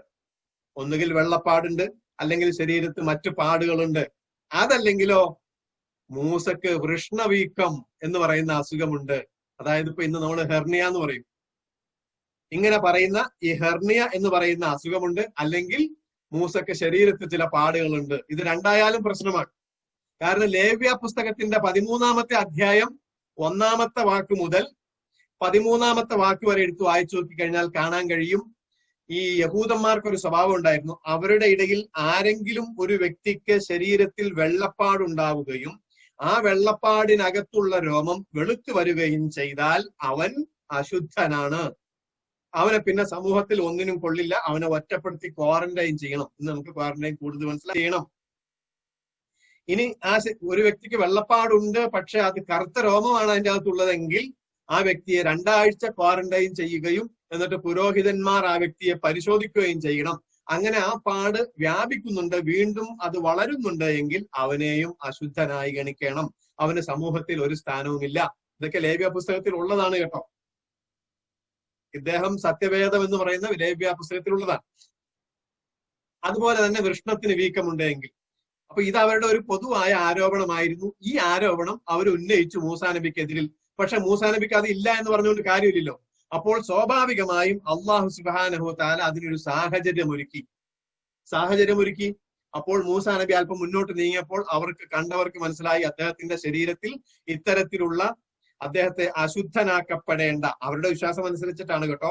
ഒന്നുകിൽ വെള്ളപ്പാടുണ്ട്, അല്ലെങ്കിൽ ശരീരത്ത് മറ്റു പാടുകളുണ്ട്. അതല്ലെങ്കിലോ മൂസക്ക് വൃഷ്ണവീക്കം എന്ന് പറയുന്ന അസുഖമുണ്ട്. അതായത് ഇപ്പൊ ഇന്ന് നമ്മൾ ഹെർണിയ എന്ന് പറയും. ഇങ്ങനെ പറയുന്ന ഈ ഹെർണിയ എന്ന് പറയുന്ന അസുഖമുണ്ട്, അല്ലെങ്കിൽ മൂസക്ക് ശരീരത്തിൽ ചില പാടുകളുണ്ട്. ഇത് രണ്ടായാലും പ്രശ്നമാണ്. കാരണം ലേവ്യ പുസ്തകത്തിന്റെ 13-ാമത്തെ അധ്യായം 1-ാമത്തെ വാക്ക് മുതൽ 13-ാമത്തെ വാക്ക് വരെ എടുത്ത് വായിച്ചു നോക്കിക്കഴിഞ്ഞാൽ കാണാൻ കഴിയും, ഈ യഹൂദന്മാർക്കൊരു സ്വഭാവം ഉണ്ടായിരുന്നു. അവരുടെ ഇടയിൽ ആരെങ്കിലും ഒരു വ്യക്തിക്ക് ശരീരത്തിൽ വെള്ളപ്പാടുണ്ടാവുകയും ആ വെള്ളപ്പാടിനകത്തുള്ള രോമം വെളുത്തു വരികയും ചെയ്താൽ അവൻ അശുദ്ധനാണ്. അവനെ പിന്നെ സമൂഹത്തിൽ ഒന്നിനും കൊള്ളില്ല, അവനെ ഒറ്റപ്പെടുത്തി ക്വാറന്റൈൻ ചെയ്യണം. ഇന്ന് നമുക്ക് ക്വാറന്റൈൻ കൂടുതൽ മനസ്സിലാക്കണം. ഇനി ഒരു വ്യക്തിക്ക് വെള്ളപ്പാടുണ്ട്, പക്ഷെ അത് കറുത്ത രോമമാണ് അതിൻ്റെ അകത്തുള്ളതെങ്കിൽ ആ വ്യക്തിയെ 2 ആഴ്ച ക്വാറന്റൈൻ ചെയ്യുകയും എന്നിട്ട് പുരോഹിതന്മാർ ആ വ്യക്തിയെ പരിശോധിക്കുകയും ചെയ്യണം. അങ്ങനെ ആ പാട് വ്യാപിക്കുന്നുണ്ട്, വീണ്ടും അത് വളരുന്നുണ്ട് എങ്കിൽ അവനെയും അശുദ്ധനായി ഗണിക്കണം. അവന് സമൂഹത്തിൽ ഒരു സ്ഥാനവുമില്ല. ഇതൊക്കെ ലേവ്യ പുസ്തകത്തിൽ ഉള്ളതാണ് കേട്ടോ. ഇദ്ദേഹം സത്യവേദം എന്ന് പറയുന്ന ലേവ്യ പുസ്തകത്തിലുള്ളതാണ്. അതുപോലെ തന്നെ വൃഷ്ണത്തിന് വീക്കമുണ്ടെങ്കിൽ, അപ്പൊ ഇത് അവരുടെ ഒരു പൊതുവായ ആരോപണമായിരുന്നു. ഈ ആരോപണം അവർ ഉന്നയിച്ചു മൂസാ നബിക്കെതിരിൽ. പക്ഷെ മൂസാ നബിക്ക് അത് ഇല്ല എന്ന് പറഞ്ഞുകൊണ്ട് കാര്യമില്ലല്ലോ. അപ്പോൾ സ്വാഭാവികമായും അള്ളാഹു സുബ്ഹാനഹു വ തആല അതിനൊരു സാഹചര്യമൊരുക്കി. അപ്പോൾ മൂസാ നബി അല്പം മുന്നോട്ട് നീങ്ങിയപ്പോൾ കണ്ടവർക്ക് മനസ്സിലായി അദ്ദേഹത്തിന്റെ ശരീരത്തിൽ ഇത്തരത്തിലുള്ള അദ്ദേഹത്തെ അശുദ്ധനാക്കപ്പെടേണ്ട, അവരുടെ വിശ്വാസം അനുസരിച്ചിട്ടാണ് കേട്ടോ,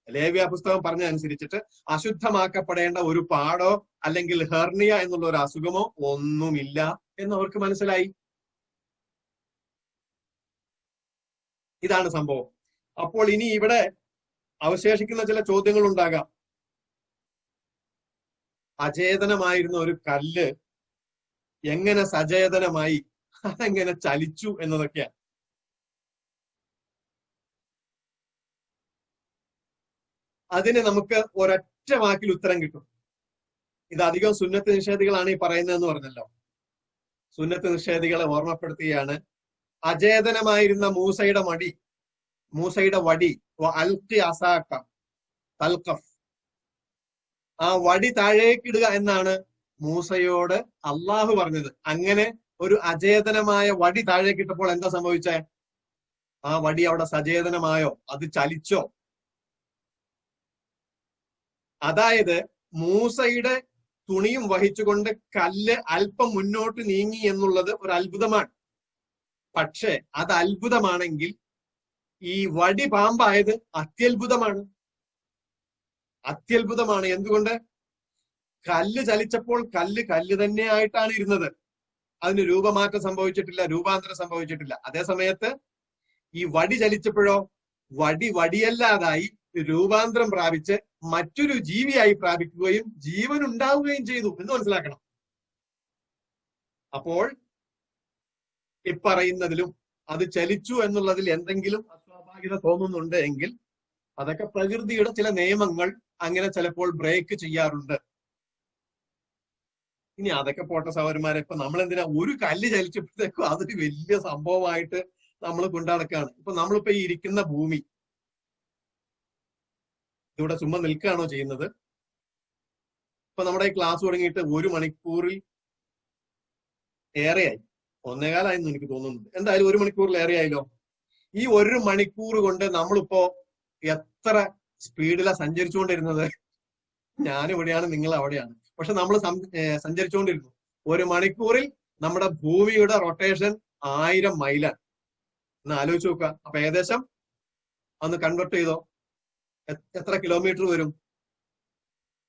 ലേവ്യ പുസ്തകം പറഞ്ഞതനുസരിച്ചിട്ട് അശുദ്ധമാക്കപ്പെടേണ്ട ഒരു പാടോ അല്ലെങ്കിൽ ഹെർണിയ എന്നുള്ള ഒരു അസുഖമോ ഒന്നുമില്ല എന്നവർക്ക് മനസ്സിലായി. ഇതാണ് സംഭവം. അപ്പോൾ ഇനി ഇവിടെ അവശേഷിക്കുന്ന ചില ചോദ്യങ്ങൾ ഉണ്ടാകാം. അചേതനമായിരുന്ന ഒരു കല്ല് എങ്ങനെ സചേതനമായി, അതെങ്ങനെ ചലിച്ചു എന്നതൊക്കെയാണ്. അതിന് നമുക്ക് ഒരൊറ്റ വാക്കിൽ ഉത്തരം കിട്ടും. ഇത് അധികം സുന്നത്ത് നിഷേധികളാണ് ഈ പറയുന്നതെന്ന് പറഞ്ഞല്ലോ. സുന്നത്ത് നിഷേധികളെ ഓർമ്മപ്പെടുത്തുകയാണ്, അചേതനമായിരുന്ന മൂസയുടെ വടി അൽഖി അസാക തൽഖഫ്, ആ വടി താഴേക്കിടുക എന്നാണ് മൂസയോട് അള്ളാഹു പറഞ്ഞത്. അങ്ങനെ ഒരു അചേതനമായ വടി താഴേക്കിട്ടപ്പോൾ എന്താ സംഭവിച്ചേ? ആ വടി അവിടെ സചേതനമായോ? അത് ചലിച്ചോ? അതായത് മൂസയുടെ തുണിയും വഹിച്ചുകൊണ്ട് കല്ല് അല്പം മുന്നോട്ട് നീങ്ങി എന്നുള്ളത് ഒരു അത്ഭുതമാണ്. പക്ഷെ അത് അത്ഭുതമാണെങ്കിൽ ഈ വടി പാമ്പായത് അത്യത്ഭുതമാണ്. അത്യത്ഭുതമാണ്. എന്തുകൊണ്ട്? കല്ല് ചലിച്ചപ്പോൾ കല്ല് തന്നെ ആയിട്ടാണ് ഇരുന്നത്. അതിന് രൂപമാറ്റം സംഭവിച്ചിട്ടില്ല, രൂപാന്തരം സംഭവിച്ചിട്ടില്ല. അതേ സമയത്ത് ഈ വടി ചലിച്ചപ്പോഴോ വടി വടിയല്ലാതായി രൂപാന്തരം പ്രാപിച്ച് മറ്റൊരു ജീവിയായി പ്രാപിക്കുകയും ജീവൻ ഉണ്ടാവുകയും ചെയ്തു എന്ന് മനസ്സിലാക്കണം. അപ്പോൾ ഇപ്പറയുന്നതിലും അത് ചലിച്ചു എന്നുള്ളതിൽ എന്തെങ്കിലും അസ്വാഭാവികത തോന്നുന്നുണ്ട് എങ്കിൽ അതൊക്കെ പ്രകൃതിയുടെ ചില നിയമങ്ങൾ അങ്ങനെ ചിലപ്പോൾ ബ്രേക്ക് ചെയ്യാറുണ്ട്. ഇനി അതൊക്കെ പോട്ടെ സഹോദരന്മാരെ, ഇപ്പൊ നമ്മൾ എന്തിനാ ഒരു കല്ല് ചലിച്ചപ്പോഴത്തേക്കും അതൊരു വലിയ സംഭവമായിട്ട് നമ്മൾ കൊണ്ടുനടക്കുകയാണ്. ഇപ്പൊ നമ്മളിപ്പോ ഈ ഇരിക്കുന്ന ഭൂമി ഇവിടെ ചുമ്മാ നിൽക്കുകയാണോ ചെയ്യുന്നത്? ഇപ്പൊ നമ്മുടെ ഈ ക്ലാസ് തുടങ്ങിയിട്ട് 1 മണിക്കൂറിൽ ഏറെയായി, 1.25 എനിക്ക് തോന്നുന്നുണ്ട്. എന്തായാലും 1 മണിക്കൂറിൽ ഏറെയായല്ലോ. ഈ 1 മണിക്കൂർ കൊണ്ട് നമ്മളിപ്പോ എത്ര സ്പീഡിലാണ് സഞ്ചരിച്ചുകൊണ്ടിരുന്നത്? ഞാനിവിടെയാണ്, നിങ്ങൾ അവിടെയാണ്. പക്ഷെ നമ്മൾ സഞ്ചരിച്ചുകൊണ്ടിരുന്നു. 1 മണിക്കൂറിൽ നമ്മുടെ ഭൂമിയുടെ റൊട്ടേഷൻ 1000 മൈലാണ്. ഒന്ന് ആലോചിച്ച് നോക്കുക. അപ്പൊ ഏകദേശം ഒന്ന് കൺവെർട്ട് ചെയ്തോ, എത്ര കിലോമീറ്റർ വരും?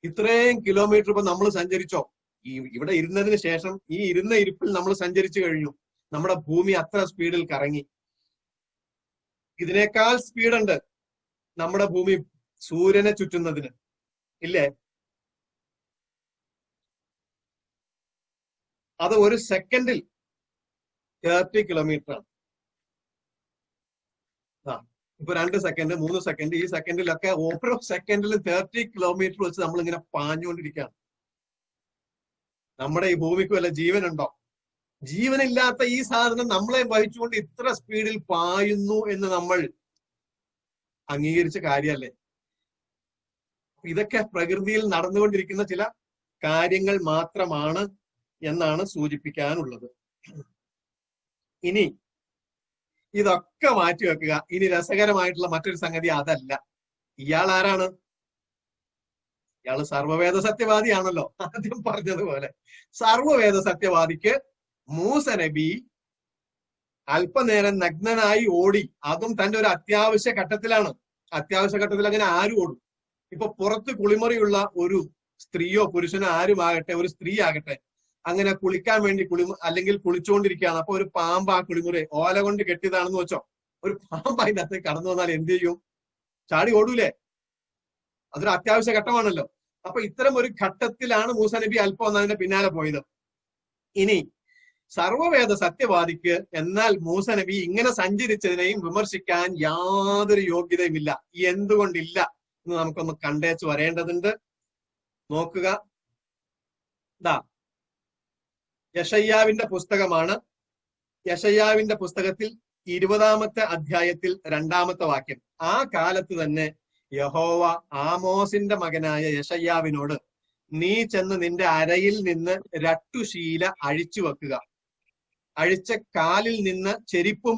ഇത്രയും കിലോമീറ്റർ ഇപ്പൊ നമ്മൾ സഞ്ചരിച്ചോ? ഇവിടെ ഇരുന്നതിന് ശേഷം ഈ ഇരുന്ന ഇരിപ്പിൽ നമ്മൾ സഞ്ചരിച്ചു കഴിഞ്ഞു. നമ്മുടെ ഭൂമി അത്ര സ്പീഡിൽ കറങ്ങി. ഇതിനേക്കാൾ സ്പീഡുണ്ട് നമ്മുടെ ഭൂമി സൂര്യനെ ചുറ്റുന്നതിന്, ഇല്ലേ? അത് 1 സെക്കൻഡിൽ 30 കിലോമീറ്റർ ആണ്. ഇപ്പൊ 2 സെക്കൻഡ് 3 സെക്കൻഡ്, ഈ സെക്കൻഡിലൊക്കെ ഓരോ സെക്കൻഡിലും 30 കിലോമീറ്റർ വെച്ച് നമ്മളിങ്ങനെ പാഞ്ഞുകൊണ്ടിരിക്കുകയാണ്. നമ്മുടെ ഈ ഭൂമിക്ക് വല്ല ജീവനുണ്ടോ? ജീവനില്ലാത്ത ഈ സാധനം നമ്മളെ വഹിച്ചുകൊണ്ട് ഇത്ര സ്പീഡിൽ പായുന്നു എന്ന് നമ്മൾ അംഗീകരിച്ച കാര്യമല്ലേ? ഇതൊക്കെ പ്രകൃതിയിൽ നടന്നുകൊണ്ടിരിക്കുന്ന ചില കാര്യങ്ങൾ മാത്രമാണ് എന്നാണ് സൂചിപ്പിക്കാനുള്ളത്. ഇനി ഇതൊക്കെ മാറ്റി വെക്കുക. ഇനി രസകരമായിട്ടുള്ള മറ്റൊരു സംഗതി അതല്ല. ഇയാൾ ആരാണ്? ഇയാള് സർവവേദ സത്യവാദിയാണല്ലോ. ആദ്യം പറഞ്ഞതുപോലെ സർവവേദ സത്യവാദിക്ക് മൂസ നബി അല്പനേരം നഗ്നനായി ഓടി, അതും തന്റെ ഒരു അത്യാവശ്യ ഘട്ടത്തിലാണ്. അത്യാവശ്യ ഘട്ടത്തിൽ അങ്ങനെ ആരും ഓടും? ഇപ്പൊ പുറത്ത് കുളിമുറിയുള്ള ഒരു സ്ത്രീയോ പുരുഷനോ ആരുമാകട്ടെ, ഒരു സ്ത്രീ ആകട്ടെ, അങ്ങനെ കുളിക്കാൻ വേണ്ടി അല്ലെങ്കിൽ കുളിച്ചുകൊണ്ടിരിക്കുകയാണ്. അപ്പൊ ഒരു പാമ്പ് ആ കുളിമുറി ഓല കൊണ്ട് കെട്ടിയതാണെന്ന് വെച്ചോ, ഒരു പാമ്പ് അതിന്റെ അകത്ത് കടന്നു വന്നാൽ എന്ത് ചെയ്യും? ചാടി ഓടൂലേ? അതൊരു അത്യാവശ്യ ഘട്ടമാണല്ലോ. അപ്പൊ ഇത്തരം ഒരു ഘട്ടത്തിലാണ് മൂസ നബി അല്പം അതിന്റെ പിന്നാലെ പോയത്. ഇനി സർവവേദ സത്യവാദിക്ക് എന്നാൽ മൂസ നബി ഇങ്ങനെ സഞ്ചരിച്ചതിനെയും വിമർശിക്കാൻ യാതൊരു യോഗ്യതയുമില്ല. എന്തുകൊണ്ടില്ല എന്ന് നമുക്കൊന്ന് കണ്ടേച്ച് വരേണ്ടതുണ്ട്. നോക്കുക. യെശയ്യാവിന്റെ പുസ്തകമാണ്. യെശയ്യാവിന്റെ പുസ്തകത്തിൽ 20-ാമത്തെ അധ്യായത്തിൽ 2-ാമത്തെ വാക്യം. ആ കാലത്ത് തന്നെ യഹോവ ആമോസിന്റെ മകനായ യെശയ്യാവിനോട്, നീ ചെന്ന് നിന്റെ അരയിൽ നിന്ന് രട്ടുശീല അഴിച്ചു വെക്കുക, അഴിച്ച കാലിൽ നിന്ന് ചെരിപ്പും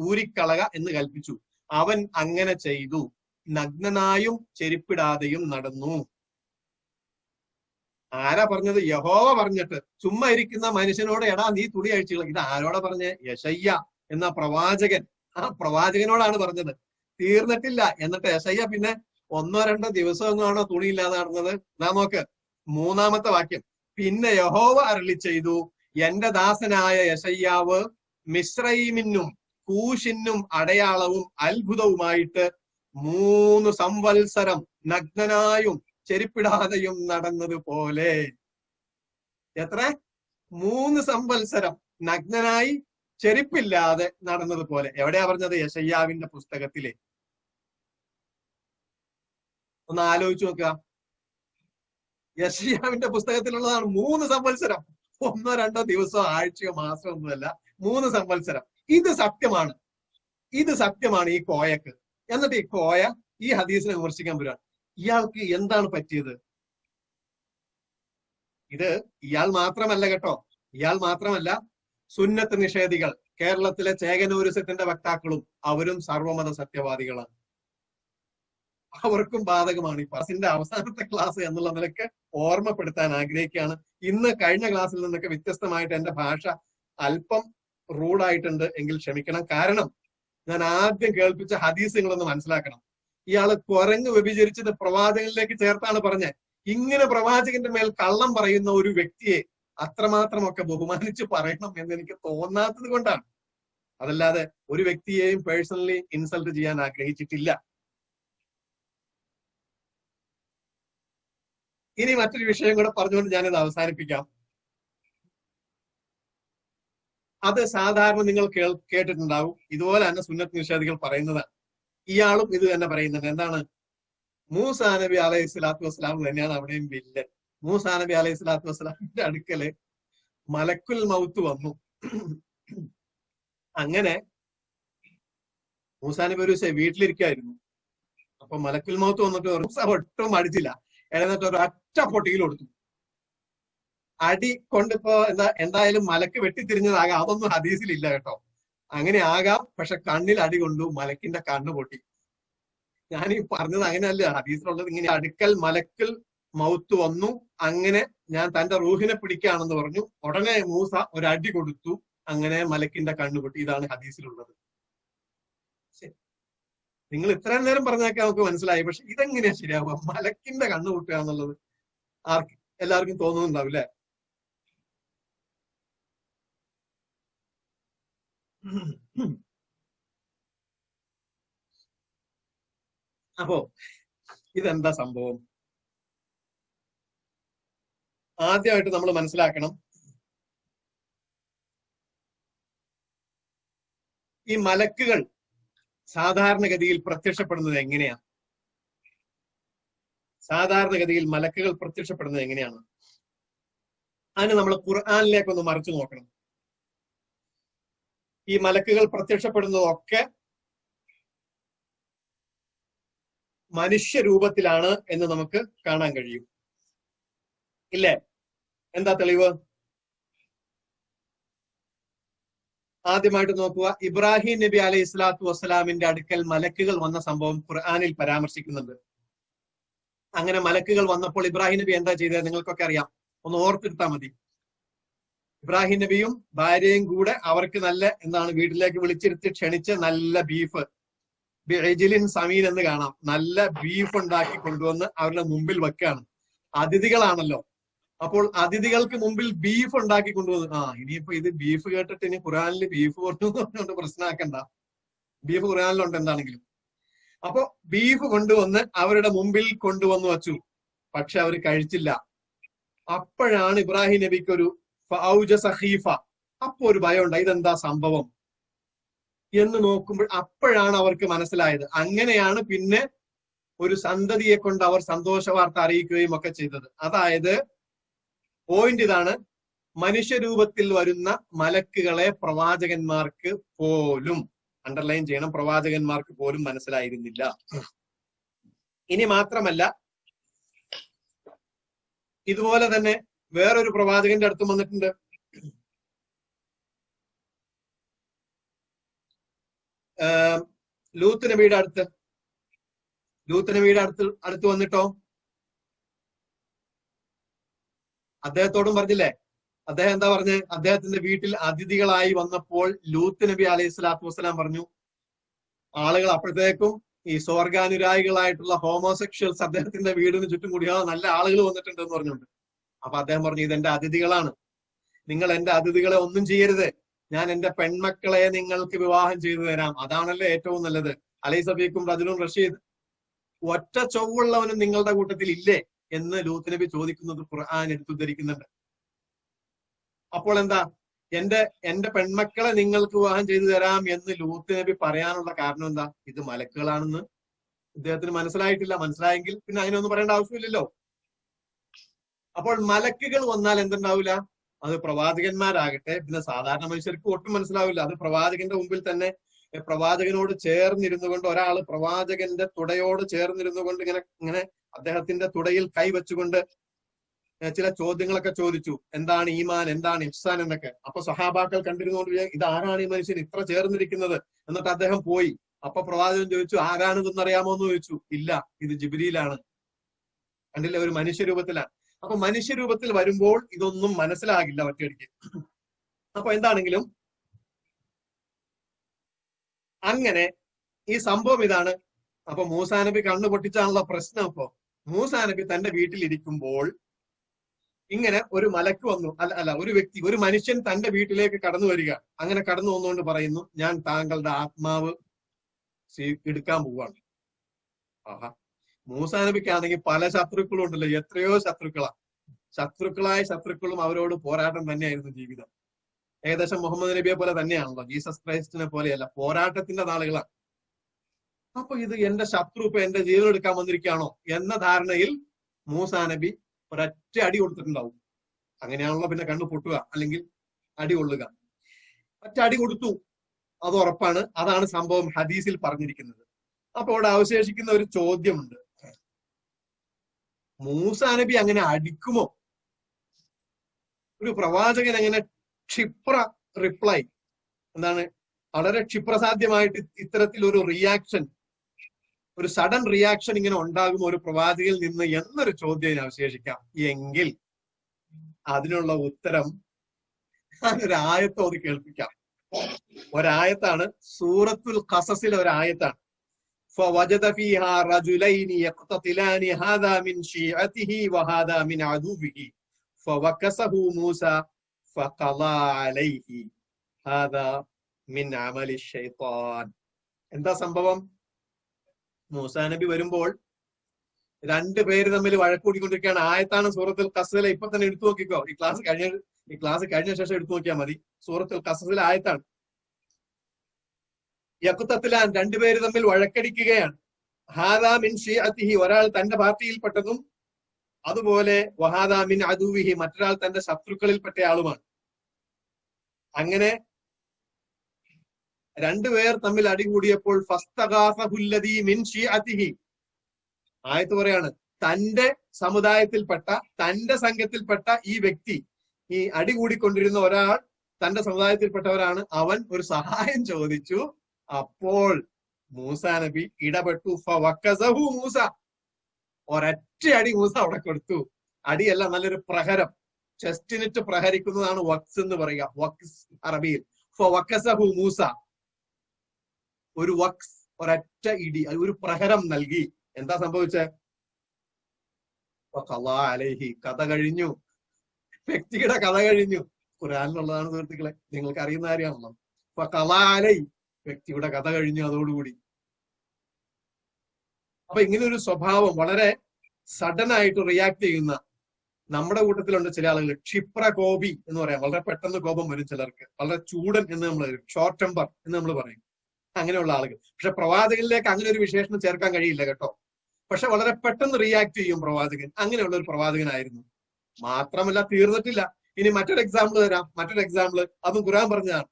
ഊരിക്കളക എന്ന് കൽപ്പിച്ചു. അവൻ അങ്ങനെ ചെയ്തു. നഗ്നനായും ചെരിപ്പിടാതെയും നടന്നു. ആരാ പറഞ്ഞത്? യഹോവ പറഞ്ഞിട്ട്. ചുമ്മാ ഇരിക്കുന്ന മനുഷ്യനോട് എടാ നീ തുണി അഴിച്ചു കള. ഇത് ആരോടാ പറഞ്ഞേ? യെശയ്യ എന്ന പ്രവാചകൻ. ആ പ്രവാചകനോടാണ് പറഞ്ഞത്. തീർന്നിട്ടില്ല. എന്നിട്ട് യെശയ്യ പിന്നെ 1-2 ദിവസമൊന്നാണോ തുണിയില്ലാതെ നടന്നത്? നാം നോക്ക് 3-ാമത്തെ വാക്യം. പിന്നെ യഹോവ അരുളി ചെയ്തു, എന്റെ ദാസനായ യെശയ്യാവ് മിസ്രയീമിനും കൂശിനും അടയാളവും അത്ഭുതവുമായിട്ട് 3 സംവത്സരം നഗ്നനായും ചെരിപ്പിടാതെയും നടന്നതുപോലെ. എത്ര? 3 സംവത്സരം നഗ്നനായി ചെരിപ്പില്ലാതെ നടന്നതുപോലെ. എവിടെയാ പറഞ്ഞത്? യെശയ്യാവിന്റെ പുസ്തകത്തിലെ. ഒന്ന് ആലോചിച്ച് നോക്കുക. യെശയ്യാവിന്റെ പുസ്തകത്തിലുള്ളതാണ് 3 സംവത്സരം. 1-2 ദിവസമോ ആഴ്ചയോ മാസമോ ഒന്നുമല്ല, 3 സംവത്സരം. ഇത് സത്യമാണ്. ഇത് സത്യമാണ് ഈ കോയക്ക്. എന്നിട്ട് ഈ കോയ ഈ ഹദീസിനെ വിമർശിക്കാൻ വരികയാണ്. ഇയാൾക്ക് എന്താണ് പറ്റിയത്? ഇത് ഇയാൾ മാത്രമല്ല കേട്ടോ. ഇയാൾ മാത്രമല്ല, സുന്നത്ത് നിഷേധികൾ, കേരളത്തിലെ ചേകനൂരിസത്തിന്റെ വക്താക്കളും അവരും സർവമത സത്യവാദികളാണ്. അവർക്കും ബാധകമാണ് ഈ ക്ലാസിന്റെ അവസാനത്തെ ക്ലാസ് എന്നുള്ള നിലക്ക് ഓർമ്മപ്പെടുത്താൻ ആഗ്രഹിക്കുകയാണ്. ഇന്ന് കഴിഞ്ഞ ക്ലാസ്സിൽ നിന്നൊക്കെ വ്യത്യസ്തമായിട്ട് എന്റെ ഭാഷ അല്പം റൂഡായിട്ടുണ്ട് എങ്കിൽ ക്ഷമിക്കണം. കാരണം ഞാൻ ആദ്യം കേൾപ്പിച്ച ഹദീസ് നിങ്ങളൊന്ന് മനസ്സിലാക്കണം. ഇയാള് കുരങ്ങ് വ്യഭിചരിച്ചത് പ്രവാചകനിലേക്ക് ചേർത്താണ് പറഞ്ഞത്. ഇങ്ങനെ പ്രവാചകന്റെ മേൽ കള്ളം പറയുന്ന ഒരു വ്യക്തിയെ അത്രമാത്രമൊക്കെ ബഹുമാനിച്ച് പറയണം എന്ന് എനിക്ക് തോന്നാത്തത് കൊണ്ടാണ്. അതല്ലാതെ ഒരു വ്യക്തിയെയും പേഴ്സണലി ഇൻസൾട്ട് ചെയ്യാൻ ആഗ്രഹിച്ചിട്ടില്ല. ഇനി മറ്റൊരു വിഷയം കൂടെ പറഞ്ഞുകൊണ്ട് ഞാനിത് അവസാനിപ്പിക്കാം. അത് സാധാരണ നിങ്ങൾ കേട്ടിട്ടുണ്ടാവും. ഇതുപോലെ തന്നെ സുന്നത്ത് നിഷേധികൾ പറയുന്നതാണ്. ഇയാളും ഇത് തന്നെ പറയുന്നുണ്ട്. എന്താണ്? മൂസാ നബി അലൈഹി സ്വലാത്തു വസ്സലാം തന്നെയാണ് അവിടെയും വില്ലൻ. മൂസാ നബി അലൈഹി സ്വലാത്തു വസ്സലാമിന്റെ അടുക്കല് മലക്കുൽ മൗത്ത് വന്നു. അങ്ങനെ മൂസാ നബി ഒരു ദിവസം വീട്ടിലിരിക്കായിരുന്നു. അപ്പൊ മലക്കുൽ മൗത്ത് വന്നിട്ട് ഒട്ടും അടിച്ചില്ല. എന്നിട്ട് ഒരു ഒറ്റ പൊട്ടിയിൽ കൊടുത്തു. അടി കൊണ്ടിപ്പോ എന്തായാലും മലക്ക് വെട്ടിത്തിരിഞ്ഞതാകാം. അതൊന്നും ഹദീസിലില്ല കേട്ടോ. അങ്ങനെ ആകാം. പക്ഷെ കണ്ണിൽ അടി കൊണ്ടു, മലക്കിന്റെ കണ്ണ് പൊട്ടി. ഞാൻ ഈ പറഞ്ഞത് അങ്ങനെയല്ല, ഹദീസിലുള്ളത് ഇങ്ങനെ. അടുക്കൽ മലക്കൽ മൗത്ത് വന്നു, അങ്ങനെ ഞാൻ തന്റെ റൂഹിനെ പിടിക്കുകയാണെന്ന് പറഞ്ഞു. ഉടനെ മൂസ ഒരടി കൊടുത്തു, അങ്ങനെ മലക്കിന്റെ കണ്ണ് പൊട്ടി. ഇതാണ് ഹദീസിലുള്ളത്. നിങ്ങൾ ഇത്രയും നേരം പറഞ്ഞൊക്കെ നമുക്ക് മനസ്സിലായി. പക്ഷെ ഇതെങ്ങനെയാ ശരിയാവുക? മലക്കിന്റെ കണ്ണ് പൊട്ടുക എന്നുള്ളത് എല്ലാവർക്കും തോന്നുന്നുണ്ടാവും അല്ലെ? അപ്പോ ഇതെന്താ സംഭവം? ആദ്യമായിട്ട് നമ്മൾ മനസ്സിലാക്കണം, ഈ മലക്കുകൾ സാധാരണഗതിയിൽ പ്രത്യക്ഷപ്പെടുന്നത് എങ്ങനെയാണ്? സാധാരണഗതിയിൽ മലക്കുകൾ പ്രത്യക്ഷപ്പെടുന്നത് എങ്ങനെയാണ്? അതിന് നമ്മൾ ഖുർആനിലേക്കൊന്ന് മറിച്ചു നോക്കണം. ഈ മലക്കുകൾ പ്രത്യക്ഷപ്പെടുന്നതൊക്കെ മനുഷ്യരൂപത്തിലാണ് എന്ന് നമുക്ക് കാണാൻ കഴിയും, ഇല്ലേ? എന്താ തെളിവ്? ആദ്യമായിട്ട് നോക്കുക. ഇബ്രാഹിം നബി അലൈഹി സ്വലാത്തു വസ്സലാമിന്റെ അടുക്കൽ മലക്കുകൾ വന്ന സംഭവം ഖുർആനിൽ പരാമർശിക്കുന്നുണ്ട്. അങ്ങനെ മലക്കുകൾ വന്നപ്പോൾ ഇബ്രാഹിം നബി എന്താ ചെയ്തത്? നിങ്ങൾക്കൊക്കെ അറിയാം. ഒന്ന് ഓർത്തെടുത്താൽ മതി. ഇബ്രാഹിം നബിയും ഭാര്യയും കൂടെ അവർക്ക് നല്ല വീട്ടിലേക്ക് വിളിച്ചിരുത്തി ക്ഷണിച്ച് നല്ല ബീഫ്, ബിഇജ്ലിൻ സമീൻ എന്ന് കാണാം, നല്ല ബീഫ് ഉണ്ടാക്കി കൊണ്ടുവന്ന് അവരുടെ മുമ്പിൽ വെക്കുകയാണ്. അതിഥികളാണല്ലോ. അപ്പോൾ അതിഥികൾക്ക് മുമ്പിൽ ബീഫ് ഉണ്ടാക്കി കൊണ്ടുവന്നു. ഇനിയിപ്പോ ഇത് ബീഫ് കേട്ടിട്ട് ഇനി ഖുർആനിൽ ബീഫ് കൊണ്ടുവന്നുകൊണ്ട് പ്രശ്നമാക്കണ്ട. ബീഫ് ഖുർആനിലുണ്ട് എന്താണെങ്കിലും. അപ്പൊ ബീഫ് കൊണ്ടുവന്ന് അവരുടെ മുമ്പിൽ കൊണ്ടുവന്നു വച്ചു. പക്ഷെ അവർ കഴിച്ചില്ല. അപ്പോഴാണ് ഇബ്രാഹിം നബിക്ക് ഒരു ഖീഫ, അപ്പൊ ഒരു ഭയം ഉണ്ടായി. ഇതെന്താ സംഭവം എന്ന് നോക്കുമ്പോൾ അപ്പോഴാണ് അവർക്ക് മനസ്സിലായത്. അങ്ങനെയാണ് പിന്നെ ഒരു സന്തതിയെ കൊണ്ട് അവർ സന്തോഷ വാർത്ത അറിയിക്കുകയും ഒക്കെ ചെയ്തത്. അതായത് പോയിന്റ് ഇതാണ്, മനുഷ്യരൂപത്തിൽ വരുന്ന മലക്കുകളെ പ്രവാചകന്മാർക്ക് പോലും, അണ്ടർലൈൻ ചെയ്യണം, പ്രവാചകന്മാർക്ക് പോലും മനസ്സിലായിരുന്നില്ല. ഇനി മാത്രമല്ല, ഇതുപോലെ തന്നെ വേറൊരു പ്രവാചകന്റെ അടുത്ത് വന്നിട്ടുണ്ട്. ലൂത്ത് നബിയുടെ അടുത്ത് വന്നിട്ടോ അദ്ദേഹത്തോടും പറഞ്ഞില്ലേ? അദ്ദേഹം എന്താ പറഞ്ഞ്? അദ്ദേഹത്തിന്റെ വീട്ടിൽ അതിഥികളായി വന്നപ്പോൾ ലൂത്ത് നബി അലൈഹി സ്വലാത്തു വസ്സലാം പറഞ്ഞു, ആളുകൾ അപ്പോഴത്തേക്കും ഈ സ്വർഗാനുരായികളായിട്ടുള്ള ഹോമോസെക്ഷൽസ് അദ്ദേഹത്തിന്റെ വീടിന് ചുറ്റും കൂടിയോ നല്ല ആളുകൾ വന്നിട്ടുണ്ട് എന്ന് പറഞ്ഞുകൊണ്ട്. അപ്പൊ അദ്ദേഹം പറഞ്ഞു, ഇതെന്റെ അതിഥികളാണ്, നിങ്ങൾ എന്റെ അതിഥികളെ ഒന്നും ചെയ്യരുത്, ഞാൻ എന്റെ പെൺമക്കളെ നിങ്ങൾക്ക് വിവാഹം ചെയ്തു തരാം, അതാണല്ലോ ഏറ്റവും നല്ലത്. അലൈസബീക്കും റജുലുൻ റഷീദ്, ഒറ്റ ചൊവ്വുള്ളവനും നിങ്ങളുടെ കൂട്ടത്തിൽ ഇല്ലേ എന്ന് ലൂത്ത് നബി ചോദിക്കുന്നത് ഖുർആൻ എടുത്തുദ്ധരിക്കുന്നുണ്ട്. അപ്പോൾ എന്താ, എന്റെ പെൺമക്കളെ നിങ്ങൾക്ക് വിവാഹം ചെയ്തു തരാം എന്ന് ലൂത്ത് നബി പറയാനുള്ള കാരണം എന്താ? ഇത് മലക്കുകളാണെന്ന് ഇദ്ദേഹത്തിന് മനസ്സിലായിട്ടില്ല. മനസ്സിലായെങ്കിൽ പിന്നെ അതിനൊന്നും പറയേണ്ട ആവശ്യമില്ലല്ലോ. അപ്പോൾ മലക്കുകൾ വന്നാൽ എന്തുണ്ടാവില്ല? അത് പ്രവാചകന്മാരാകട്ടെ, പിന്നെ സാധാരണ മനുഷ്യർക്ക് ഒട്ടും മനസ്സിലാവില്ല. അത് പ്രവാചകന്റെ മുമ്പിൽ തന്നെ പ്രവാചകനോട് ചേർന്നിരുന്നു കൊണ്ട്, ഒരാള് പ്രവാചകന്റെ തുടയോട് ചേർന്നിരുന്നു കൊണ്ട് ഇങ്ങനെ അദ്ദേഹത്തിന്റെ തുടയിൽ കൈവച്ചുകൊണ്ട് ചില ചോദ്യങ്ങളൊക്കെ ചോദിച്ചു. എന്താണ് ഈമാൻ, എന്താണ് ഇഹ്സാൻ എന്നൊക്കെ. അപ്പൊ സഹാബാക്കൾ കണ്ടിരുന്നുകൊണ്ട് ഇത് ആരാണ് ഈ മനുഷ്യൻ ഇത്ര ചേർന്നിരിക്കുന്നത്? എന്നിട്ട് അദ്ദേഹം പോയി. അപ്പൊ പ്രവാചകൻ ചോദിച്ചു, ആരാണിതെന്ന് അറിയാമോ എന്ന് ചോദിച്ചു. ഇല്ല, ഇത് ജിബ്രീലാണ്. കണ്ടില്ല, ഒരു മനുഷ്യരൂപത്തിലാണ്. അപ്പൊ മനുഷ്യരൂപത്തിൽ വരുമ്പോൾ ഇതൊന്നും മനസ്സിലാകില്ല ഒറ്റയടിക്ക്. അപ്പൊ എന്താണെങ്കിലും അങ്ങനെ ഈ സംഭവം ഇതാണ്. അപ്പൊ മൂസാ നബി കണ്ണു പൊട്ടിച്ചാണുള്ള പ്രശ്നം. ഇപ്പൊ മൂസാ നബി തന്റെ വീട്ടിലിരിക്കുമ്പോൾ ഇങ്ങനെ ഒരു മലക്ക് വന്നു, ഒരു വ്യക്തി, ഒരു മനുഷ്യൻ തന്റെ വീട്ടിലേക്ക് കടന്നു വരിക. അങ്ങനെ കടന്നു വന്നുകൊണ്ട് പറയുന്നു, ഞാൻ താങ്കളുടെ ആത്മാവ് എടുക്കാൻ പോവാണ്. ആഹാ, മൂസാ നബിക്കാണെങ്കിൽ പല ശത്രുക്കളും ഉണ്ടല്ലോ, എത്രയോ ശത്രുക്കളായ ശത്രുക്കളും അവരോട് പോരാട്ടം തന്നെയായിരുന്നു ജീവിതം. ഏകദേശം മുഹമ്മദ് നബിയെ പോലെ തന്നെയാണല്ലോ, ജീസസ് ക്രൈസ്റ്റിനെ പോലെയല്ല, പോരാട്ടത്തിന്റെ നാളുകളാണ്. അപ്പൊ ഇത് എന്റെ ശത്രു ഇപ്പൊ എന്റെ ജീവൻ എടുക്കാൻ വന്നിരിക്കുകയാണോ എന്ന ധാരണയിൽ മൂസാ നബി ഒരൊറ്റ അടി കൊടുത്തിട്ടുണ്ടാവും. അങ്ങനെയാണല്ലോ പിന്നെ കണ്ണു പൊട്ടുക അല്ലെങ്കിൽ അടി കൊള്ളുക. ഒറ്റ അടി കൊടുത്തു, അത് ഉറപ്പാണ്. അതാണ് സംഭവം ഹദീസിൽ പറഞ്ഞിരിക്കുന്നത്. അപ്പൊ അവിടെ അവശേഷിക്കുന്ന ഒരു ചോദ്യമുണ്ട്, മൂസാ നബി അങ്ങനെ അടിക്കുമോ? ഒരു പ്രവാചകൻ അങ്ങനെ ക്ഷിപ്ര റിപ്ലൈ, എന്താണ്, വളരെ ക്ഷിപ്രസാധ്യമായിട്ട് ഇത്തരത്തിൽ ഒരു റിയാക്ഷൻ, ഒരു സഡൻ റിയാക്ഷൻ ഇങ്ങനെ ഉണ്ടാകുമോ ഒരു പ്രവാചകനിൽ നിന്ന് എന്നൊരു ചോദ്യം അവശേഷിക്കാം. എങ്കിൽ അതിനുള്ള ഉത്തരം ഒരു ആയത്തോട് കേൾപ്പിക്കാം. ഒരായത്താണ്, സൂറത്തുൽ ഖസസിലെ ഒരായത്താണ്. فوجد فيها رجلين يقتتلان هذا من شيعته وهذا من عدوه فوكسه موسى فقضى عليه هذا من عمل الشيطان. എന്താ സംഭവം? മൂസാ നബി വരുമ്പോൾ രണ്ടുപേര് തമ്മിൽ വഴക്കൂടിക്കൊണ്ടിരിക്കുകയാണ്. ആയത്താണ് സൂറത്തുൽ ഖസസിലെ. ഇപ്പൊ തന്നെ എടുത്തു നോക്കിക്കോ, ഈ ക്ലാസ് കഴിഞ്ഞ ശേഷം എടുത്തു നോക്കിയാൽ മതി. സൂറത്തുൽ ഖസസിലെ ആയത്താണ്. യഖ്തത്തിലാൻ, രണ്ടുപേര് തമ്മിൽ വഴക്കടിക്കുകയാണ്. ഹാദാ മിൻ ഷിഅതിഹി, ഒരാൾ തന്റെ പാർട്ടിയിൽപ്പെട്ടതും, അതുപോലെ വഹാദാ മിൻ അദുവിഹി, മറ്റൊരാൾ തന്റെ ശത്രുക്കളിൽപ്പെട്ട ആളുമാണ്. അങ്ങനെ രണ്ടുപേർ തമ്മിൽ അടികൂടിയപ്പോൾ ഫസ്തഗാസഹുല്ലദീ മിൻ ഷിഅതിഹി, ആയത്ത് പറയാണ്, തന്റെ സമുദായത്തിൽപ്പെട്ട, തന്റെ സംഘത്തിൽപ്പെട്ട ഈ വ്യക്തി, ഈ അടികൂടിക്കൊണ്ടിരുന്ന ഒരാൾ തന്റെ സമുദായത്തിൽപ്പെട്ടവരാണ്, അവൻ ഒരു സഹായം ചോദിച്ചു. അപ്പോൾ മൂസാ നബി ഇടപെട്ടു. ഫവക്കസഹു മൂസ, ഒരൊറ്റ അടി മൂസ അവിടെ കൊടുത്തു. അടിയല്ല, നല്ലൊരു പ്രഹരം, ചെസ്റ്റിനിട്ട് പ്രഹരിക്കുന്നതാണ് വക്സ് എന്ന് പറയുക, വക്സ് അറബിയിൽ. ഫവക്കസഹു മൂസ, ഒരു വക്സ്, ഒരൊറ്റ ഇടി, ഒരു പ്രഹരം നൽകി. എന്താ സംഭവിച്ചേ? അലൈഹി, കഥ കഴിഞ്ഞു, വ്യക്തിയുടെ കഥ കഴിഞ്ഞു. ഖുർആനിലുള്ളതാണ് സുഹൃത്തുക്കളെ, നിങ്ങൾക്ക് അറിയുന്ന കാര്യമാണല്ലോ. അലൈ, വ്യക്തിയുടെ കഥ കഴിഞ്ഞു അതോടുകൂടി. അപ്പൊ ഇങ്ങനെ ഒരു സ്വഭാവം, വളരെ സഡൻ ആയിട്ട് റിയാക്ട് ചെയ്യുന്ന നമ്മുടെ കൂട്ടത്തിലുണ്ട് ചില ആളുകൾ. ക്ഷിപ്ര കോപി എന്ന് പറയാം, വളരെ പെട്ടെന്ന് കോപം വരും ചിലർക്ക്. വളരെ ചൂടൻ എന്ന് നമ്മൾ പറയും, ഷോർട്ട് ടെമ്പർ എന്ന് നമ്മൾ പറയും, അങ്ങനെയുള്ള ആളുകൾ. പക്ഷെ പ്രവാചകനിലേക്ക് അങ്ങനെ ഒരു വിശേഷണം ചേർക്കാൻ കഴിയില്ല കേട്ടോ. പക്ഷെ വളരെ പെട്ടെന്ന് റിയാക്ട് ചെയ്യും പ്രവാചകൻ. അങ്ങനെയുള്ള ഒരു പ്രവാചകനായിരുന്നു. മാത്രമല്ല, തീർന്നിട്ടില്ല. ഇനി മറ്റൊരു എക്സാമ്പിൾ തരാം. മറ്റൊരു എക്സാമ്പിൾ അതും ഖുർആൻ പറഞ്ഞതാണ്.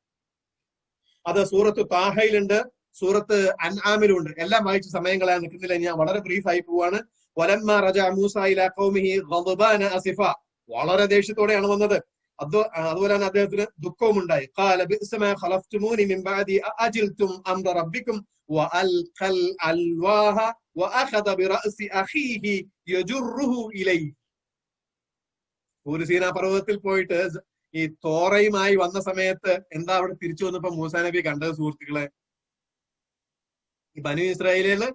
അത് സൂറത്ത് താഹയിലുണ്ട്, സൂറത്ത് അൻആമിലുണ്ട്. എല്ലാം വായിച്ച് സമയം കളയാൻ നിൽക്കുന്നില്ല, ഞാൻ വളരെ ബ്രീഫ് ആയി പോവാണ്. വലമ്മ റജഅ മൂസ ഇലാ ഖൗമിഹി ഗളബാന അസിഫ, വളരെ ദേഷ്യത്തോടെയാണ് വന്നത്. അതുപോലെ തന്നെ അദ്ദേഹത്തിന് ദുഃഖവും ഉണ്ടായി. ഖാല ബിഅസ മാ ഖലഫ്തുമൂനി മിൻ ബഅദി അഅജിൽതും അംറ റബ്ബിക്കും വഅൽഖൽ അൽവാഹ വഅഖദ ബിറഅസി അഖീഹി യജുറുഹു ഇലൈഹി. സീനാ പർവ്വതത്തിൽ പോയിട്ട് ഈ തോറയുമായി വന്ന സമയത്ത് എന്താ അവിടെ തിരിച്ചു വന്നപ്പോ മൂസാ നബി കണ്ടത് സുഹൃത്തുക്കളെ? ഈ ബനു ഇസ്രായേലില്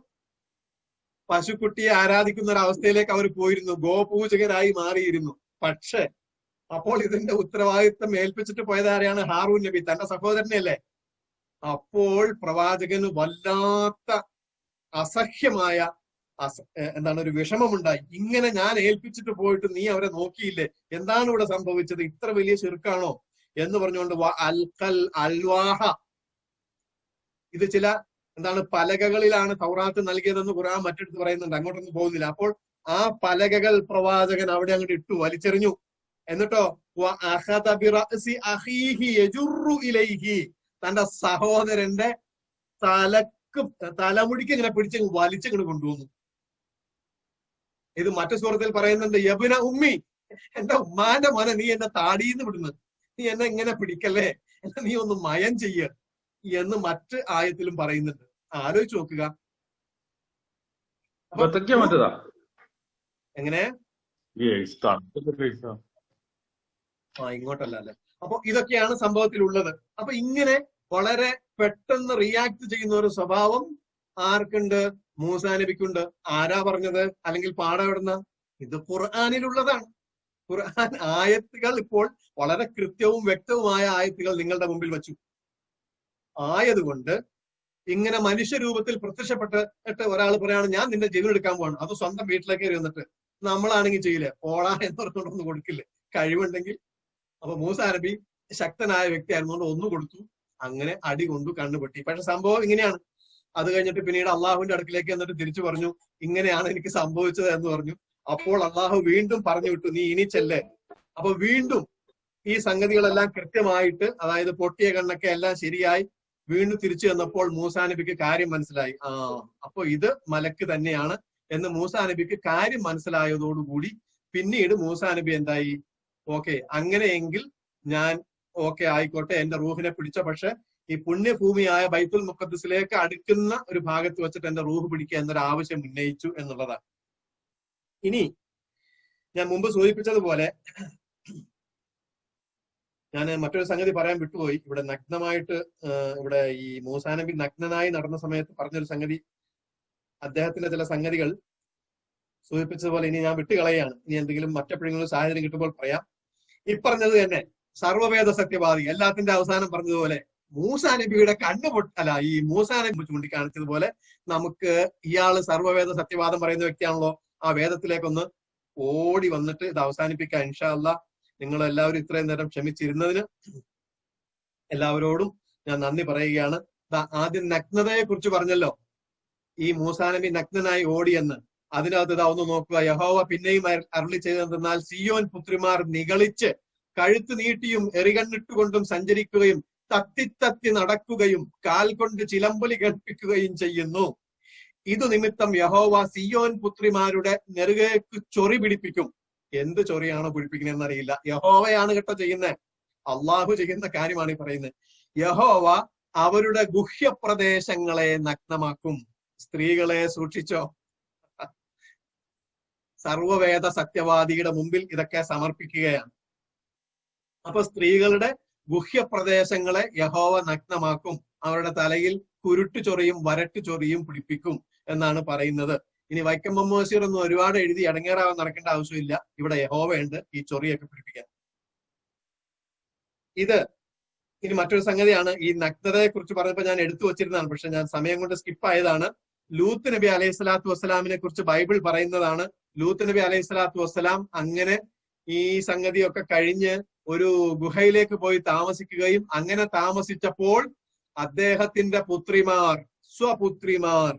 പശുക്കുട്ടിയെ ആരാധിക്കുന്ന ഒരു അവസ്ഥയിലേക്ക് അവർ പോയിരുന്നു, ഗോപൂജകരായി മാറിയിരുന്നു. പക്ഷെ അപ്പോൾ ഇതിന്റെ ഉത്തരവാദിത്വം ഏൽപ്പിച്ചിട്ട് പോയത് ആരെയാണ്? ഹാറൂൻ നബി, തന്റെ സഹോദരനെയല്ലേ. അപ്പോൾ പ്രവാചകന് വല്ലാത്ത അസഹ്യമായ ഒരു വിഷമമുണ്ടായി. ഇങ്ങനെ ഞാൻ ഏൽപ്പിച്ചിട്ട് പോയിട്ട് നീ അവരെ നോക്കിയില്ലേ, എന്താണ് ഇവിടെ സംഭവിച്ചത്, ഇത്ര വലിയ ശിർക്കാണോ എന്ന് പറഞ്ഞുകൊണ്ട് അൽഖൽ അൽവാഹ, ഇത് ചില പലകകളിലാണ് തൗറാത്ത് നൽകിയതെന്ന് ഖുർആൻ മറ്റെടുത്ത് പറയുന്നുണ്ട്, അങ്ങോട്ടൊന്നും പോകുന്നില്ല. അപ്പോൾ ആ പലകകൾ പ്രവാചകൻ അവിടെ അങ്ങോട്ട് ഇട്ടു, വലിച്ചെറിഞ്ഞു. എന്നിട്ടോ തന്റെ സഹോദരന്റെ തലമുടിക്ക് ഇങ്ങനെ പിടിച്ച് വലിച്ചിങ്ങോട്ട് കൊണ്ടുവന്നു. ഇത് മറ്റു സൂറത്തിൽ പറയുന്നുണ്ട്, യബ്ന ഉമ്മി, എന്റെ ഉമ്മാന്റെ മോനെ നീ എന്നെ താടിന്ന് വിടുന്നു, നീ എന്നെ ഇങ്ങനെ പിടിക്കല്ലേ, എന്നെ നീ ഒന്ന് മയം ചെയ്യ എന്ന് മറ്റ് ആയത്തിലും പറയുന്നുണ്ട്. ആലോചിച്ച് നോക്കുക. എങ്ങനെ ഇങ്ങോട്ടല്ല അല്ലെ. അപ്പൊ ഇതൊക്കെയാണ് സംഭവത്തിലുള്ളത്. അപ്പൊ ഇങ്ങനെ വളരെ പെട്ടെന്ന് റിയാക്ട് ചെയ്യുന്ന ഒരു സ്വഭാവം ആർക്കുണ്ട്? മൂസാ നബിക്കുണ്ട്. ആരാ പറഞ്ഞത്? അല്ലെങ്കിൽ പാഠം എവിടുന്ന? ഇത് ഖുർആനിലുള്ളതാണ്. ഖുർആൻ ആയത്തുകൾ ഇപ്പോൾ വളരെ കൃത്യവും വ്യക്തവുമായ ആയത്തുകൾ നിങ്ങളുടെ മുമ്പിൽ വെച്ചു. ആയതുകൊണ്ട് ഇങ്ങനെ മനുഷ്യരൂപത്തിൽ പ്രത്യക്ഷപ്പെട്ടിട്ട് ഒരാൾ പറയാണ് ഞാൻ നിന്റെ ജീവൻ എടുക്കാൻ പോവാണ്, അത് സ്വന്തം വീട്ടിലേക്ക് കയറി വന്നിട്ട് നമ്മളാണെങ്കിൽ ചെയ്യില്ലേ, പോളാ എന്ന് പറഞ്ഞുകൊണ്ടൊന്നും കൊടുക്കില്ലേ കഴിവുണ്ടെങ്കിൽ. അപ്പൊ മൂസാ നബി ശക്തനായ വ്യക്തി ആയിരുന്നുകൊണ്ട് ഒന്ന് കൊടുത്തു, അങ്ങനെ അടി കൊണ്ടു കണ്ണുപൊട്ടി. പക്ഷെ സംഭവം ഇങ്ങനെയാണ്. അത് കഴിഞ്ഞിട്ട് പിന്നീട് അള്ളാഹുവിന്റെ അടുക്കിലേക്ക് എന്നിട്ട് തിരിച്ചു പറഞ്ഞു, ഇങ്ങനെയാണ് എനിക്ക് സംഭവിച്ചത് എന്ന് പറഞ്ഞു. അപ്പോൾ അള്ളാഹു വീണ്ടും പറഞ്ഞു വിട്ടു, നീ ഇനി ചെല്ലേ. അപ്പൊ വീണ്ടും ഈ സംഗതികളെല്ലാം കൃത്യമായിട്ട്, അതായത് പൊട്ടിയ കണ്ണൊക്കെ എല്ലാം ശരിയായി വീണ്ടും തിരിച്ചു വന്നപ്പോൾ മൂസാ നബിക്ക് കാര്യം മനസ്സിലായി. അപ്പൊ ഇത് മലക്ക് തന്നെയാണ് എന്ന് മൂസാ നബിക്ക് കാര്യം മനസ്സിലായതോടുകൂടി പിന്നീട് മൂസാ നബി എന്തായി? ഓക്കെ, അങ്ങനെയെങ്കിൽ ഞാൻ ഓക്കെ ആയിക്കോട്ടെ, എന്റെ റൂഹിനെ പിടിച്ച, പക്ഷെ ഈ പുണ്യഭൂമിയായ ബൈത്തുൽ മുഖദ്ദസിലേക്ക് അടുക്കുന്ന ഒരു ഭാഗത്ത് വെച്ചിട്ട് എന്റെ റൂഹ് പിടിക്കുക എന്നൊരു ആവശ്യം ഉന്നയിച്ചു എന്നുള്ളതാണ്. ഇനി ഞാൻ മുമ്പ് സൂചിപ്പിച്ചതുപോലെ ഞാൻ മറ്റൊരു സംഗതി പറയാൻ വിട്ടുപോയി. ഇവിടെ നഗ്നമായിട്ട് ഇവിടെ ഈ മൂസാ നബി നഗ്നനായി നടന്ന സമയത്ത് പറഞ്ഞൊരു സംഗതി, അദ്ദേഹത്തിന്റെ ചില സംഗതികൾ സൂചിപ്പിച്ചതുപോലെ ഇനി ഞാൻ വിട്ടുകളയാണ്. ഇനി എന്തെങ്കിലും മറ്റെപ്പോഴെങ്കിലും സാഹചര്യം കിട്ടുമ്പോൾ പറയാം. ഈ പറഞ്ഞത് തന്നെ സർവ്വവേദ സത്യവാദി, എല്ലാത്തിന്റെ അവസാനം പറഞ്ഞതുപോലെ മൂസാ നബിയുടെ കണ്ണുപൊട്ടല, ഈ മൂസാ നബി ചൂണ്ടിക്കാണിച്ചതുപോലെ നമുക്ക് ഇയാള് സർവ്വവേദ സത്യവാദം പറയുന്ന വ്യക്തിയാണല്ലോ, ആ വേദത്തിലേക്കൊന്ന് ഓടി വന്നിട്ട് ഇത് അവസാനിപ്പിക്കാം. ഇൻഷാ അല്ലാഹ് നിങ്ങൾ എല്ലാവരും ഇത്രയും നേരം ക്ഷമിച്ചിരുന്നതിന് എല്ലാവരോടും ഞാൻ നന്ദി പറയുകയാണ്. ആദ്യം നഗ്നതയെ കുറിച്ച് പറഞ്ഞല്ലോ, ഈ മൂസാ നബി നഗ്നനായി ഓടിയെന്ന്. അതിനകത്ത് ഇതാ ഒന്ന് നോക്കുക. യഹോവ പിന്നെയും അരുളി ചെയ്തെന്നാൽ, സിയോൻ പുത്രിമാർ നിഗളിച്ച് കഴുത്ത് നീട്ടിയും എറികണ്ണിട്ടുകൊണ്ടും സഞ്ചരിക്കുകയും തത്തിത്തത്തി നടക്കുകയും കാൽ കൊണ്ട് ചിലമ്പൊലി കേൾപ്പിക്കുകയും ചെയ്യുന്നു. ഇതു നിമിത്തം യഹോവ സിയോൻ പുത്രിമാരുടെ നെറുകേക്ക് ചൊറി പിടിപ്പിക്കും. എന്ത് ചൊറിയാണോ പിടിപ്പിക്കുന്നതെന്ന് അറിയില്ല. യഹോവയാണ് കേട്ടോ ചെയ്യുന്നത്, അള്ളാഹു ചെയ്യുന്ന കാര്യമാണ് ഈ പറയുന്നത്. യഹോവ അവരുടെ ഗുഹ്യപ്രദേശങ്ങളെ നഗ്നമാക്കും. സ്ത്രീകളെ സൂക്ഷിച്ചോ, സർവവേദ സത്യവാദിയുടെ മുമ്പിൽ ഇതൊക്കെ സമർപ്പിക്കുകയാണ്. അപ്പൊ സ്ത്രീകളുടെ ഗുഹ്യപ്രദേശങ്ങളെ യഹോവ നഗ്നമാക്കും, അവരുടെ തലയിൽ കുരുട്ടു ചൊറിയും വരട്ടു ചൊറിയും പിടിപ്പിക്കും എന്നാണ് പറയുന്നത്. ഇനി വൈക്കം മുഹമ്മദ് ഒന്നും ഒരുപാട് എഴുതി ഇടങ്ങേറാവാൻ നടക്കേണ്ട ആവശ്യമില്ല. ഇവിടെ യഹോവയുണ്ട് ഈ ചൊറിയൊക്കെ പിടിപ്പിക്കാൻ. ഇത് ഇനി മറ്റൊരു സംഗതിയാണ്. ഈ നഗ്നതയെ കുറിച്ച് പറഞ്ഞപ്പോ ഞാൻ എടുത്തു വച്ചിരുന്നതാണ്, പക്ഷെ ഞാൻ സമയം കൊണ്ട് സ്കിപ്പ് ആയതാണ്. ലൂത്ത് നബി അലൈഹി സ്വലാത്തു വസ്സലാമിനെ കുറിച്ച് ബൈബിൾ പറയുന്നതാണ്. ലൂത്ത് നബി അലൈഹി സ്വലാത്തു വസ്സലാം അങ്ങനെ ഈ സംഗതിയൊക്കെ കഴിഞ്ഞ് ഒരു ഗുഹയിലേക്ക് പോയി താമസിക്കുകയും അങ്ങനെ താമസിച്ചപ്പോൾ അദ്ദേഹത്തിന്റെ പുത്രിമാർ, സ്വപുത്രിമാർ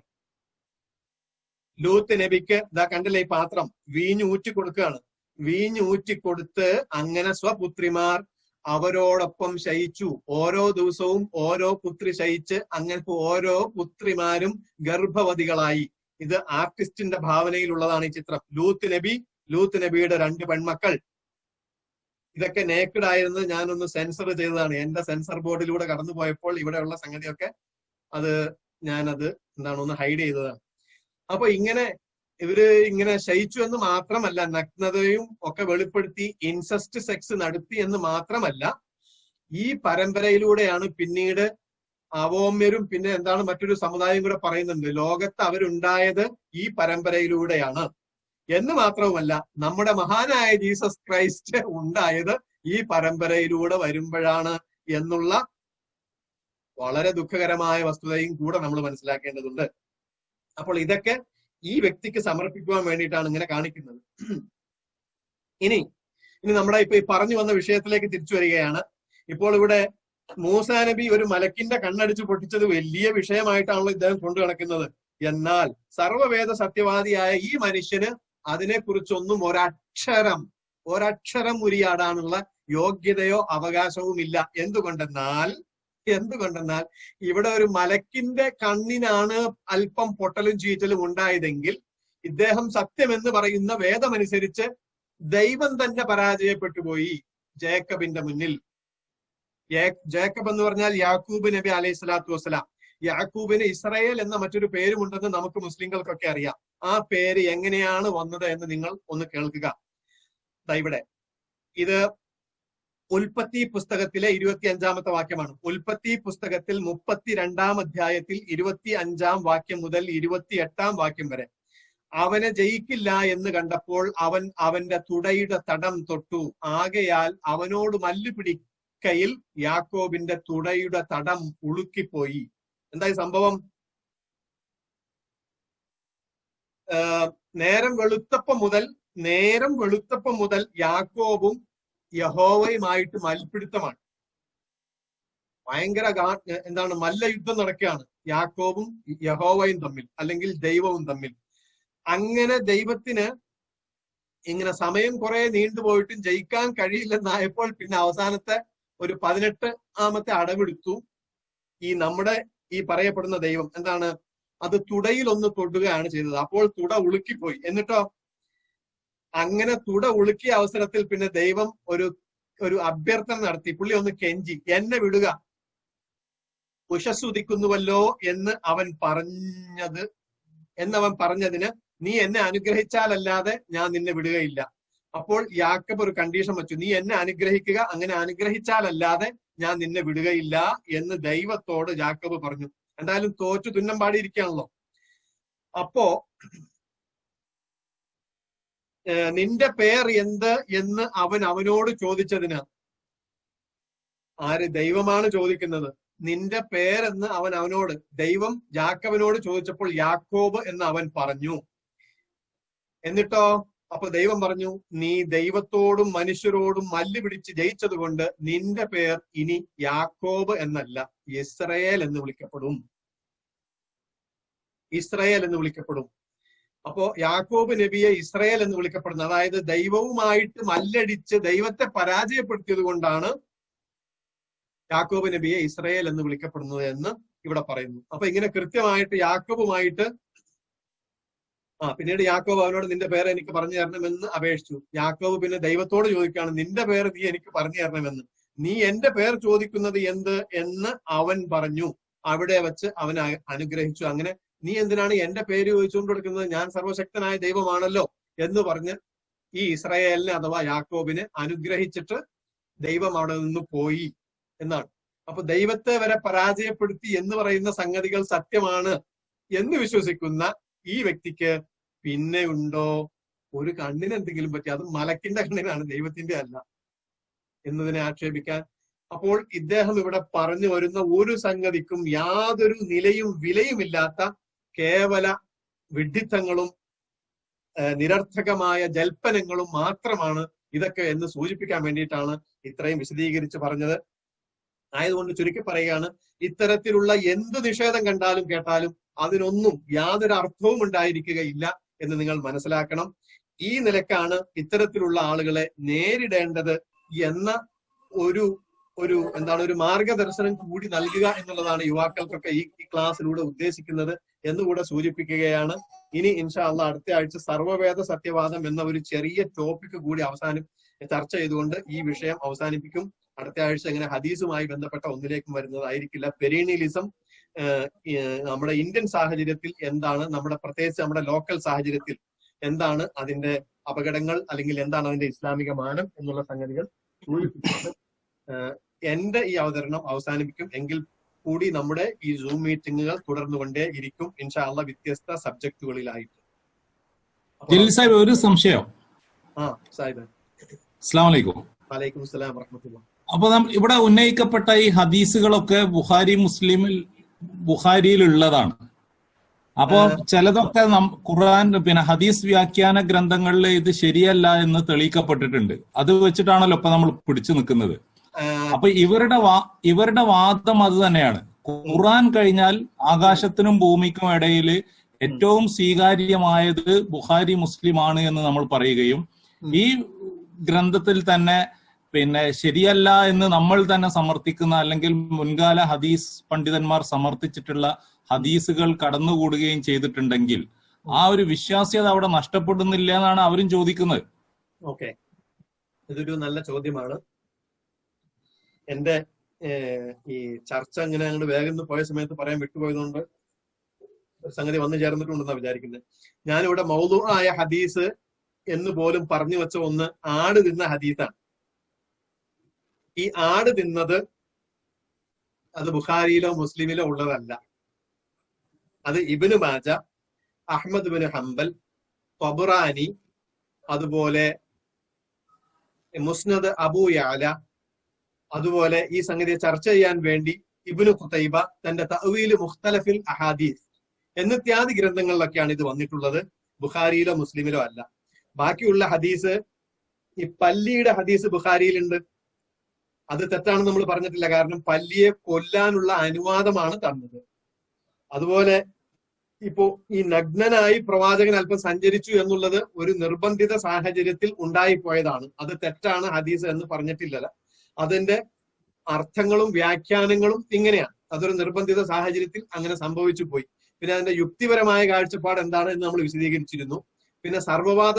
ലൂത്ത് നബിക്ക് ഇതാ കണ്ടില്ലേ ഈ പാത്രം, വീഞ്ഞ് ഊറ്റി കൊടുക്കുകയാണ്. വീഞ്ഞ് ഊറ്റി കൊടുത്ത് അങ്ങനെ സ്വപുത്രിമാർ അവരോടൊപ്പം ശയിച്ചു. ഓരോ ദിവസവും ഓരോ പുത്രി ശയിച്ച് അങ്ങനത്തെ ഓരോ പുത്രിമാരും ഗർഭവതികളായി. ഇത് ആർട്ടിസ്റ്റിന്റെ ഭാവനയിലുള്ളതാണ് ഈ ചിത്രം. ലൂത്ത് നബിയുടെ 2 പെൺമക്കൾ. ഇതൊക്കെ നേക്കഡ് ആയിരുന്നത് ഞാനൊന്ന് സെൻസർ ചെയ്തതാണ്. എന്റെ സെൻസർ ബോർഡിലൂടെ കടന്നു പോയപ്പോൾ ഇവിടെയുള്ള സംഗതിയൊക്കെ ഞാനത് ഒന്ന് ഹൈഡ് ചെയ്തതാണ്. അപ്പൊ ഇവര് ഇങ്ങനെ ശയിച്ചു എന്ന് മാത്രമല്ല, നഗ്നതയും ഒക്കെ വെളിപ്പെടുത്തി ഇൻസെസ്റ്റ് സെക്സ് നടത്തി എന്ന് മാത്രമല്ല, ഈ പരമ്പരയിലൂടെയാണ് പിന്നീട് അവോമ്യരും പിന്നെ മറ്റൊരു സമുദായം കൂടെ പറയുന്നുണ്ട്, ലോകത്ത് അവരുണ്ടായത് ഈ പരമ്പരയിലൂടെയാണ് എന്ന് മാത്രവുമല്ല, നമ്മുടെ മഹാനായ ജീസസ് ക്രൈസ്റ്റ് ഉണ്ടായത് ഈ പരമ്പരയിലൂടെ വരുമ്പോഴാണ് എന്നുള്ള വളരെ ദുഃഖകരമായ വസ്തുതയും കൂടെ നമ്മൾ മനസ്സിലാക്കേണ്ടതുണ്ട്. അപ്പോൾ ഇതൊക്കെ ഈ വ്യക്തിക്ക് സമർപ്പിക്കുവാൻ വേണ്ടിയിട്ടാണ് ഇങ്ങനെ കാണിക്കുന്നത്. ഇനി നമ്മുടെ ഇപ്പൊ ഈ പറഞ്ഞു വന്ന വിഷയത്തിലേക്ക് തിരിച്ചു വരികയാണ്. ഇപ്പോൾ ഇവിടെ മൂസാ നബി ഒരു മലക്കിന്റെ കണ്ണടിച്ച് പൊട്ടിച്ചത് വലിയ വിഷയമായിട്ടാണല്ലോ ഇദ്ദേഹം കൊണ്ടു നടക്കുന്നത്. എന്നാൽ സർവവേദ സത്യവാദിയായ ഈ മനുഷ്യന് അതിനെക്കുറിച്ചൊന്നും ഒരക്ഷരം ഉരിയാടാനുള്ള യോഗ്യതയോ അവകാശവും ഇല്ല. എന്തുകൊണ്ടെന്നാൽ ഇവിടെ ഒരു മലക്കിന്റെ കണ്ണിനാണ് അല്പം പൊട്ടലും ചീറ്റലും ഉണ്ടായതെങ്കിൽ ഇദ്ദേഹം സത്യമെന്ന് പറയുന്ന വേദമനുസരിച്ച് ദൈവം തന്നെ പരാജയപ്പെട്ടു പോയി ജേക്കബിന്റെ മുന്നിൽ. ജേക്കബ് എന്ന് പറഞ്ഞാൽ യാക്കൂബ് നബി അലൈഹി സ്വലാത്തു വസ്സലാം. യാക്കൂബിന് ഇസ്രായേൽ എന്ന മറ്റൊരു പേരുമുണ്ടെന്ന് നമുക്ക് മുസ്ലിങ്ങൾക്കൊക്കെ അറിയാം. ആ പേര് എങ്ങനെയാണ് വന്നത് എന്ന് നിങ്ങൾ ഒന്ന് കേൾക്കുക. ഇവിടെ ഇത് ഉൽപ്പത്തി പുസ്തകത്തിലെ 25-ാമത്തെ വാക്യമാണ്. ഉൽപ്പത്തി പുസ്തകത്തിൽ 32-ാം അധ്യായത്തിൽ 25-ാം വാക്യം മുതൽ 28-ാം വാക്യം വരെ. അവനെ ജയിക്കില്ല എന്ന് കണ്ടപ്പോൾ അവൻ അവന്റെ തുടയുടെ തടം തൊട്ടു. ആകയാൽ അവനോട് മല്ലു പിടിക്കയിൽ യാക്കോബിന്റെ തുടയുടെ തടം ഉളുക്കിപ്പോയി. എന്തായി സംഭവം? നേരം വെളുത്തപ്പം മുതൽ യാക്കോബും യഹോവയുമായിട്ട് മൽപിടുത്തമാണ്. ഭയങ്കര മല്ലയുദ്ധം നടക്കുകയാണ് യാക്കോബും യഹോവയും തമ്മിൽ, അല്ലെങ്കിൽ ദൈവവും തമ്മിൽ. അങ്ങനെ ദൈവത്തിന് ഇങ്ങനെ സമയം കുറെ നീണ്ടുപോയിട്ടും ജയിക്കാൻ കഴിയില്ലെന്നായപ്പോൾ പിന്നെ അവസാനത്തെ ഒരു 18-ാമത്തെ അടവെടുത്തു. നമ്മുടെ ഈ പറയപ്പെടുന്ന ദൈവം അത് തുടയിൽ ഒന്ന് തൊടുകയാണ് ചെയ്തത്. അപ്പോൾ തുട ഉളുക്കിപ്പോയി. എന്നിട്ടോ അങ്ങനെ തുട ഉളുക്കിയ അവസരത്തിൽ പിന്നെ ദൈവം ഒരു അഭ്യർത്ഥന നടത്തി. പുള്ളി ഒന്ന് കെഞ്ചി, എന്നെ വിടുക, ഉഷസ്സുദിക്കുന്നുവല്ലോ എന്നവൻ പറഞ്ഞതിന് നീ എന്നെ അനുഗ്രഹിച്ചാലല്ലാതെ ഞാൻ നിന്നെ വിടുകയില്ല. അപ്പോൾ യാക്കോബ് ഒരു കണ്ടീഷൻ വെച്ചു, നീ എന്നെ അനുഗ്രഹിക്കുക, അങ്ങനെ അനുഗ്രഹിച്ചാലല്ലാതെ ഞാൻ നിന്നെ വിടുകയില്ല എന്ന് ദൈവത്തോട് യാക്കോബ് പറഞ്ഞു. എന്തായാലും തോറ്റു തുന്നം പാടിയിരിക്കുകയാണല്ലോ. അപ്പോ നിന്റെ പേർ എന്ത് എന്ന് അവനോട് ചോദിച്ചതിന്, ദൈവമാണ് ചോദിക്കുന്നത്. നിന്റെ പേരെന്ന് അവനോട് ദൈവം യാക്കോബിനോട് ചോദിച്ചപ്പോൾ യാക്കോബ് എന്ന് അവൻ പറഞ്ഞു. എന്നിട്ടോ അപ്പൊ ദൈവം പറഞ്ഞു, നീ ദൈവത്തോടും മനുഷ്യരോടും മല്ല് പിടിച്ച് ജയിച്ചത് കൊണ്ട് നിന്റെ പേർ ഇനി യാക്കോബ് എന്നല്ല, ഇസ്രായേൽ എന്ന് വിളിക്കപ്പെടും. ഇസ്രായേൽ എന്ന് വിളിക്കപ്പെടും. അപ്പോ യാക്കോബ് നബിയെ ഇസ്രായേൽ എന്ന് വിളിക്കപ്പെടുന്നത്, അതായത് ദൈവവുമായിട്ട് മല്ലടിച്ച് ദൈവത്തെ പരാജയപ്പെടുത്തിയത് കൊണ്ടാണ് യാക്കോബ് നബിയെ ഇസ്രായേൽ എന്ന് വിളിക്കപ്പെടുന്നത് എന്ന് ഇവിടെ പറയുന്നു. അപ്പൊ ഇങ്ങനെ കൃത്യമായിട്ട് യാക്കോബുമായിട്ട് പിന്നീട് യാക്കോബ് അവനോട് നിന്റെ പേര് എനിക്ക് പറഞ്ഞു തരണമെന്ന് അപേക്ഷിച്ചു. യാക്കോബ് പിന്നെ ദൈവത്തോട് ചോദിക്കുകയാണ്, നിന്റെ പേര് നീ എനിക്ക് പറഞ്ഞു തരണമെന്ന്. നീ എന്റെ പേർ ചോദിക്കുന്നത് എന്ത് എന്ന് അവൻ പറഞ്ഞു. അവിടെ വെച്ച് അവൻ അനുഗ്രഹിച്ചു. അങ്ങനെ നീ എന്തിനാണ് എന്റെ പേര് ചോദിച്ചുകൊണ്ട് കൊടുക്കുന്നത്? ഞാൻ സർവശക്തനായ ദൈവമാണല്ലോ എന്ന് പറഞ്ഞ് ഈ ഇസ്രായേലിനെ അഥവാ യാക്കോബിനെ അനുഗ്രഹിച്ചിട്ട് ദൈവം അവിടെ നിന്ന് പോയി എന്നാണ്. അപ്പൊ ദൈവത്തെ വരെ പരാജയപ്പെടുത്തി എന്ന് പറയുന്ന സംഗതികൾ സത്യമാണ് എന്ന് വിശ്വസിക്കുന്ന ഈ വ്യക്തിക്ക് പിന്നെ ഉണ്ടോ ഒരു കണ്ണിന് എന്തെങ്കിലും പറ്റി? അത് മലക്കിന്റെ കണ്ണിനാണ്, ദൈവത്തിന്റെ അല്ല എന്നതിനെ ആക്ഷേപിക്കാൻ. അപ്പോൾ ഇദ്ദേഹം ഇവിടെ പറഞ്ഞു വരുന്ന ഒരു സംഗതിക്കും യാതൊരു നിലയും വിലയുമില്ലാത്ത കേവല വിഡ്ഢിത്തങ്ങളും നിരർത്ഥകമായ ജൽപ്പനങ്ങളും മാത്രമാണ് ഇതൊക്കെ എന്ന് സൂചിപ്പിക്കാൻ വേണ്ടിയിട്ടാണ് ഇത്രയും വിശദീകരിച്ച് പറഞ്ഞത്. ആയതുകൊണ്ട് ചുരുക്കി പറയുകയാണ്, ഇത്തരത്തിലുള്ള എന്ത് നിഷേധം കണ്ടാലും കേട്ടാലും അതിനൊന്നും യാതൊരു അർത്ഥവും ഉണ്ടായിരിക്കുകയില്ല എന്ന് നിങ്ങൾ മനസ്സിലാക്കണം. ഈ നിലക്കാണ് ഇത്തരത്തിലുള്ള ആളുകളെ നേരിടേണ്ടത് എന്ന ഒരു മാർഗദർശനം കൂടി നൽകുക എന്നുള്ളതാണ് യുവാക്കൾക്കൊക്കെ ഈ ക്ലാസ്സിലൂടെ ഉദ്ദേശിക്കുന്നത് എന്നുകൂടെ സൂചിപ്പിക്കുകയാണ്. ഇനി ഇൻഷാ അള്ളാഹ് അടുത്ത ആഴ്ച സർവവേദ സത്യവാദം എന്ന ഒരു ചെറിയ ടോപ്പിക് കൂടി ചർച്ച ചെയ്തുകൊണ്ട് ഈ വിഷയം അവസാനിപ്പിക്കും. അടുത്ത ആഴ്ച ഇങ്ങനെ ഹദീസുമായി ബന്ധപ്പെട്ട ഒന്നിലേക്കും വരുന്നതായിരിക്കില്ല. പെരീനിയലിസം നമ്മുടെ ഇന്ത്യൻ സാഹചര്യത്തിൽ എന്താണ്, പ്രത്യേകിച്ച് നമ്മുടെ ലോക്കൽ സാഹചര്യത്തിൽ എന്താണ് അതിന്റെ അപകടങ്ങൾ, അല്ലെങ്കിൽ എന്താണ് അതിന്റെ ഇസ്ലാമിക മാനം എന്നുള്ള സംഗതികൾ സൂചിപ്പിച്ചുകൊണ്ട് എന്റെ ഈ അവതരണം അവസാനിപ്പിക്കും. എങ്കിൽ കൂടി നമ്മുടെ ഈ സൂം മീറ്റിങ്ങുകൾ തുടർന്നുകൊണ്ടേ ഇരിക്കും ഇൻഷാ അള്ളാഹ്, വ്യത്യസ്ത സബ്ജക്റ്റുകളിലായിട്ട്. ഒരു സംശയം. സാഹിബ്, അസ്സലാമു അലൈക്കും. വലൈക്കും അസ്സലാം വറഹ്മത്തുള്ളാഹി. അപ്പൊ ഇവിടെ ഉന്നയിക്കപ്പെട്ട ഈ ഹദീസുകളൊക്കെ ബുഖാരിയിലുള്ളതാണ്. അപ്പോ ചിലതൊക്കെ ഖുർആൻ പിന്നെ ഹദീസ് വ്യാഖ്യാന ഗ്രന്ഥങ്ങളിൽ ഇത് ശരിയല്ല എന്ന് തെളിയിക്കപ്പെട്ടിട്ടുണ്ട്. അത് വെച്ചിട്ടാണല്ലോ ഇപ്പൊ നമ്മൾ പിടിച്ചു നിൽക്കുന്നത്. അപ്പൊ ഇവരുടെ വാദം അത് തന്നെയാണ്. ഖുർആൻ കഴിഞ്ഞാൽ ആകാശത്തിനും ഭൂമിക്കും ഇടയിൽ ഏറ്റവും സ്വീകാര്യമായത് ബുഖാരി മുസ്ലിമാണ് എന്ന് നമ്മൾ പറയുകയും ഈ ഗ്രന്ഥത്തിൽ തന്നെ പിന്നെ ശരിയല്ല എന്ന് നമ്മൾ തന്നെ സമർത്ഥിക്കുന്ന അല്ലെങ്കിൽ മുൻകാല ഹദീസ് പണ്ഡിതന്മാർ സമർത്ഥിച്ചിട്ടുള്ള ഹദീസുകൾ കടന്നുകൂടുകയും ചെയ്തിട്ടുണ്ടെങ്കിൽ ആ ഒരു വിശ്വാസ്യത അവിടെ നഷ്ടപ്പെടുന്നില്ല എന്നാണ് അവരും ചോദിക്കുന്നത്. ഓക്കെ, ഇതൊരു നല്ല ചോദ്യമാണ്. എന്റെ ഈ ചർച്ച ഇങ്ങനെ അങ്ങോട്ട് വേഗം പോയ സമയത്ത് പറയാൻ വിട്ടുപോയതുകൊണ്ട് ഒരു സംഗതി വന്നു ചേർന്നിട്ടുണ്ടെന്നാണ് വിചാരിക്കുന്നത്. ഞാനിവിടെ മൗദൂആയ ഹദീസ് എന്ന് പോലും പറഞ്ഞു വെച്ച ഒന്ന് ആട് തിന്ന ഹദീസാണ്. ഈ ആട് തിന്നത് അത് ബുഖാരിയിലോ മുസ്ലിമിലോ ഉള്ളതല്ല. അത് Ibn Majah, Ahmad bin Hanbal, Tabarani, അതുപോലെ മുസ്നദ് അബൂ യഅല, അതുപോലെ ഈ സംഗതിയെ ചർച്ച ചെയ്യാൻ വേണ്ടി ഇബ്നു ഖുതൈബ തന്റെ തഅ്വീൽ മുഖ്തലഫിൽ അഹാദീസ് എന്നിത്യാദി ഗ്രന്ഥങ്ങളിലൊക്കെയാണ് ഇത് വന്നിട്ടുള്ളത്. ബുഖാരിയിലോ മുസ്ലിമിലോ അല്ല. ബാക്കിയുള്ള ഹദീസ്, ഈ പല്ലിയുടെ ഹദീസ് ബുഖാരിയിലുണ്ട്. അത് തെറ്റാണെന്ന് നമ്മൾ പറഞ്ഞിട്ടില്ല, കാരണം പല്ലിയെ കൊല്ലാനുള്ള അനുവാദമാണ് തന്നത്. അതുപോലെ ഇപ്പോ ഈ നഗ്നനായി പ്രവാചകൻ അല്പം സഞ്ചരിച്ചു എന്നുള്ളത് ഒരു നിർബന്ധിത സാഹചര്യത്തിൽ ഉണ്ടായിപ്പോയതാണ്. അത് തെറ്റാണ് ഹദീസ് എന്ന് പറഞ്ഞിട്ടില്ലല്ലോ. അതിന്റെ അർത്ഥങ്ങളും വ്യാഖ്യാനങ്ങളും ഇങ്ങനെയാണ്. അതൊരു നിർബന്ധിത സാഹചര്യത്തിൽ അങ്ങനെ സംഭവിച്ചു പോയി. പിന്നെ അതിന്റെ യുക്തിപരമായ കാഴ്ചപ്പാട് എന്താണ് എന്ന് നമ്മൾ വിശദീകരിച്ചിരുന്നു. പിന്നെ സർവ്വവാദ